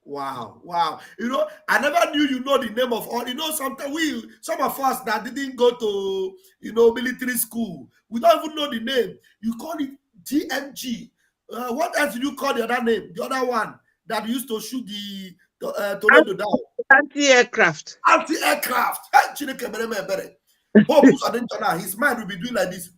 Wow. I never knew the name of all. Sometimes some of us that didn't go to, military school, we don't even know the name. You call it GMG. What else do you call the other name? The other one that used to shoot the tornado down. Anti-aircraft. Anti-aircraft. His mind will be doing like this.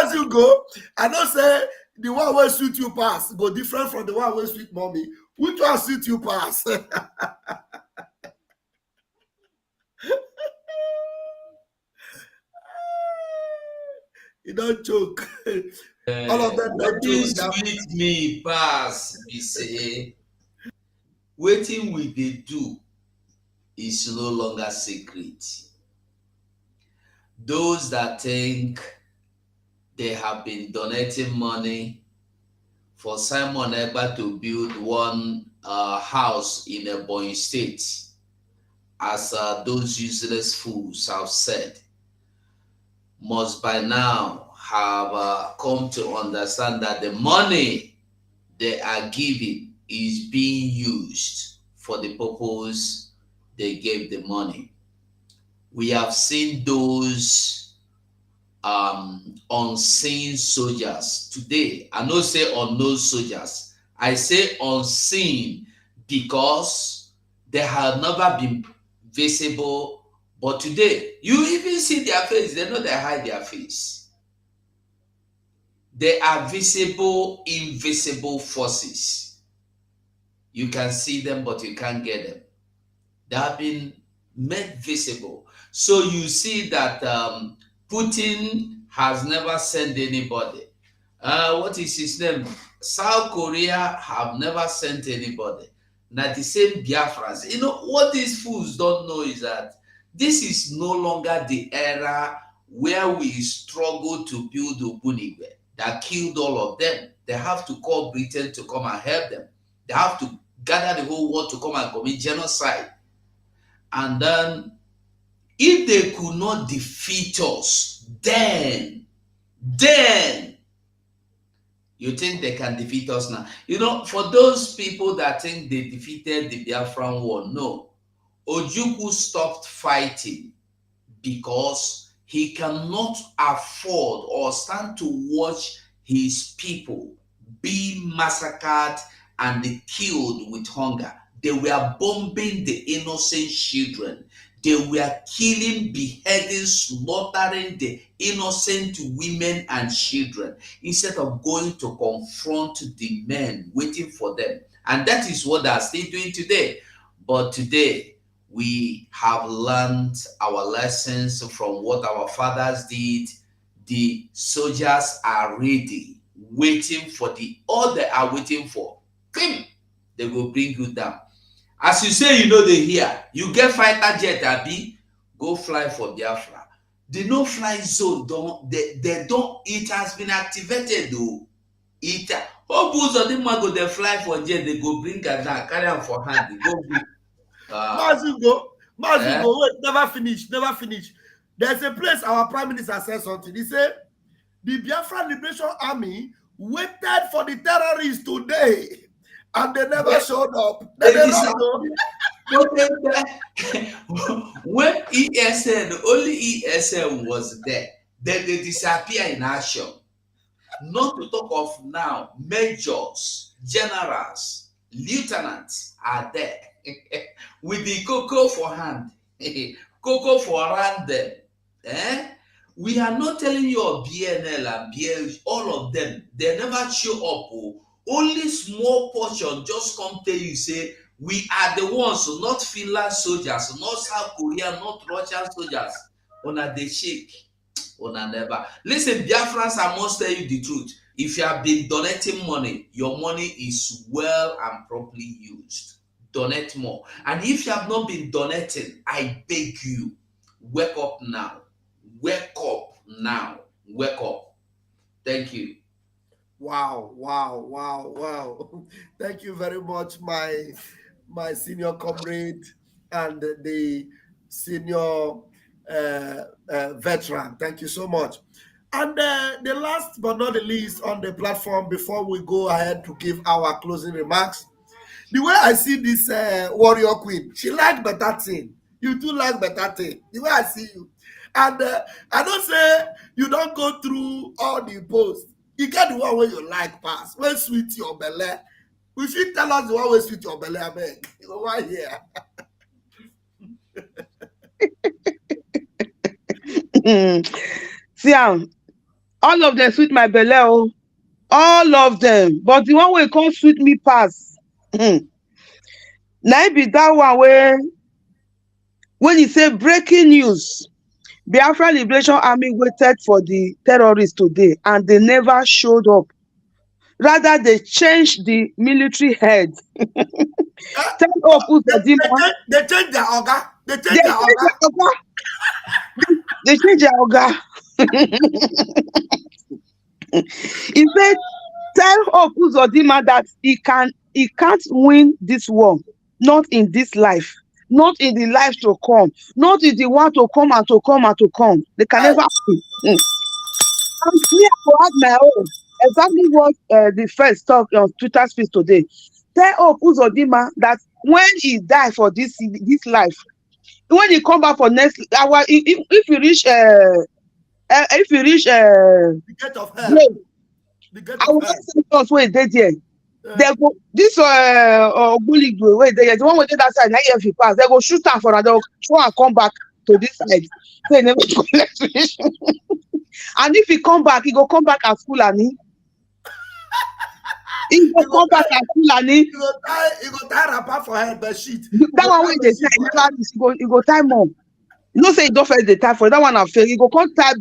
As you go, I don't say the one will suit you pass go different from the one will suit mommy. Which one suit you pass? You don't choke. All of them What don't is choke. with me pass be say wetin we dey do is no longer secret. Those that think they have been donating money for Simon Ekpa to build one house in Ebonyi State, as those useless fools have said, must by now have come to understand that the money they are giving is being used for the purpose they gave the money. We have seen those unseen soldiers today. I don't say unknown soldiers. I say unseen because they have never been visible. But today, you even see their face. They know they hide their face. They are visible, invisible forces. You can see them, but you can't get them. They have been made visible. So you see that Putin has never sent anybody. What is his name? South Korea have never sent anybody. Now the same Biafrans. You know, what these fools don't know is that this is no longer the era where we struggle to build Ubunigwe that killed all of them. They have to call Britain to come and help them. They have to gather the whole world to come and commit genocide. And then, if they could not defeat us, then you think they can defeat us now? You know, for those people that think they defeated the Biafran war, no. Ojukwu stopped fighting because he cannot afford or stand to watch his people be massacred and killed with hunger. They were bombing the innocent children. They were killing, beheading, slaughtering the innocent women and children instead of going to confront the men waiting for them. And that is what they are still doing today. But today, we have learned our lessons from what our fathers did. The soldiers are ready, waiting for all they are waiting for. They will bring you down. As you say, you know they hear. You get fighter jet, Abi, go fly for Biafra. The no-fly zone, it has been activated though. Bulls of them go, they fly for jet, they go bring them down, carry them for hand, they go bring. Mazugo, wait, never finish. There's a place our prime minister said something. He said, the Biafra Liberation Army waited for the terrorists today. And they never showed up. When ESN, only ESN was there, then they disappear in action. Not to talk of now, majors, generals, lieutenants are there with the cocoa for hand, cocoa for around them. We are not telling you of BNL and BL, all of them, they never show up. Only small portion just come tell you, say, we are the ones, not Finland soldiers, not South Korea, not Russian soldiers. Ona they shake. Ona never. Listen, Biafrans, I must tell you the truth. If you have been donating money, your money is well and properly used. Donate more. And if you have not been donating, I beg you, wake up now. Wake up now. Wake up. Thank you. Wow. Thank you very much, my senior comrade and the senior veteran. Thank you so much. And the last but not the least on the platform, before we go ahead to give our closing remarks, the way I see this warrior queen, she like better thing. You too like better thing. The way I see you. And I don't say you don't go through all the posts. You get the one where you like pass, where sweet your belly. We should tell us the one where sweet your belly, I beg. You know why here? See, all of them sweet my belly, oh. All of them. But the one way come sweet me pass. Now be that one where when you say breaking news, Biafra Liberation Army waited for the terrorists today, and they never showed up. Rather, they changed the military head. Tell up They changed their orga. They changed their orga. They changed their orga. He said, tell Hope Uzodinma that he can't win this war, not in this life, not in the life to come, not in the one to come and to come and to come. They can never win. And me, I will add my own. Exactly what the first talk on Twitter speech today. Tell Hope Uzodinma that when he die for this life, when he come back for next hour, if you reach the gate of hell, the gate of hell, where they there. They go this Oguligwe where they the one where they that side. Now if he pass, they go shoot am for another. Try and come back to this side. So he never collect ration. And if he come back, he go come back as Fulani. He go come back as Fulani. He go tie wrapper for head, but shit. That one where they say he go tie more. You know, say he don't face the tie for that one. I fail. He go come tie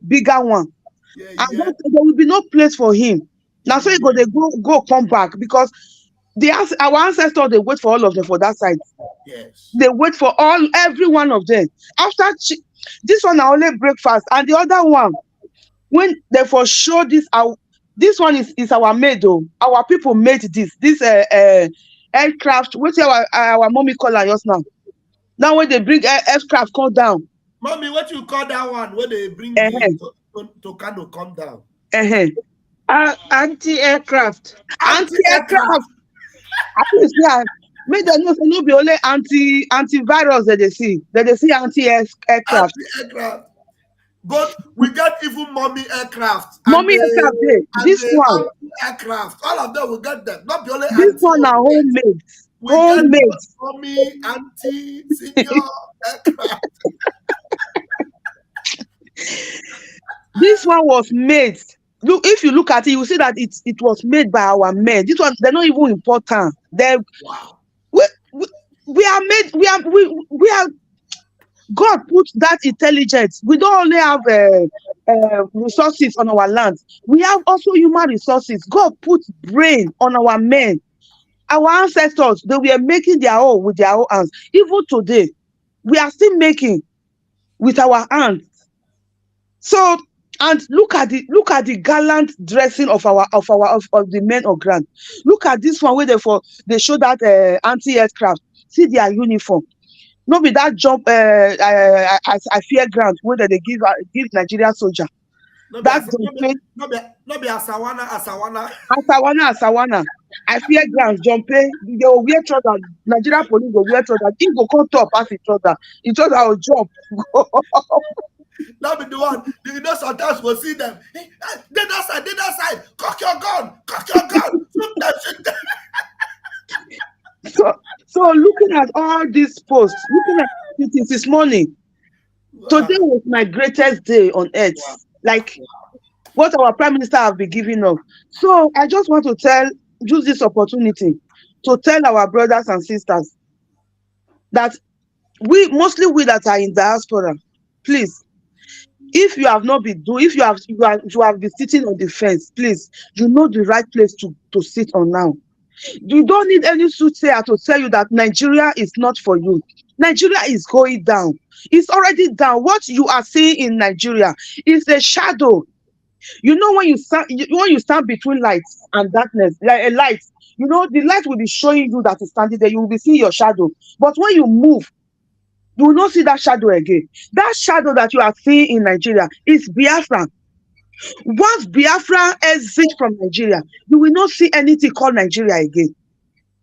bigger one. And there will be no place for him. Now, so he go come back because our ancestors, they wait for all of them for that side. Yes. They wait for every one of them. After this one, I only breakfast, and the other one, when they for sure this one is our made though. Our people made this aircraft. What's our mommy call her just now? Now when they bring aircraft come down. Mommy, what you call that one when they bring to Kanu come down? Anti-aircraft. Anti-aircraft. Make them know no be only antivirus that they see. That they see anti-aircraft. Anti-aircraft. But we get even mommy aircraft. Mommy aircraft there. This one. Aircraft. All of them will get them. Not be only this one are homemade. Homemade. Mommy anti-senior aircraft. This one was made. Look, if you look at it, you see that it was made by our men. This one, they're not even important. We are made. We are. God put that intelligence. We don't only have resources on our land. We have also human resources. God put brain on our men. Our ancestors, they were making their own with their own hands. Even today, we are still making with our hands. So, and look at the gallant dressing of the men of ground. Look at this one where they show that anti-aircraft. See their uniform. No be that jump I fear ground where they give Nigerian soldier. No be Asawana. I fear ground jumping. They will wear trouser. Nigerian police will wear trouser. If go come top as each other will jump. That be the one. You know, sometimes we'll see them. Hey, they that side. Cock your gun. Shoot them. So looking at all these posts, looking at it this morning, today was my greatest day on earth. What our Prime Minister have been giving us. So I just want to use this opportunity to tell our brothers and sisters that mostly we that are in diaspora, please, if you have not been doing, if you have been sitting on the fence, please, you know the right place to sit on now. You don't need any soothsayer to tell you that Nigeria is not for you. Nigeria is going down. It's already down. What you are seeing in Nigeria is a shadow. You know, when you stand between light and darkness, like a light, you know, the light will be showing you that is standing there. You will be seeing your shadow. But when you move, you will not see that shadow again. That shadow that you are seeing in Nigeria is Biafra. Once Biafra exits from Nigeria, you will not see anything called Nigeria again.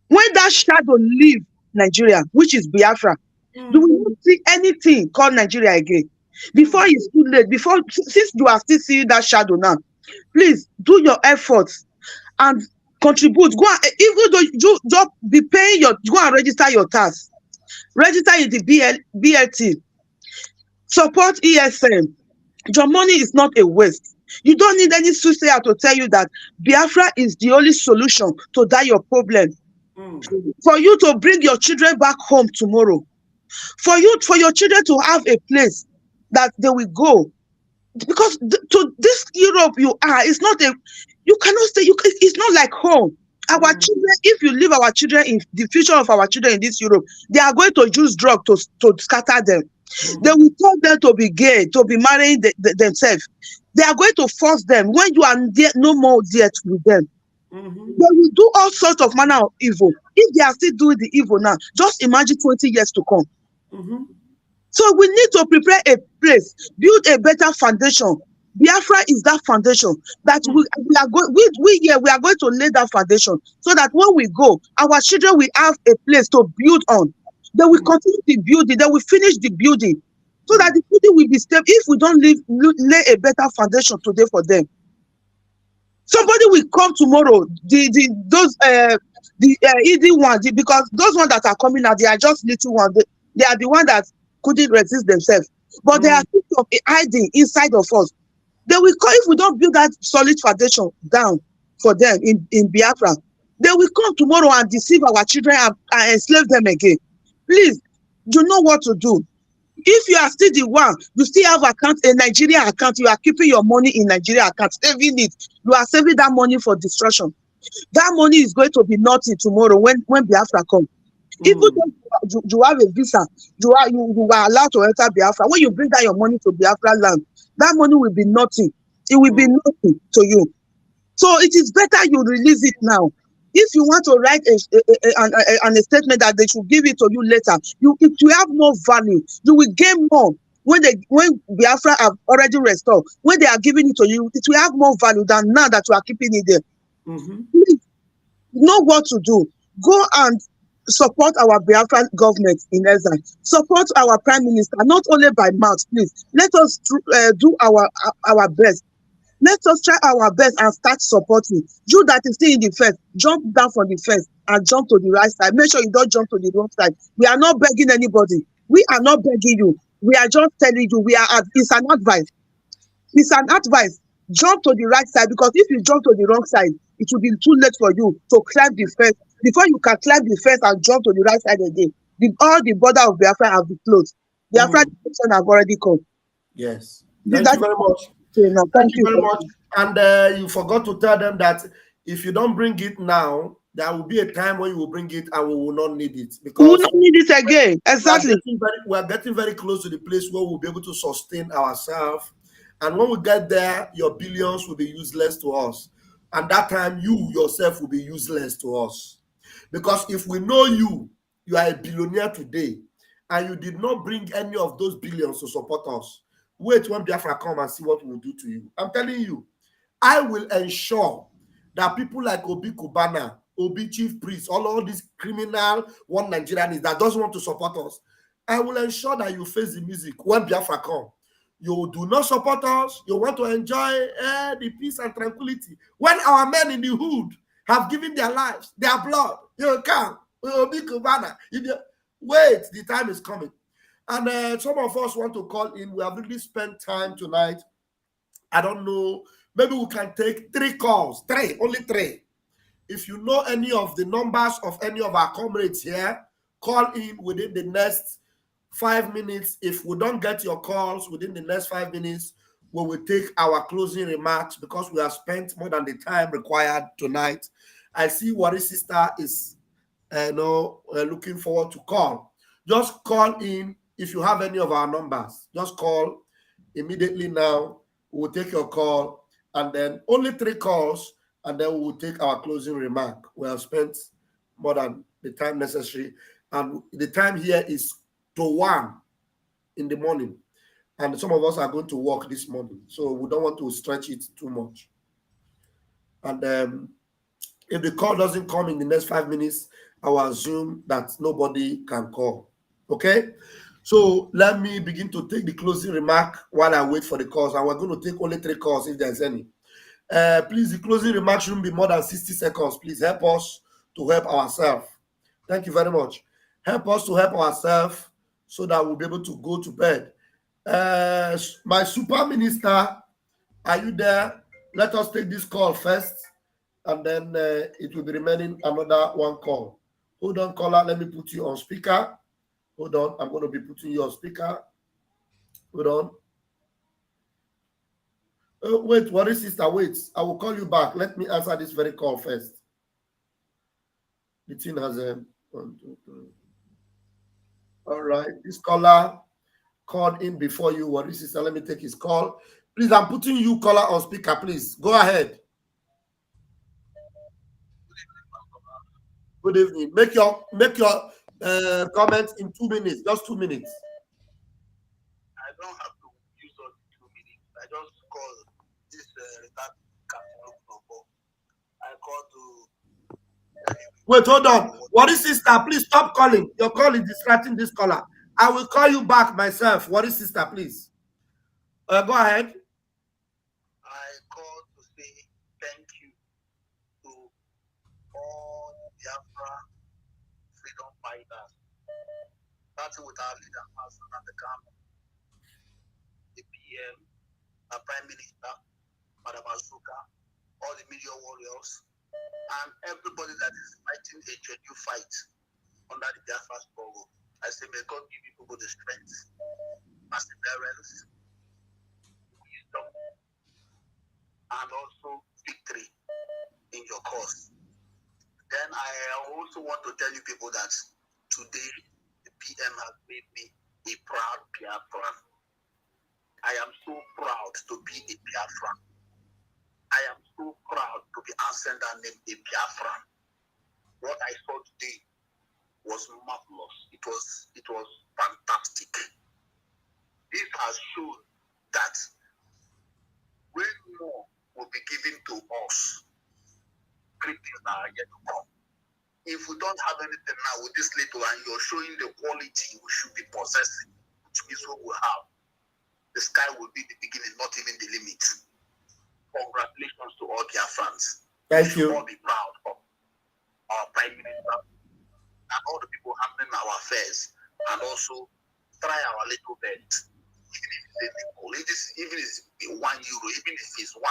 When that shadow leaves Nigeria, which is Biafra, you will not see anything called Nigeria again. Before it's too late, since you are still seeing that shadow now, please do your efforts and contribute. Go on, even though you just be paying go and register your tax. Register in the BLT. Support ESM. Your money is not a waste. You don't need any soothsayer to tell you that Biafra is the only solution to your problem. For you to bring your children back home tomorrow. For your children to have a place that they will go. Because to this Europe you are, it's not you cannot stay, it's not like home. Our children, if you leave our children in the future of our children in this Europe, they are going to use drugs to scatter them. They will tell them to be gay, to be marrying themselves. They are going to force them when you are there, no more there with them. They will do all sorts of manner of evil. If they are still doing the evil now, just imagine 20 years to come. So we need to prepare a place, build a better foundation. Biafra is that foundation that we are going. We are going to lay that foundation so that when we go, our children will have a place to build on. They will continue the building. They will finish the building so that the building will be stable. If we don't lay a better foundation today for them, somebody will come tomorrow. Those easy ones, because those ones that are coming out, they are just little ones. They are the ones that couldn't resist themselves, but they are hiding inside of us. They will come if we don't build that solid foundation down for them in Biafra. They will come tomorrow and deceive our children and enslave them again. Please, you know what to do. If you are still the one, you still have a Nigerian account, you are keeping your money in Nigeria account, saving it. You are saving that money for destruction. That money is going to be nothing tomorrow when Biafra comes. Even though you have a visa, you are allowed to enter Biafra. When you bring down your money to Biafra land, that money will be nothing. It will be nothing to you. So it is better you release it now. If you want to write a statement that they should give it to you later, it will have more value. You will gain more when Biafra have already restored. When they are giving it to you, it will have more value than now that you are keeping it there. Please know what to do. Go and support our Biafran government in exile. Support our prime minister, not only by mouth, please. Let us do our best. Let us try our best and start supporting. You that is still in the fence, jump down from the fence and jump to the right side. Make sure you don't jump to the wrong side. We are not begging anybody. We are not begging you. We are just telling you, it's an advice. It's an advice. Jump to the right side, because if you jump to the wrong side, it will be too late for you to climb the fence. Before you can climb the fence and jump to the right side again, all the border of Biafra have been closed. Biafra detention have already come. Yes. Thank you very much. Thank you very much. And you forgot to tell them that if you don't bring it now, there will be a time when you will bring it and we will not need it. Because we will not need it again. Exactly. We are getting very close to the place where we'll be able to sustain ourselves. And when we get there, your billions will be useless to us. And that time, you yourself will be useless to us. Because if we know you are a billionaire today, and you did not bring any of those billions to support us, wait when Biafra come and see what we'll do to you. I'm telling you, I will ensure that people like Obi Kubana, Obi Chief Priest, all these criminal one Nigerians that doesn't want to support us, I will ensure that you face the music when Biafra come. You do not support us. You want to enjoy the peace and tranquility. When our men in the hood have given their lives, their blood, you come. Obi Kubana. Wait, the time is coming. And some of us want to call in. We have really spent time tonight. I don't know. Maybe we can take 3 calls. Only 3. If you know any of the numbers of any of our comrades here, call in within the next 5 minutes. If we don't get your calls within the next 5 minutes, we will take our closing remarks because we have spent more than the time required tonight. I see Wari's sister is looking forward to call. Just call in if you have any of our numbers. Just call immediately now. We'll take your call, and then only 3 calls, and then we will take our closing remark. We have spent more than the time necessary, and the time here is to 1 in the morning, and some of us are going to work this morning, so we don't want to stretch it too much. And if the call doesn't come in the next 5 minutes, I will assume that nobody can call. Okay? So let me begin to take the closing remark while I wait for the calls, and we're going to take only 3 calls if there's any. Please, the closing remark shouldn't be more than 60 seconds. Please help us to help ourselves. Thank you very much. Help us to help ourselves so that we'll be able to go to bed. My super minister, are you there? Let us take this call first, and then it will be remaining another 1 call. Hold on, caller. Let me put you on speaker. Hold on. I'm going to be putting you on speaker Hold on. Wait, what is sister? Wait, I will call you back. Let me answer this very call first. The thing has a 1, 2, 3. All right, this caller called in before you. What is sister? Let me take his call. Please, I'm putting you caller on speaker. Please go ahead. Good evening. Make your comments in 2 minutes. Just 2 minutes. I don't have to use all the 2 minutes. I just call this that number. I call to. Wait, hold on. What is sister? Please stop calling. Your call is distracting this caller. I will call you back myself. What is sister? Please. Go ahead. I call to say thank you to all Biafra freedom fighters, starting with our leader, Pastor and the camp, the PM, the Prime Minister, Madam Azuka, all the media warriors, and everybody that is fighting a genuine fight under the Biafra struggle. I say, may God give you people the strength, perseverance, wisdom, and also victory in your cause. Then I also want to tell you people that today the PM has made me a proud Biafran. I am so proud to be a Biafran. I am so proud to be answering that name, a Biafran. What I saw today was marvelous. It was fantastic. This has shown that when more will be given to us, great things are yet to come. If we don't have anything now with this little and you're showing the quality we should be possessing, which means what we have, the sky will be the beginning, not even the limit. Congratulations to all Biafrans. Thank you. We should all be proud of our Prime Minister and all the people handling our affairs, and also try our little bit. Even if it's €1, even if it's $1.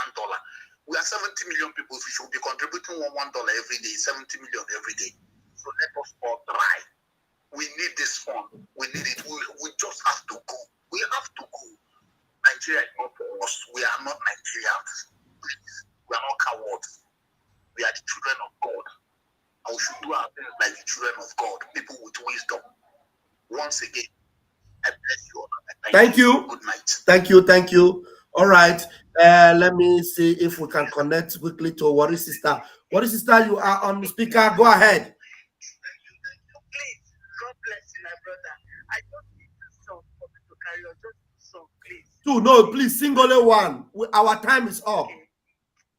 We are 70 million people. We should be contributing $1 every day, 70 million every day. So let us all try. We need this fund. We need it. We just have to go. We have to go. Nigeria is not for us. We are not Nigerians. Please. We are not cowards. We are the children of God. And we should do our things like the children of God, people with wisdom. Once again, I bless you all. Thank you. Good night. Thank you. Thank you. All right. Let me see if we can connect quickly to Worry Sister. Worry Sister, you are on the speaker. Go ahead. Please, God bless you, my brother. I don't need this song for me to carry on. Just this song, please. Two, no, please sing only one. Our time is up. Okay.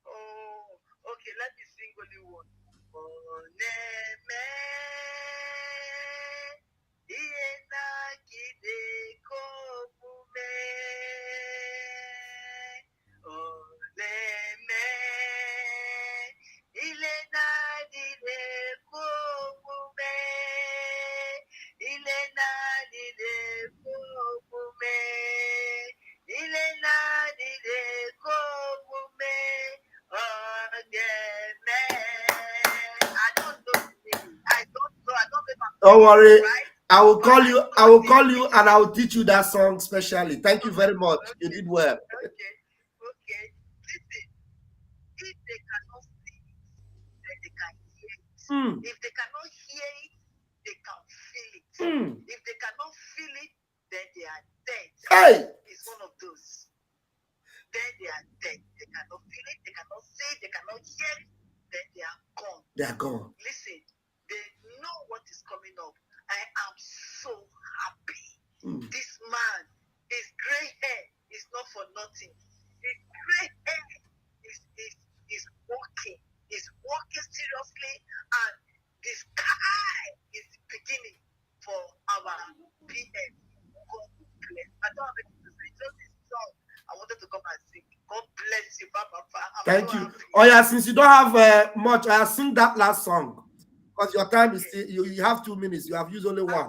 Oh, okay. Let me sing only one. Don't worry. I will call you. I will call you, and I will teach you that song specially. Thank you very much. You did well. Okay. Listen, if they cannot see it, then they can hear it. If they cannot hear it, they can feel it. If they cannot feel it, then they are dead. Hey! It's one of those. Then they are dead. They cannot feel it, they cannot see it, they cannot hear it, then they are gone. They are gone. Listen, they know what is coming up. I am so happy. This man, his gray hair is not for nothing. His gray hair is working. He's working seriously, and the sky is beginning for our PM. God bless. I don't have anything to say. Just this song I wanted to come and sing. God bless you, Papa. Thank you. Oh yeah, since you don't have much, I'll sing that last song. Because your time is still, you have 2 minutes. You have used only one.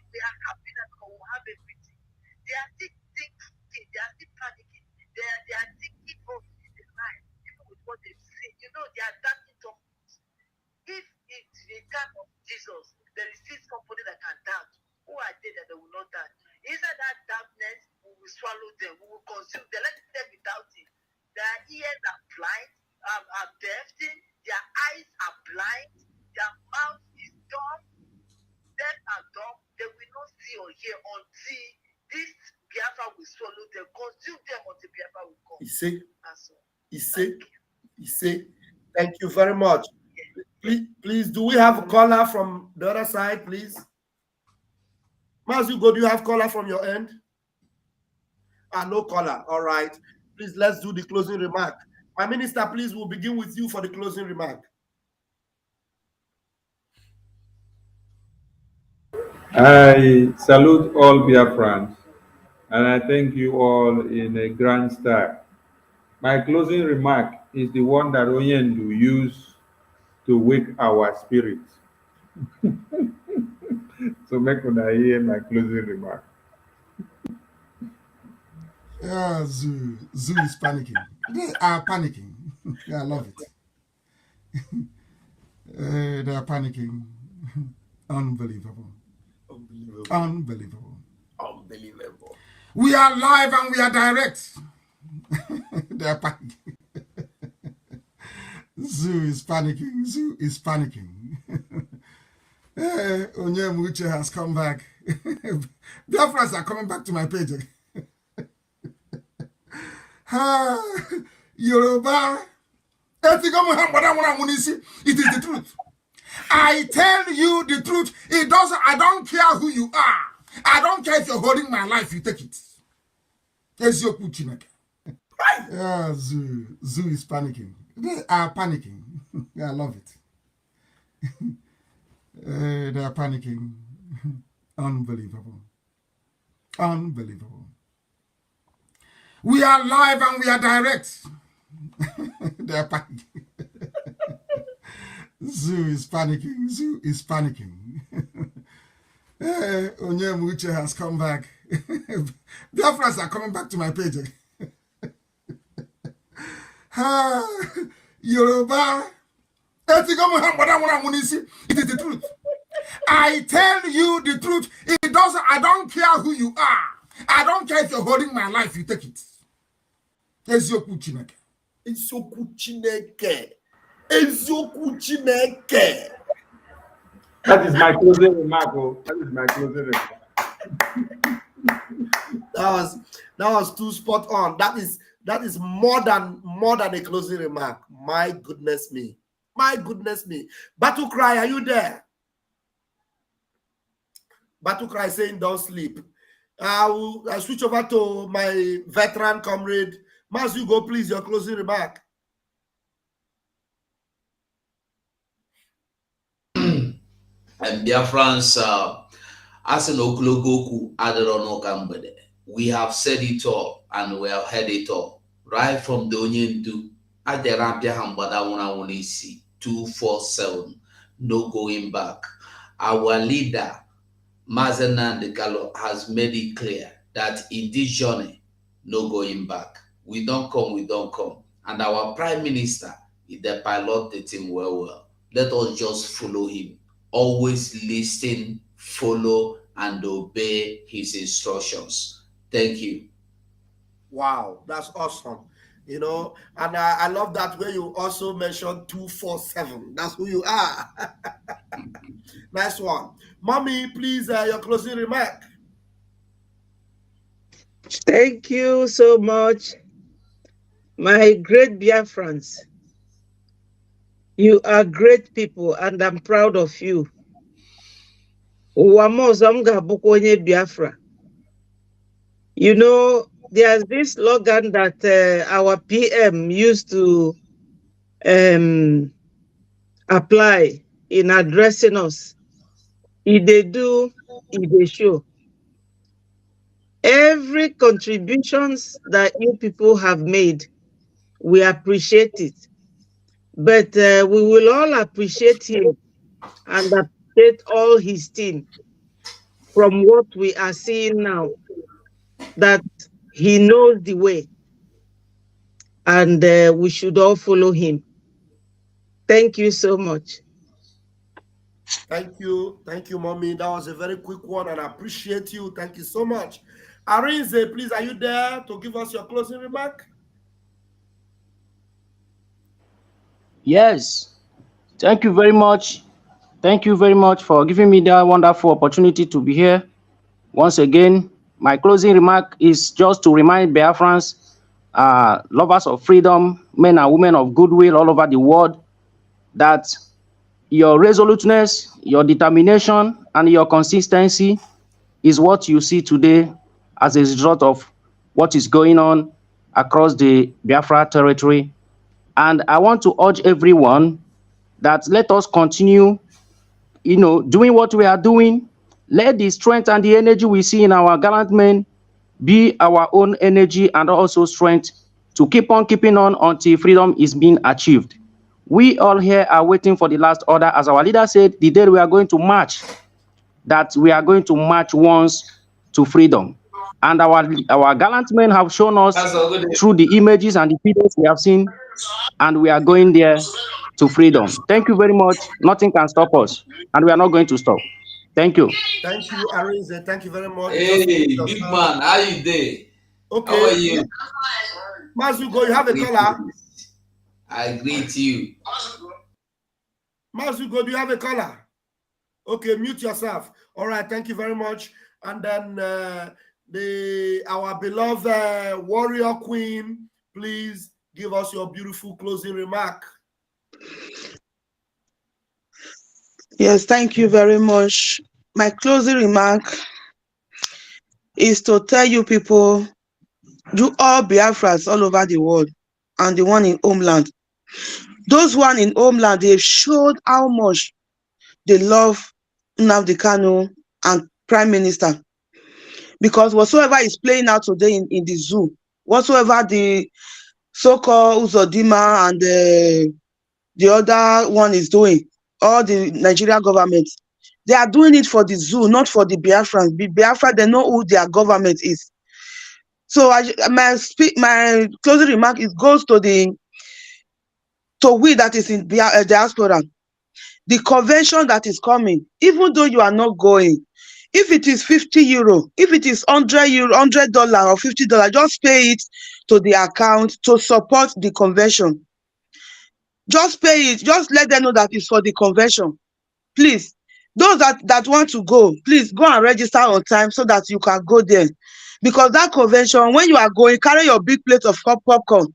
They are happy that we will have everything. They are still thinking, they are still panicking. blind, are deaf, their eyes are blind, their mouth is dumb, deaf and dumb. They will not see or hear until this Biafra will swallow them, consume them until Biafra will come. You see? Thank you very much. Please, do we have a caller from the other side, please? Mazugo, do you have caller from your end? No caller. All right. Please, let's do the closing remark. My minister, please, we'll begin with you for the closing remark. I salute all Biafrans, and I thank you all in a grand style. My closing remark is the one that Oyendu used to wake our spirits. So make una hear my closing remark. Zoo is panicking. They are panicking. I love it. They are panicking. Unbelievable. We are live and we are direct. They are panicking. Zoo is panicking. Onyemuche has come back. Biafrans are coming back to my page again. Yoruba. It is the truth. I tell you the truth. I don't care who you are. I don't care if you're holding my life, you take it. Zoo is panicking. They are panicking. I love it. They are panicking. Unbelievable. We are live and we are direct. They are panicking. Zoo is panicking. Onyemuche has come back. Biafrans are coming back to my page again. Yoruba. It is the truth. I tell you the truth. I don't care who you are. I don't care if you're holding my life, you take it. Ezioku Chineke. That is my closing remark. That was too spot on. That is more than a closing remark. My goodness me. Battle Cry, are you there? Battle Cry saying don't sleep. I'll switch over to my veteran comrade. Mazugo, please, your closing remark. And Biafrans, as an Oklogoku, Aderono, we have said it all and we have heard it all. Right from the Onion to Aderabia Hambada 247, no going back. Our leader, Mazenan de Gallo, has made it clear that in this journey, no going back. We don't come. And our Prime Minister, the pilot the team well. Let us just follow him. Always listen, follow, and obey his instructions. Thank you. Wow, that's awesome. And I love that way you also mentioned 247. That's who you are. Nice one. Mommy, please, your closing remark. Thank you so much, my great Biafrans. You are great people, and I'm proud of you. Biafra. There's this slogan that our PM used to apply in addressing us. If they do, if they show. Every contributions that you people have made, we appreciate it. But we will all appreciate him and appreciate all his team from what we are seeing now, that he knows the way and we should all follow him. Thank you so much. Thank you, Mommy. That was a very quick one and I appreciate you. Thank you so much. Arinze, please, are you there to give us your closing remark? Yes, thank you very much. Thank you very much for giving me that wonderful opportunity to be here. Once again, my closing remark is just to remind Biafrans, lovers of freedom, men and women of goodwill all over the world, that your resoluteness, your determination, and your consistency is what you see today as a result of what is going on across the Biafra territory. And I want to urge everyone that let us continue, doing what we are doing. Let the strength and the energy we see in our gallant men be our own energy and also strength to keep on keeping on until freedom is being achieved. We all here are waiting for the last order. As our leader said, the day we are going to march, that we are going to march once to freedom. And our gallant men have shown us through the images and the videos we have seen, and we are going there to freedom. Thank you very much. Nothing can stop us, and we are not going to stop. Thank you. Thank you, Arinze. Thank you very much. Hey, big man, how you there? Okay. How are you? Mazugo, you have a caller? I greet you. Mazugo, do you have a caller? Okay, mute yourself. All right, thank you very much. And then our beloved warrior queen, please give us your beautiful closing remark. Yes, thank you very much. My closing remark is to tell you people, you all Biafrans all over the world and the one in homeland. Those one in homeland, they've showed how much they love Nnamdi Kanu and Prime Minister. Because whatsoever is playing out today in the zoo, whatsoever the so-called Uzodima and the other one is doing, all the Nigerian government, they are doing it for the zoo, not for the Biafrans. The Biafra, they know who their government is. So my closing remark goes to we that is in diaspora. The convention that is coming, even though you are not going, if it is 50 euro, if it is 100 euro, $100 or $50, just pay it to the account to support the convention. Just pay it. Just let them know that it's for the convention. Please, those that want to go, please go and register on time so that you can go there. Because that convention, when you are going, carry your big plate of popcorn.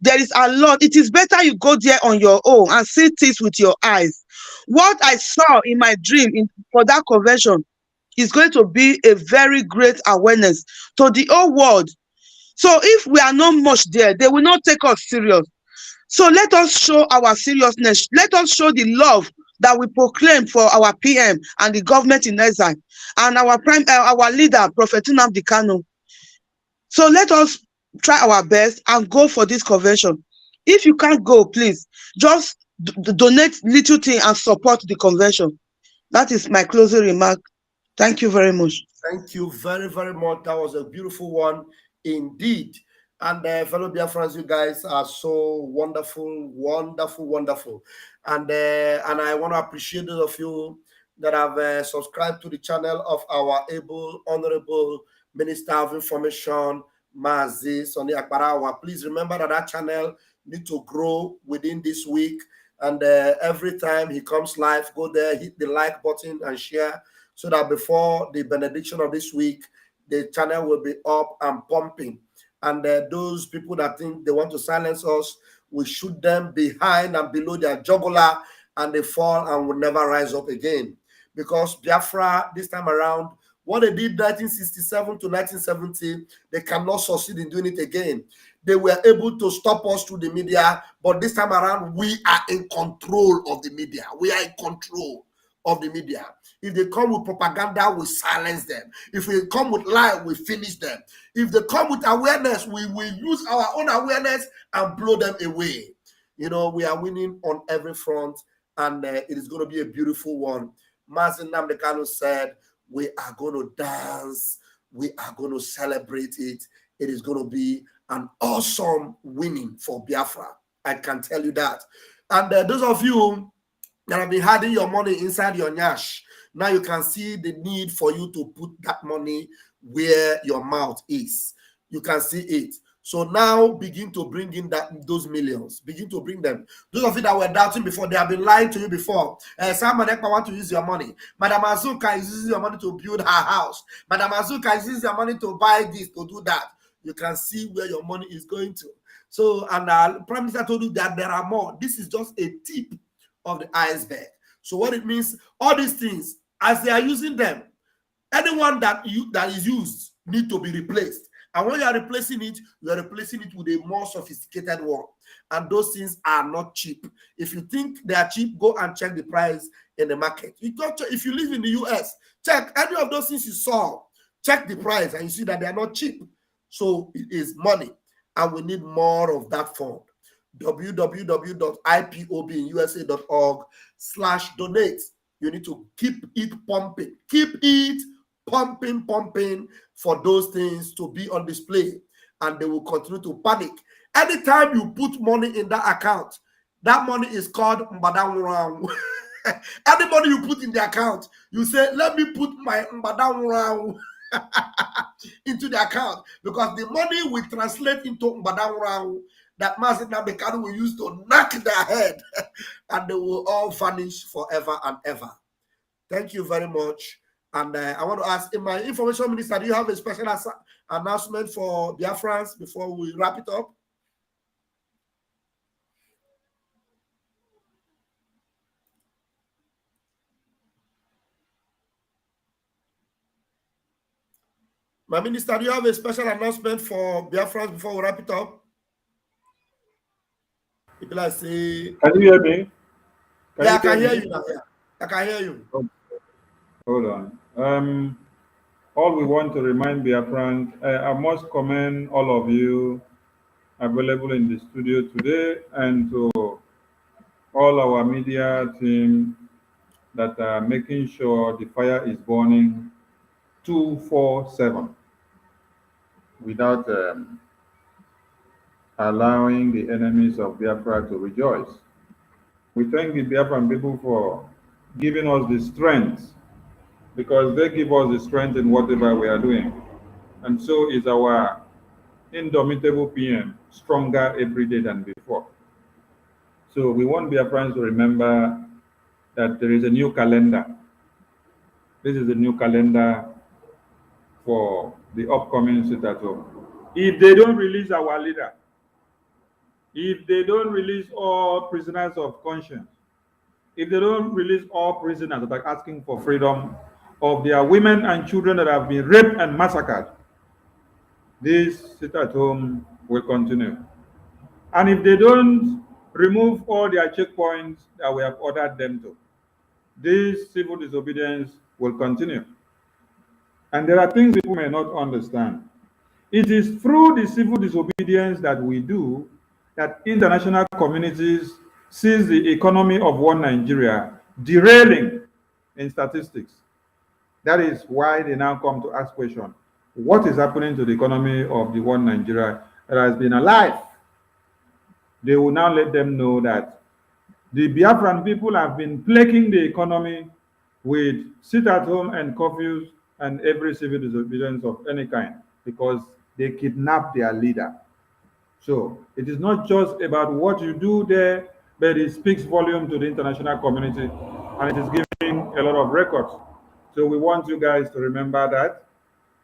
There is a lot. It is better you go there on your own and see things with your eyes. What I saw in my dream for that convention is going to be a very great awareness to the whole world. So if we are not much there, they will not take us serious. So let us show our seriousness. Let us show the love that we proclaim for our PM and the government in exile and our leader, Prophet Nnamdi Kanu. So let us try our best and go for this convention. If you can't go, please just donate little thing and support the convention. That is my closing remark. Thank you very much. Thank you very, very much. That was a beautiful one indeed. And fellow Biafrans, you guys are so wonderful, wonderful, wonderful. And I want to appreciate those of you that have subscribed to the channel of our able, honorable Minister of Information, Mazi Soni Akbarawa. Please remember that channel needs to grow within this week. And every time he comes live, go there, hit the like button and share so that before the benediction of this week, the channel will be up and pumping. And those people that think they want to silence us, we shoot them behind and below their jugular and they fall and will never rise up again. Because Biafra, this time around, what they did 1967 to 1970, they cannot succeed in doing it again. They were able to stop us through the media, but this time around, we are in control of the media. We are in control of the media. If they come with propaganda, we silence them. If they come with lie, we finish them. If they come with awareness, we will use our own awareness and blow them away. You know, we are winning on every front, and it is going to be a beautiful one. Mazi Nnamdi Kanu said, we are going to dance. We are going to celebrate it. It is going to be an awesome winning for Biafra. I can tell you that. And those of you that have been hiding your money inside your nyash, now you can see the need for you to put that money where your mouth is. You can see it. So now begin to bring in those millions. Begin to bring them. Those of you that were doubting before, they have been lying to you before. Simon Ekpa want to use your money. Madam Azuka is using your money to build her house. Madam Azuka is using your money to buy this, to do that. You can see where your money is going to. So, and Prime Minister told you that there are more. This is just a tip of the iceberg. So what it means, all these things, as they are using them, anyone that is used need to be replaced. And when you are replacing it with a more sophisticated one. And those things are not cheap. If you think they are cheap, go and check the price in the market. If you live in the US, check any of those things you saw, check the price, and you see that they are not cheap. So it is money, and we need more of that fund. www.ipobinUSA.org/donate. You need to keep it pumping. Keep it pumping for those things to be on display, and they will continue to panic. Anytime you put money in that account, that money is called Mbadang. Any money you put in the account, you say, let me put my Mbadang into the account, because the money will translate into Mbadang that Master Kanu will use to knock their head, and they will all vanish forever and ever. Thank you very much. And I want to ask, in my information minister, do you have a special announcement for Biafrans before we wrap it up? My minister, do you have a special announcement for Biafrans before we wrap it up? People are saying, can you hear me? I can hear you now. Yeah. I can hear you. Okay. Hold on. All we want to remind Biafrans, I must commend all of you available in the studio today, and to all our media team that are making sure the fire is burning 24/7 without allowing the enemies of Biafra to rejoice. We thank the Biafran people for giving us the strength, because they give us the strength in whatever we are doing. And so is our indomitable PM, stronger every day than before. So we want Biafrans to remember that there is a new calendar. This is a new calendar for the upcoming sit at home. If they don't release our leader, if they don't release all prisoners of conscience, if they don't release all prisoners that are asking for freedom of their women and children that have been raped and massacred, this sit at home will continue. And if they don't remove all their checkpoints that we have ordered them to, this civil disobedience will continue. And there are things people may not understand. It is through the civil disobedience that we do that international communities sees the economy of one Nigeria derailing in statistics. That is why they now come to ask questions. What is happening to the economy of the one Nigeria that has been alive? They will now let them know that the Biafran people have been plaguing the economy with sit-at-home and curfews and every civil disobedience of any kind, because they kidnapped their leader. So it is not just about what you do there, but it speaks volume to the international community, and it is giving a lot of records. So we want you guys to remember that.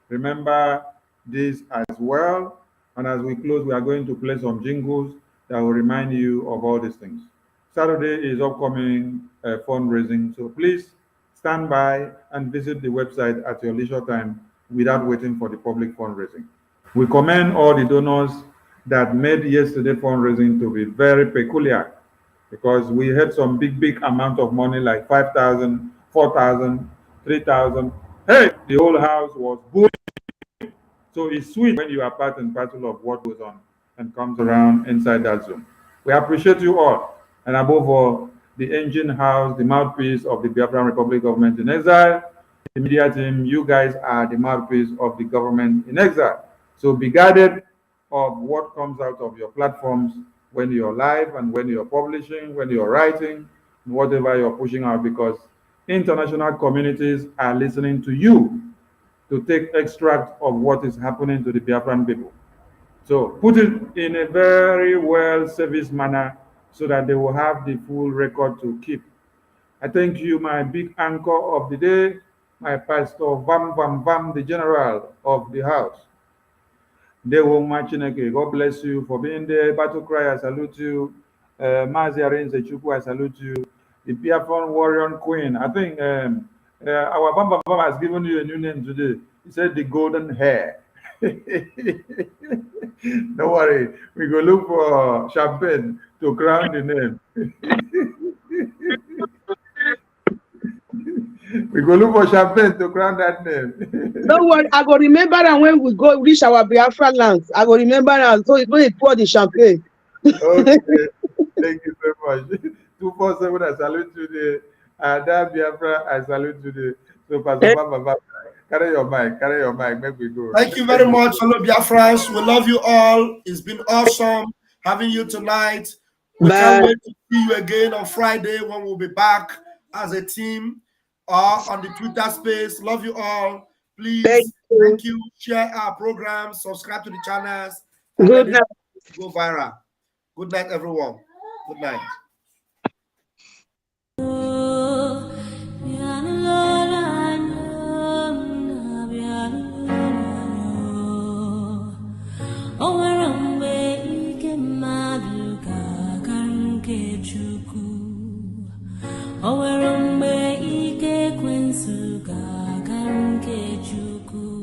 Remember this as well. And as we close, we are going to play some jingles that will remind you of all these things. Saturday is upcoming fundraising, so please stand by and visit the website at your leisure time without waiting for the public fundraising. We commend all the donors that made yesterday fundraising to be very peculiar, because we had some big amount of money, like 5,000, 4,000, 3,000. Hey, the whole house was booming. So it's sweet when you are part and parcel of what goes on and comes around inside that zone. We appreciate you all, and above all, the engine house, the mouthpiece of the Biafran Republic government in exile, the media team. You guys are the mouthpiece of the government in exile. So be guided of what comes out of your platforms when you're live and when you're publishing, when you're writing, whatever you're pushing out, because international communities are listening to you to take extract of what is happening to the Biafran people. So put it in a very well serviced manner so that they will have the full record to keep. I thank you, my big anchor of the day, my pastor Vam Vam Vam, the general of the house. Dewo Machineke, God bless you for being there. Battle Cry, I salute you. Mazi Arinze Chukwu, I salute you. The Biafran warrior queen. I think our Bam Bam Bam has given you a new name today. He said the golden hair. Don't worry, we go look for champagne to crown the name. We go look for champagne to crown that name. Don't worry, I go remember and when we go reach our Biafra lands, I go remember and so it's going to pour the champagne. Okay, thank you so much. 247, I salute you today. Ada Biafra, I salute you today. So Pastor Baba, carry your mic, make we go. Thank you very much, fellow Biafrans. We love you all. It's been awesome having you tonight. We can't wait to see you again on Friday when we'll be back as a team on the Twitter space. Love you all. Please, thank you. Share our programs, subscribe to the channels. Good night. Go viral. Good night, everyone. Good night. Owerombe ike kwensu ga kanke chuku.